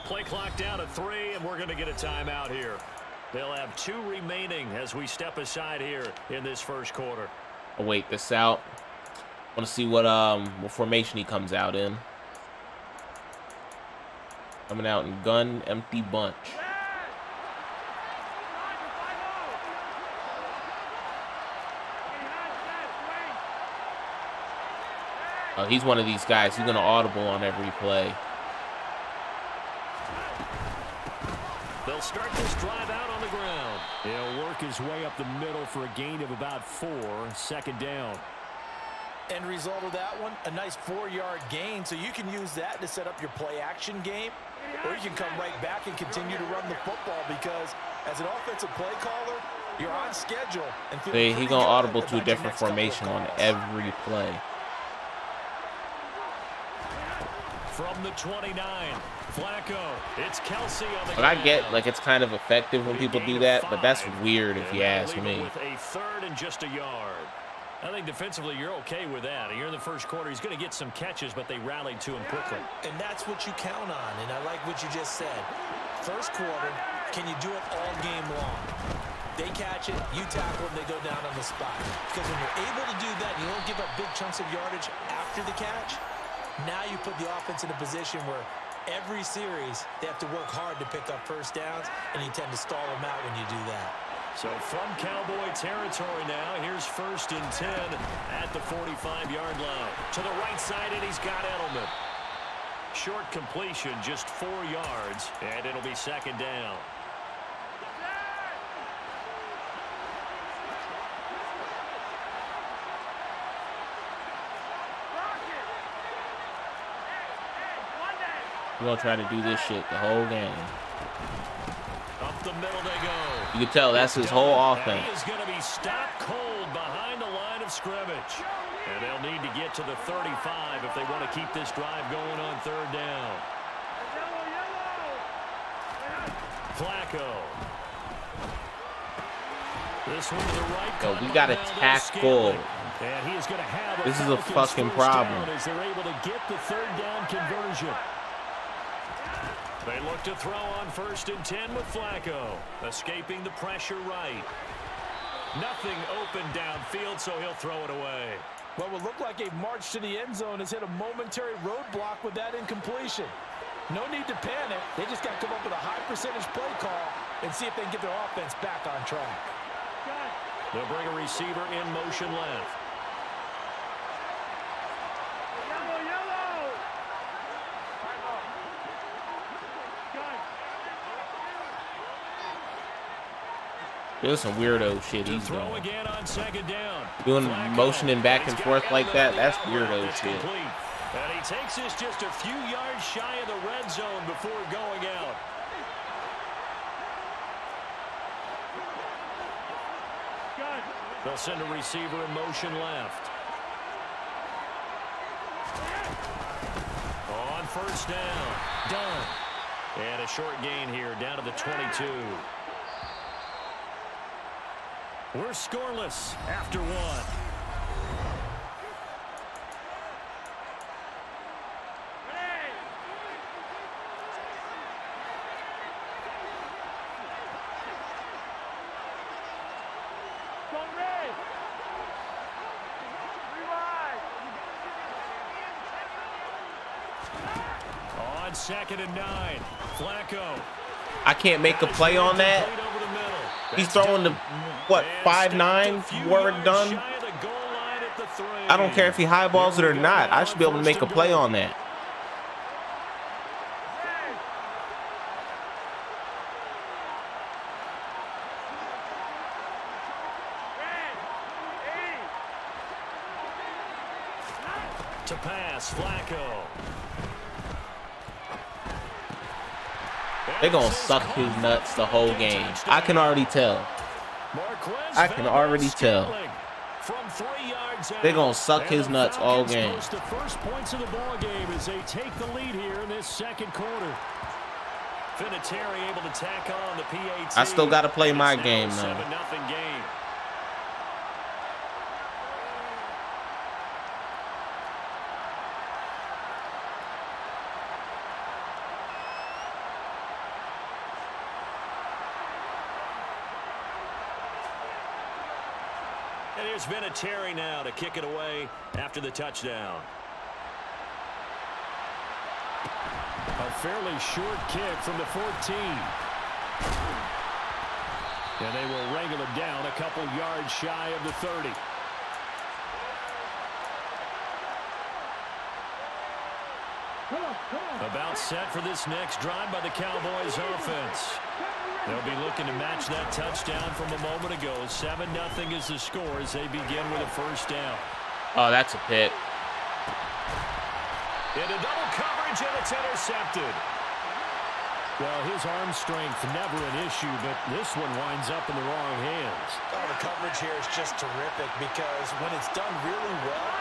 [SPEAKER 2] Play clock down to 3, and we're going to get a timeout here. They'll have 2 remaining as we step aside here in this first quarter.
[SPEAKER 1] I'll wait this out. Want to see what formation he comes out in. Coming out in gun empty bunch. He's one of these guys. He's gonna audible on every play.
[SPEAKER 2] They'll start this drive out on the ground.
[SPEAKER 4] He'll work his way up the middle for a gain of about 4, 2nd down.
[SPEAKER 3] End result of that one, a nice 4-yard gain. So you can use that to set up your play action game, or you can come right back and continue to run the football, because as an offensive play caller, you're on schedule. And
[SPEAKER 1] See, he's gonna audible to a different formation on every play.
[SPEAKER 2] From the 29, Flacco. It's Kelsey on the
[SPEAKER 1] Like, I
[SPEAKER 2] ground.
[SPEAKER 1] get, like, it's kind of effective when people do that, but that's weird if you ask me.
[SPEAKER 2] With a 3rd and just a yard. I think defensively you're okay with that. You're in the first quarter. He's going to get some catches, but they rallied to him quickly.
[SPEAKER 3] And that's what you count on, and I like what you just said. First quarter, can you do it all game long? They catch it, you tackle them, they go down on the spot. Because when you're able to do that, you don't give up big chunks of yardage after the catch. Now you put the offense in a position where every series they have to work hard to pick up first downs, and you tend to stall them out when you do that.
[SPEAKER 2] So from Cowboy territory now, here's 1st and 10 at the 45-yard line. To the right side, and he's got Edelman. Short completion, just 4 yards, and it'll be 2nd down.
[SPEAKER 1] We're gonna try to do this shit the whole game.
[SPEAKER 2] Up the middle they go.
[SPEAKER 1] You can tell that's his whole
[SPEAKER 2] And
[SPEAKER 1] offense.
[SPEAKER 2] he is going to be stopped cold behind the line of scrimmage. And they'll need to get to the 35 if they want to keep this drive going on 3rd down. Flacco. This one to the right.
[SPEAKER 1] Yo, we gotta tackle.
[SPEAKER 2] And he is going to have
[SPEAKER 1] This is a
[SPEAKER 2] Falcons
[SPEAKER 1] fucking
[SPEAKER 2] first
[SPEAKER 1] problem.
[SPEAKER 2] down as they're able to get the 3rd down conversion. They look to throw on 1st and 10 with Flacco. Escaping the pressure right. Nothing open downfield, so he'll throw it away.
[SPEAKER 3] What would look like a march to the end zone has hit a momentary roadblock with that incompletion. No need to panic. They just got to come up with a high percentage play call and see if they can get their offense back on track.
[SPEAKER 2] They'll bring a receiver in motion left.
[SPEAKER 1] There's some weirdo shit he's
[SPEAKER 2] Throw
[SPEAKER 1] doing.
[SPEAKER 2] again on 2nd down.
[SPEAKER 1] Doing
[SPEAKER 2] Flacco.
[SPEAKER 1] motioning back and
[SPEAKER 2] He's got
[SPEAKER 1] forth like that,
[SPEAKER 2] Edelman
[SPEAKER 1] that's
[SPEAKER 2] in the outlet.
[SPEAKER 1] weirdo
[SPEAKER 2] It's
[SPEAKER 1] shit.
[SPEAKER 2] complete. And he takes this just a few yards shy of the red zone before going out. They'll send a receiver in motion left. On 1st down. Done. And a short gain here down to the 22. We're scoreless after one. On 2nd and 9, Flacco.
[SPEAKER 1] I can't make a play on that. He's throwing the, what, 5'9", Warwick Dunn? I don't care if he highballs it or not. I should be able to make a play on that.
[SPEAKER 2] To pass, Flacco.
[SPEAKER 1] They're going to suck his nuts the whole game. I can already tell. I can already tell. They're going to suck his nuts all game.
[SPEAKER 2] The first points of the ball game as they take the lead here in this second quarter. Vinatieri able to tack on the PAT.
[SPEAKER 1] I still got to play my game, though.
[SPEAKER 2] 7-0 game. And here's Vinatieri now to kick it away after the touchdown.
[SPEAKER 4] A fairly short kick from the 14. And they will wrangle it down a couple yards shy of the 30.
[SPEAKER 2] About set for this next drive by the Cowboys offense. They'll be looking to match that touchdown from a moment ago. 7-0 is the score as they begin with a first down.
[SPEAKER 1] Oh, that's a pick.
[SPEAKER 2] Into double coverage, and it's intercepted.
[SPEAKER 4] Well, his arm strength never an issue, but this one winds up in the wrong hands.
[SPEAKER 3] Oh, the coverage here is just terrific because when it's done really well,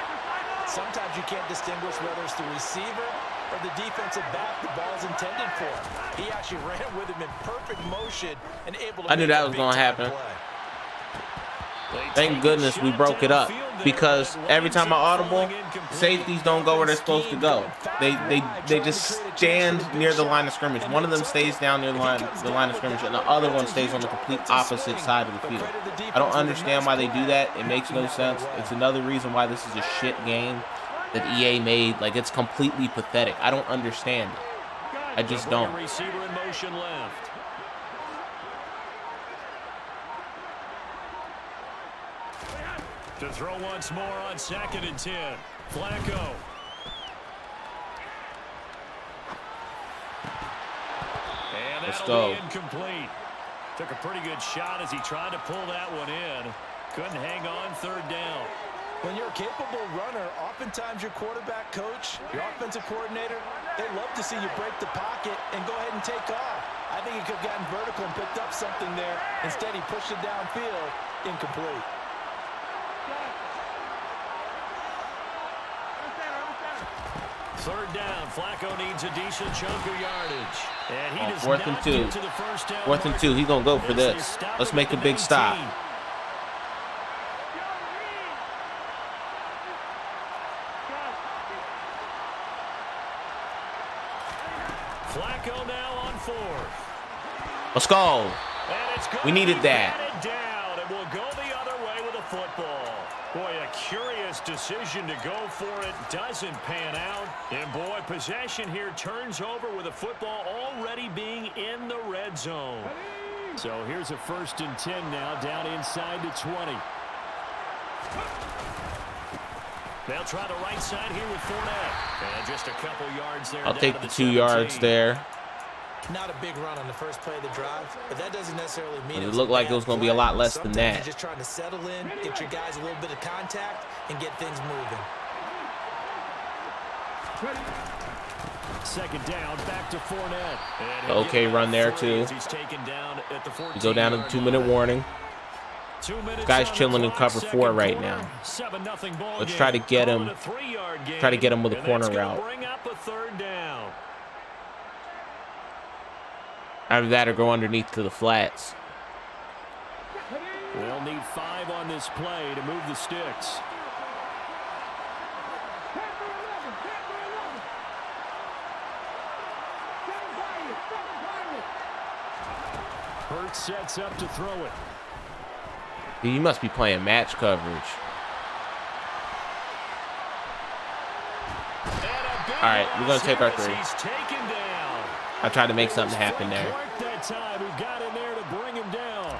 [SPEAKER 3] sometimes you can't distinguish whether it's the receiver or the defensive back the ball's intended for. He actually ran with him in perfect motion and able to
[SPEAKER 1] I knew that was going to happen. Thank goodness we broke it up, because every time I audible, safeties don't go where they're supposed to go. They just stand near the line of scrimmage. One of them stays down near the line of scrimmage, and the other one stays on the complete opposite side of the field. I don't understand why they do that. It makes no sense. It's another reason why this is a shit game that EA made. Like, it's completely pathetic. I don't understand it. I just don't.
[SPEAKER 2] Receiver in motion left. To throw once more on 2nd and 10. Flacco. And
[SPEAKER 1] Let's
[SPEAKER 2] that'll
[SPEAKER 1] go.
[SPEAKER 2] be incomplete. Took a pretty good shot as he tried to pull that one in. Couldn't hang on 3rd down.
[SPEAKER 3] When you're a capable runner, oftentimes your quarterback coach, your offensive coordinator, they love to see you break the pocket and go ahead and take off. I think he could have gotten vertical and picked up something there. Instead, he pushed it downfield, incomplete.
[SPEAKER 2] Third down. Flacco needs a decent chunk of yardage. And he does
[SPEAKER 1] 4th and
[SPEAKER 2] not
[SPEAKER 1] 2.
[SPEAKER 2] get to the first down
[SPEAKER 1] 4th and 2. He's going to go for this. Let's make a big stop.
[SPEAKER 2] Flacco now on 4th.
[SPEAKER 1] Let's go. We needed that.
[SPEAKER 2] Down, and we'll go the other way with a football. Boy, a curious decision to go for it. Doesn't pan out. And boy, possession here turns over with a football already being in the red zone.
[SPEAKER 4] So here's a 1st and 10 now, down inside the 20.
[SPEAKER 2] They'll try the right side here with Fournette. And just a couple yards there.
[SPEAKER 1] I'll take the 2 yards there.
[SPEAKER 3] Not a big run on the first play of the drive, but that doesn't necessarily mean
[SPEAKER 1] It looked like it was going to be a lot less than that.
[SPEAKER 3] Just trying to settle in, get your guys a little bit of contact, and get things moving.
[SPEAKER 4] 2nd down, back to Fournette.
[SPEAKER 1] Okay, run there too.
[SPEAKER 2] He's taken down at the 14.
[SPEAKER 1] We go down to the 2-minute warning.
[SPEAKER 2] 2 minutes.
[SPEAKER 1] Guy's chilling in cover 4 right now.
[SPEAKER 2] 7-0 ball
[SPEAKER 1] Let's
[SPEAKER 2] game.
[SPEAKER 1] try to get him. Try to get him with a corner route.
[SPEAKER 2] Bring up a 3rd down.
[SPEAKER 1] Either that or go underneath to the flats.
[SPEAKER 4] They'll need 5 on this play to move the sticks. Hurts sets up to throw it.
[SPEAKER 1] You must be playing match coverage. All right, we're going to take our 3. I tried to make something happen there.
[SPEAKER 4] That time, who got in there to bring him down.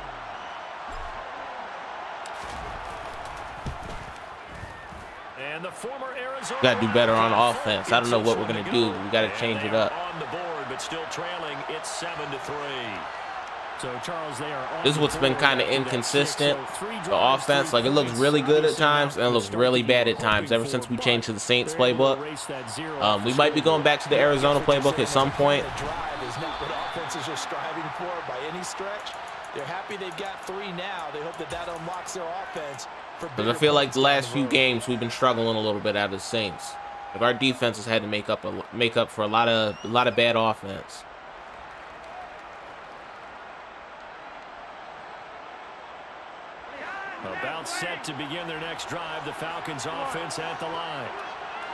[SPEAKER 4] And the former Arizona
[SPEAKER 1] Got to do better on offense. I don't know what we're going to do. We got to change it up.
[SPEAKER 2] On the board, but still trailing. It's 7-3.
[SPEAKER 4] So Charles, they are
[SPEAKER 1] this is what's been kind of inconsistent. The offense, like, it looks really good at times and it looks really bad at times. Ever since we changed to the Saints playbook, we might be going back to the Arizona playbook at some point.
[SPEAKER 3] Drive is not what offenses are striving for by any stretch. They're happy they've got 3 now. They hope that unlocks their offense.
[SPEAKER 1] Because I feel like the last few games we've been struggling a little bit out of the Saints. Like, our defense has had to make up for a lot of bad offense.
[SPEAKER 4] About set to begin their next drive. The Falcons offense at the line.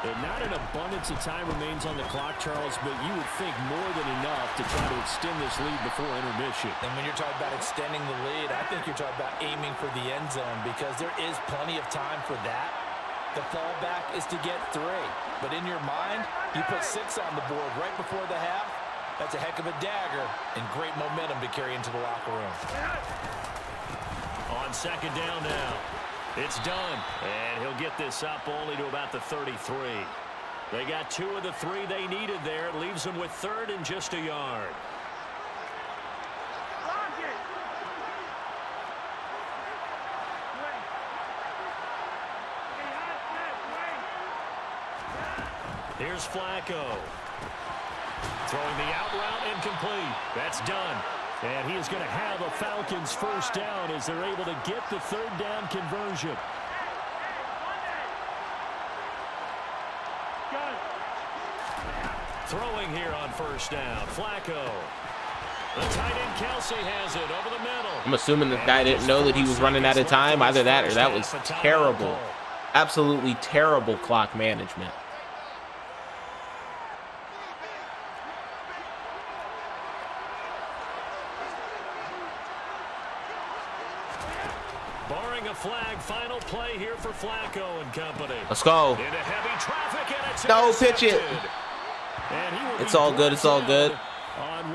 [SPEAKER 4] And not an abundance of time remains on the clock, Charles, but you would think more than enough to try to extend this lead before intermission.
[SPEAKER 3] And when you're talking about extending the lead, I think you're talking about aiming for the end zone because there is plenty of time for that. The fallback is to get 3. But in your mind, you put 6 on the board right before the half. That's a heck of a dagger and great momentum to carry into the locker room.
[SPEAKER 2] On second down now. It's done. And he'll get this up only to about the 33. They got 2 of the 3 they needed there. It leaves them with 3rd and just a yard. Here's Flacco. Throwing the out route incomplete. That's done.
[SPEAKER 4] And he is going to have a Falcons first down as they're able to get the 3rd down conversion.
[SPEAKER 2] Throwing here on first down. Flacco. The tight end Kelsey has it over the middle.
[SPEAKER 1] I'm assuming the guy didn't know that he was running out of time. Either that or that was terrible. Absolutely terrible clock management.
[SPEAKER 2] Barring a flag, final play here for Flacco and company.
[SPEAKER 1] Let's go.
[SPEAKER 2] Into heavy traffic and it's
[SPEAKER 1] No, pitch it.
[SPEAKER 2] And
[SPEAKER 1] It's all good. It's all good.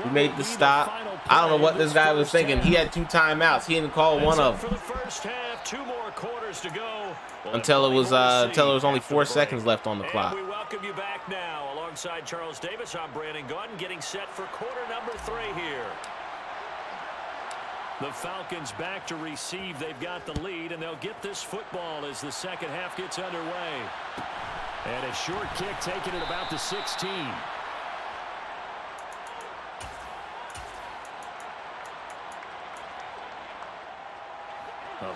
[SPEAKER 1] We made the stop. I don't know what this guy was thinking. He had 2 timeouts. He didn't call one of
[SPEAKER 2] For
[SPEAKER 1] them
[SPEAKER 2] the first half, 2 more quarters to go.
[SPEAKER 1] until it was only 4 seconds left on the clock.
[SPEAKER 2] And we welcome you back now. Alongside Charles Davis, I'm Brandon Gaunt, getting set for quarter number 3 here. The Falcons back to receive. They've got the lead, and they'll get this football as the second half gets underway.
[SPEAKER 4] And a short kick taken at about the 16.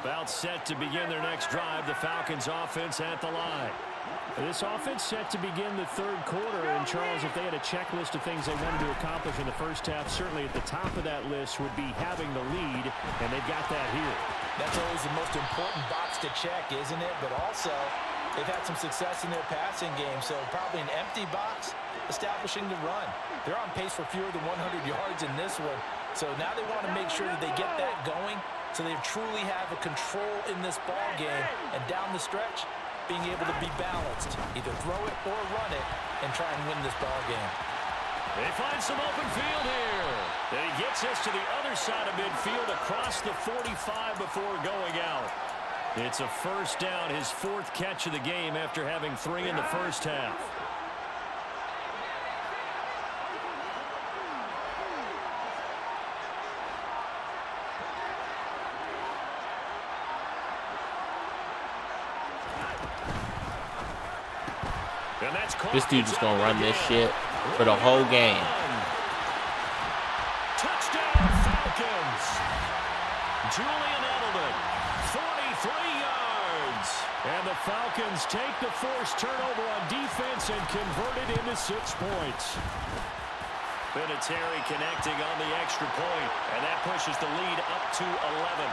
[SPEAKER 4] About set to begin their next drive. The Falcons offense at the line. This offense set to begin the 3rd quarter. And Charles, if they had a checklist of things they wanted to accomplish in the first half, certainly at the top of that list would be having the lead, and they've got that here.
[SPEAKER 3] That's always the most important box to check, isn't it? But also, they've had some success in their passing game, so probably an empty box establishing the run. They're on pace for fewer than 100 yards in this one, so now they want to make sure that they get that going so they truly have a control in this ball game, and down the stretch, being able to be balanced, either throw it or run it, and try and win this ball game.
[SPEAKER 2] They find some open field here. And he gets us to the other side of midfield across the 45 before going out. It's a first down, his 4th catch of the game after having 3 in the first half.
[SPEAKER 1] This dude just gonna run this shit for the whole game.
[SPEAKER 2] Touchdown Falcons. Julian Edelman, 43 yards.
[SPEAKER 4] And the Falcons take the forced turnover on defense and convert it into 6 points.
[SPEAKER 2] Vinatieri connecting on the extra point, and that pushes the lead up to 11.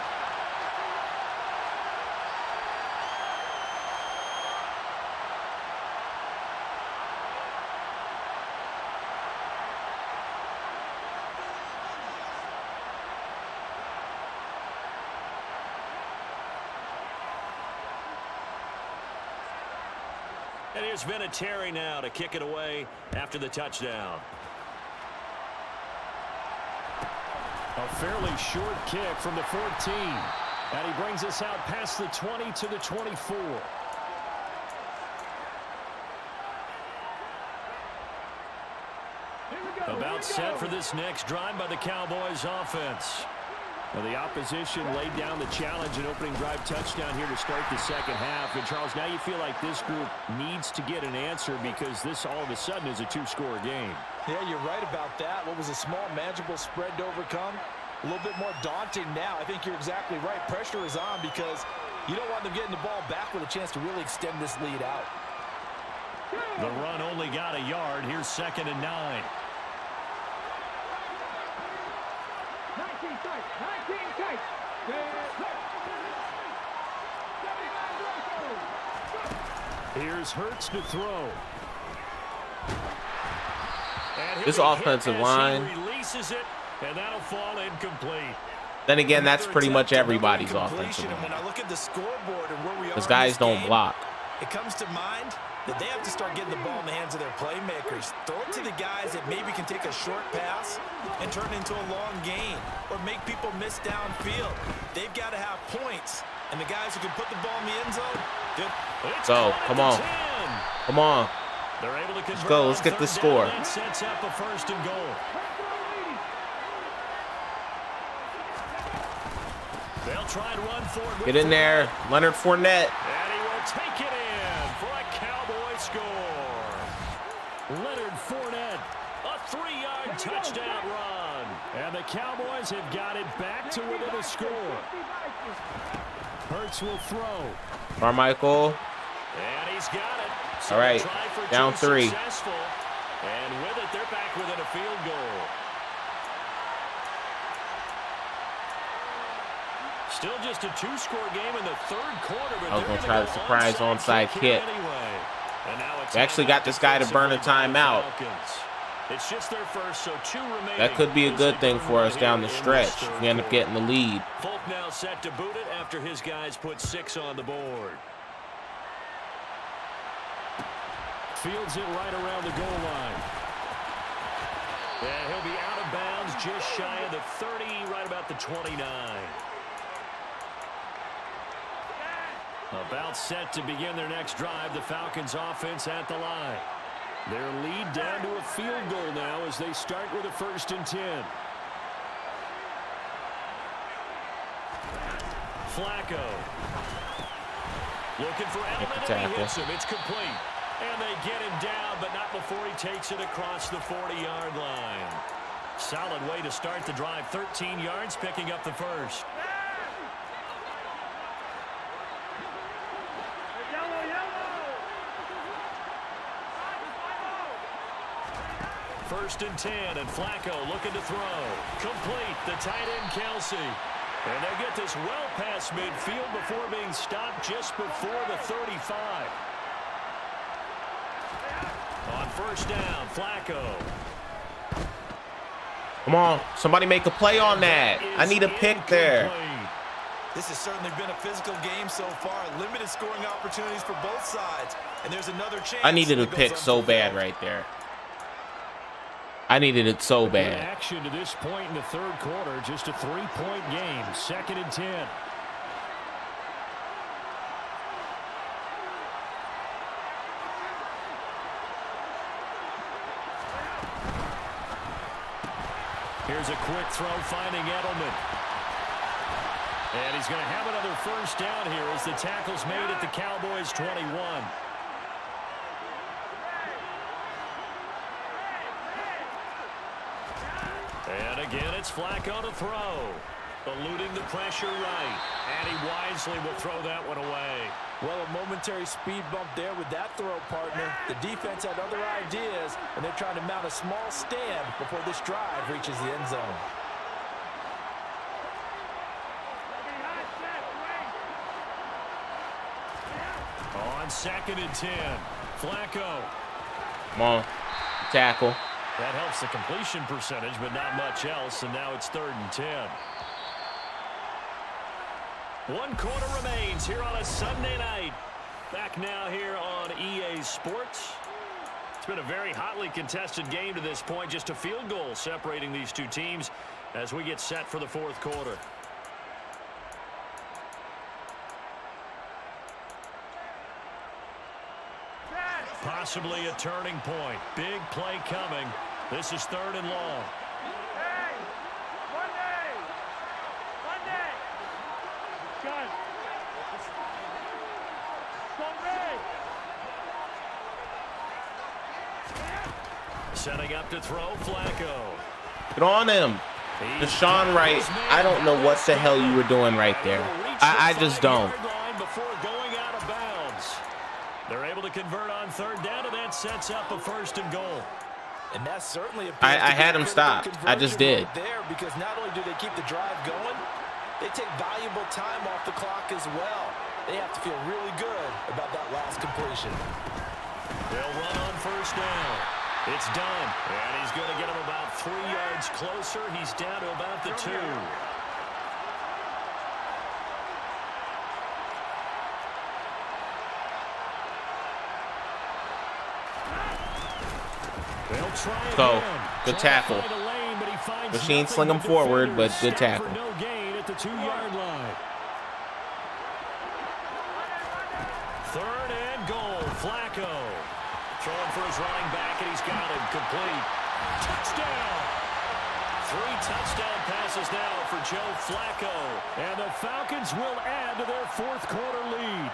[SPEAKER 2] And here's Vinatieri now to kick it away after the touchdown.
[SPEAKER 4] A fairly short kick from the 14. And he brings us out past the 20 to the 24. About set for this next drive by the Cowboys offense. Well, the opposition laid down the challenge and opening drive touchdown here to start the second half. And, Charles, now you feel like this group needs to get an answer because this all of a sudden is a two-score game.
[SPEAKER 3] Yeah, you're right about that. What was a small, manageable spread to overcome? A little bit more daunting now. I think you're exactly right. Pressure is on because you don't want them getting the ball back with a chance to really extend this lead out.
[SPEAKER 4] The run only got a yard. Here's 2nd and 9.
[SPEAKER 5] 19 tight.
[SPEAKER 4] Here's Hurts to throw.
[SPEAKER 1] This offensive line.
[SPEAKER 2] Releases it, and that'll fall incomplete.
[SPEAKER 1] Then again, that's pretty much everybody's offensive line.
[SPEAKER 3] When I look at the scoreboard and where we are,
[SPEAKER 1] Because guys don't block.
[SPEAKER 3] It comes to mind that they have to start getting the ball in the hands of their playmakers. Throw it to the guys that maybe can take a short pass and turn it into a long gain or make people miss downfield. They've got to have points. And the guys who can put the ball in the end zone,
[SPEAKER 1] go. Come on. Come on.
[SPEAKER 2] They're able to
[SPEAKER 1] Let's go. Let's get the score.
[SPEAKER 2] That sets up a 1st and goal. They'll try and run forward.
[SPEAKER 1] Get in there. Leonard Fournette.
[SPEAKER 2] And he will take it in for a Cowboy score.
[SPEAKER 4] Leonard Fournette,
[SPEAKER 2] A 3-yard touchdown run.
[SPEAKER 4] and the Cowboys have got it back to within a score. Hurts will throw.
[SPEAKER 1] Carmichael.
[SPEAKER 2] And he's got it. So
[SPEAKER 1] All right,
[SPEAKER 2] try for
[SPEAKER 1] down 3.
[SPEAKER 2] Successful. And with it, they're back within a field goal. Still just a 2-score game in the 3rd quarter. But
[SPEAKER 1] I was going to try the surprise onside kick.
[SPEAKER 2] Anyway. And now it's
[SPEAKER 1] They actually got this guy to burn a timeout.
[SPEAKER 2] It's just their first, so 2 remaining.
[SPEAKER 1] That could be a good thing for us down the stretch if we end up getting the lead.
[SPEAKER 2] Folk now set to boot it after his guys put 6 on the board.
[SPEAKER 4] Fields it right around the goal line.
[SPEAKER 2] And he'll be out of bounds just shy of the 30, right about the 29. About set to begin their next drive. The Falcons offense at the line.
[SPEAKER 4] Their lead down to a field goal now as they start with a 1st and 10.
[SPEAKER 2] Flacco. Looking for Edelman, and he hits him. It's complete. And they get him down, but not before he takes it across the 40-yard line. Solid way to start the drive. 13 yards, picking up the 1st. First and 10, and Flacco looking to throw. Complete, the tight end Kelsey. And they'll get this well past midfield before being stopped just before the 35. On 1st down, Flacco.
[SPEAKER 1] Come on. Somebody make a play on that. I need a pick there.
[SPEAKER 3] This has certainly been a physical game so far. Limited scoring opportunities for both sides. And there's another chance.
[SPEAKER 1] I needed a pick so bad right there. I needed it so bad.
[SPEAKER 4] Action to this point in the 3rd quarter. Just a 3-point game. 2nd and 10.
[SPEAKER 2] Here's a quick throw finding Edelman. And he's going to have another 1st down here as the tackle's made at the Cowboys' 21. And again, it's Flacco to throw. Eluding the pressure right. And he wisely will throw that one away.
[SPEAKER 3] Well, a momentary speed bump there with that throw, partner. The defense had other ideas, and they're trying to mount a small stand before this drive reaches the end zone.
[SPEAKER 2] On 2nd and 10, Flacco.
[SPEAKER 1] Come on. Tackle.
[SPEAKER 2] That helps the completion percentage, but not much else, and now it's 3rd and 10. 1 quarter remains here on a Sunday night. Back now here on EA sports. It's been a very hotly contested game to this point. Just a field goal separating these two teams as we get set for the fourth quarter. Possibly a turning point. Big play coming. This is 3rd and long.
[SPEAKER 5] Hey! Monday! Monday! Gun!
[SPEAKER 2] Setting up to throw, Flacco.
[SPEAKER 1] Get on him. Deshaun Wright, I don't know what the hell you were doing right there. I just don't.
[SPEAKER 2] Before going out of bounds. They're able to convert on 3rd down, and that sets up a 1st and goal.
[SPEAKER 3] And that's certainly
[SPEAKER 1] I had him stopped. I just did.
[SPEAKER 3] Right there, because not only do they keep the drive going, they take valuable time off the clock as well. They have to feel really good about that last completion.
[SPEAKER 2] They'll run on 1st down. It's done. And he's going to get him about 3 yards closer. He's down to about the 2.
[SPEAKER 1] So, good tackle. Machine sling him forward, but good tackle.
[SPEAKER 2] No gain at the 2-yard line. 3rd and goal. Flacco throwing for his running back, and he's got him complete. Touchdown. 3 touchdown passes now for Joe Flacco.
[SPEAKER 4] And the Falcons will add to their 4th quarter lead.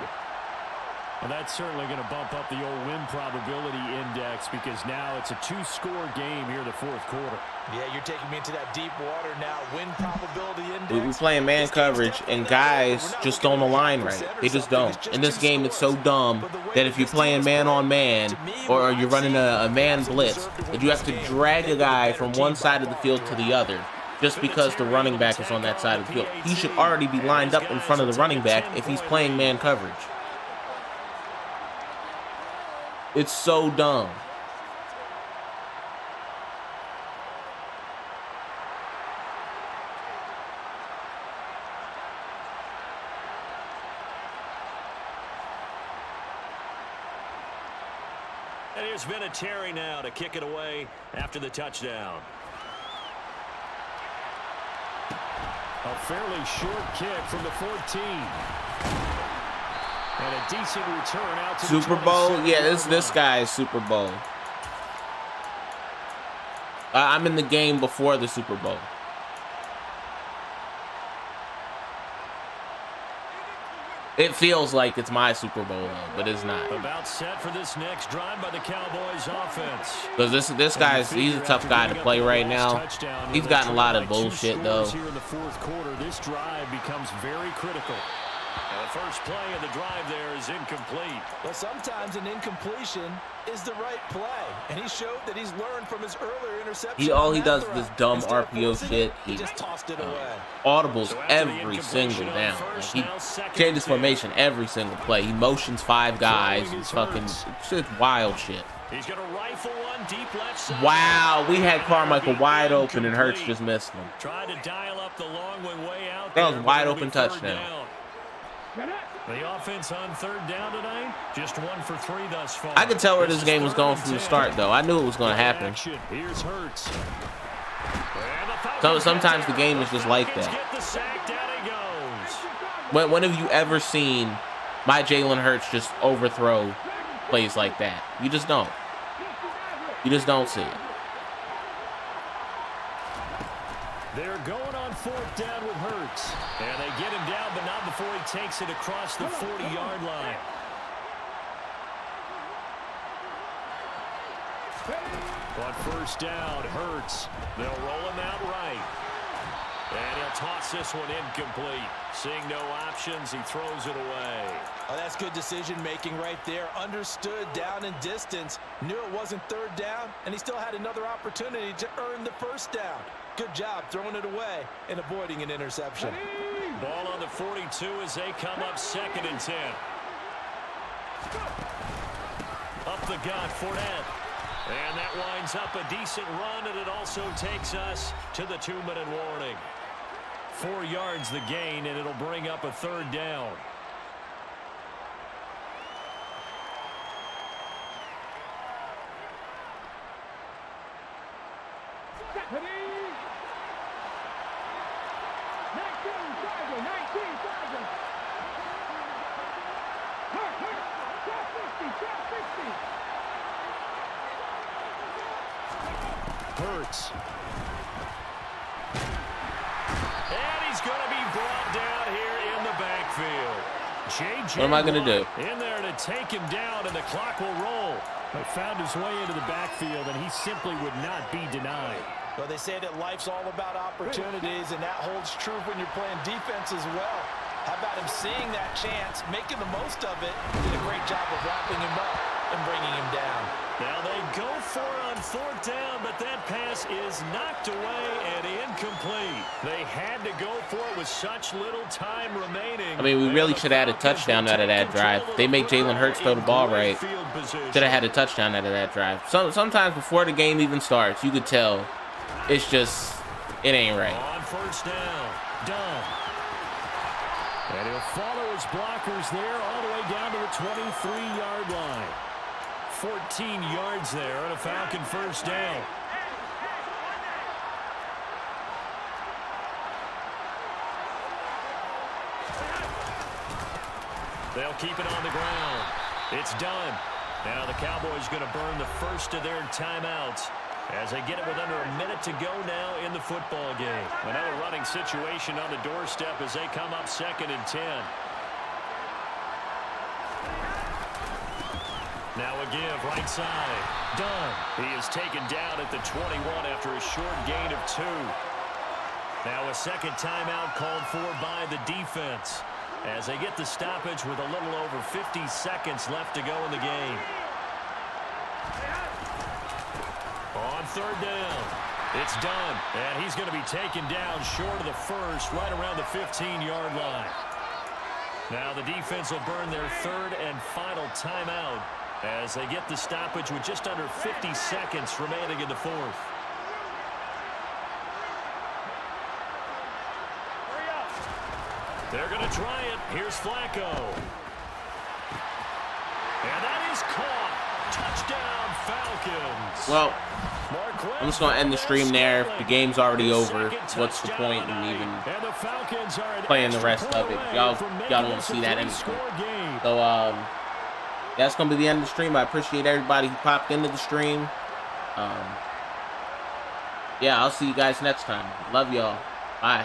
[SPEAKER 4] And that's certainly going to bump up the old win probability index, because now it's a 2-score game here in the 4th quarter.
[SPEAKER 3] Yeah, you're taking me into that deep water now. Win probability index.
[SPEAKER 1] We're playing man coverage, and guys just don't align right. They just don't. In this game, it's so dumb that if you're playing man on man, or you're running a man blitz, that you have to drag a guy from one side of the field to the other just because the running back is on that side of the field. He should already be lined up in front of the running back if he's playing man coverage. It's so dumb.
[SPEAKER 2] And here's Vinatieri now to kick it away after the touchdown.
[SPEAKER 4] A fairly short kick from the 14. And a decent return out to
[SPEAKER 1] Super Bowl? Yeah, this guy is Super Bowl. I'm in the game before the Super Bowl. It feels like it's my Super Bowl, though, but it's not.
[SPEAKER 2] About set for this next drive by the Cowboys offense.
[SPEAKER 1] Because this guy's, he's a tough guy to play right now. He's gotten a lot of bullshit, though.
[SPEAKER 4] Here in the 4th quarter, this drive becomes very critical.
[SPEAKER 2] And the first play of the drive there is incomplete.
[SPEAKER 3] Well, sometimes an incompletion is the right play, and he showed that he's learned from his earlier interception.
[SPEAKER 1] All he does is this dumb RPO shit.
[SPEAKER 3] He just tossed it away.
[SPEAKER 1] Audibles every single down. Like, he changes formation every single play. He motions 5 guys. It's fucking shit, wild shit.
[SPEAKER 2] He's gonna rifle one deep left side.
[SPEAKER 1] Wow, we had Carmichael wide open and Hurts just missed him.
[SPEAKER 2] Tried to dial up the long way out.
[SPEAKER 1] That was a wide open touchdown.
[SPEAKER 2] The offense on 3rd down tonight, just 1 for 3 thus far.
[SPEAKER 1] I could tell where this game was going from the start, though. I knew it was going to happen.
[SPEAKER 2] Here's Hurts.
[SPEAKER 1] So sometimes the game is just like that.
[SPEAKER 2] Get the sack, down he goes.
[SPEAKER 1] When have you ever seen my Jalen Hurts just overthrow plays like that? You just don't. You just don't see it.
[SPEAKER 4] They're going on 4th down with Hurts.
[SPEAKER 2] And they get him down, but not before he takes it across the 40-yard line.
[SPEAKER 4] On 1st down, Hurts.
[SPEAKER 2] They'll roll him out right. And he'll toss this one incomplete. Seeing no options, he throws it away.
[SPEAKER 3] Oh, that's good decision-making right there. Understood down and distance. Knew it wasn't 3rd down, and he still had another opportunity to earn the 1st down. Good job throwing it away and avoiding an interception.
[SPEAKER 2] Ball on the 42 as they come up 2nd and 10. Up the gut, Fournette. And that winds up a decent run, and it also takes us to the 2-minute warning. 4 yards the gain, and it'll bring up a 3rd down.
[SPEAKER 5] Stephanie. 19,000. 19,000. Hurt. 1250. 1250.
[SPEAKER 2] Hurts. And he's going to be brought down here in the backfield. J.J.
[SPEAKER 1] What am I going to do?
[SPEAKER 2] In there to take him down, and the clock will roll.
[SPEAKER 4] He found his way into the backfield, and he simply would not be denied.
[SPEAKER 3] Well, they say that life's all about opportunities, and that holds true when you're playing defense as well. How about him seeing that chance, making the most of it, did a great job of wrapping him up and bringing him down.
[SPEAKER 2] Now they go for it on 4th down, but that pass is knocked away and incomplete. They had to go for it with such little time remaining.
[SPEAKER 1] I mean, we really should have had a touchdown out of that drive. They make Jalen Hurts throw the ball right. Should have had a touchdown out of that drive. Sometimes before the game even starts, you could tell it's just, it ain't right.
[SPEAKER 2] On 1st down, Dunn.
[SPEAKER 4] And he'll follow his blockers there all the way down to the 23-yard line.
[SPEAKER 2] 14 yards there on a Falcon 1st down. They'll keep it on the ground. It's done. Now the Cowboys going to burn the first of their timeouts as they get it with under a minute to go now in the football game. Another running situation on the doorstep as they come up 2nd and 10. Now a give right side. Dunn. He is taken down at the 21 after a short gain of 2. Now a second timeout called for by the defense as they get the stoppage with a little over 50 seconds left to go in the game. On 3rd down, it's Dunn, and he's going to be taken down short of the first, right around the 15-yard line. Now the defense will burn their 3rd and final timeout as they get the stoppage with just under 50 seconds remaining in the 4th. They're going to try it. Here's Flacco. And that is caught. Touchdown, Falcons.
[SPEAKER 1] Well, I'm just going to end the stream there. The game's already over. What's the point in even playing the rest of it? Y'all don't want to see that anyway. So, that's going to be the end of the stream. I appreciate everybody who popped into the stream. Yeah, I'll see you guys next time. Love y'all. Bye.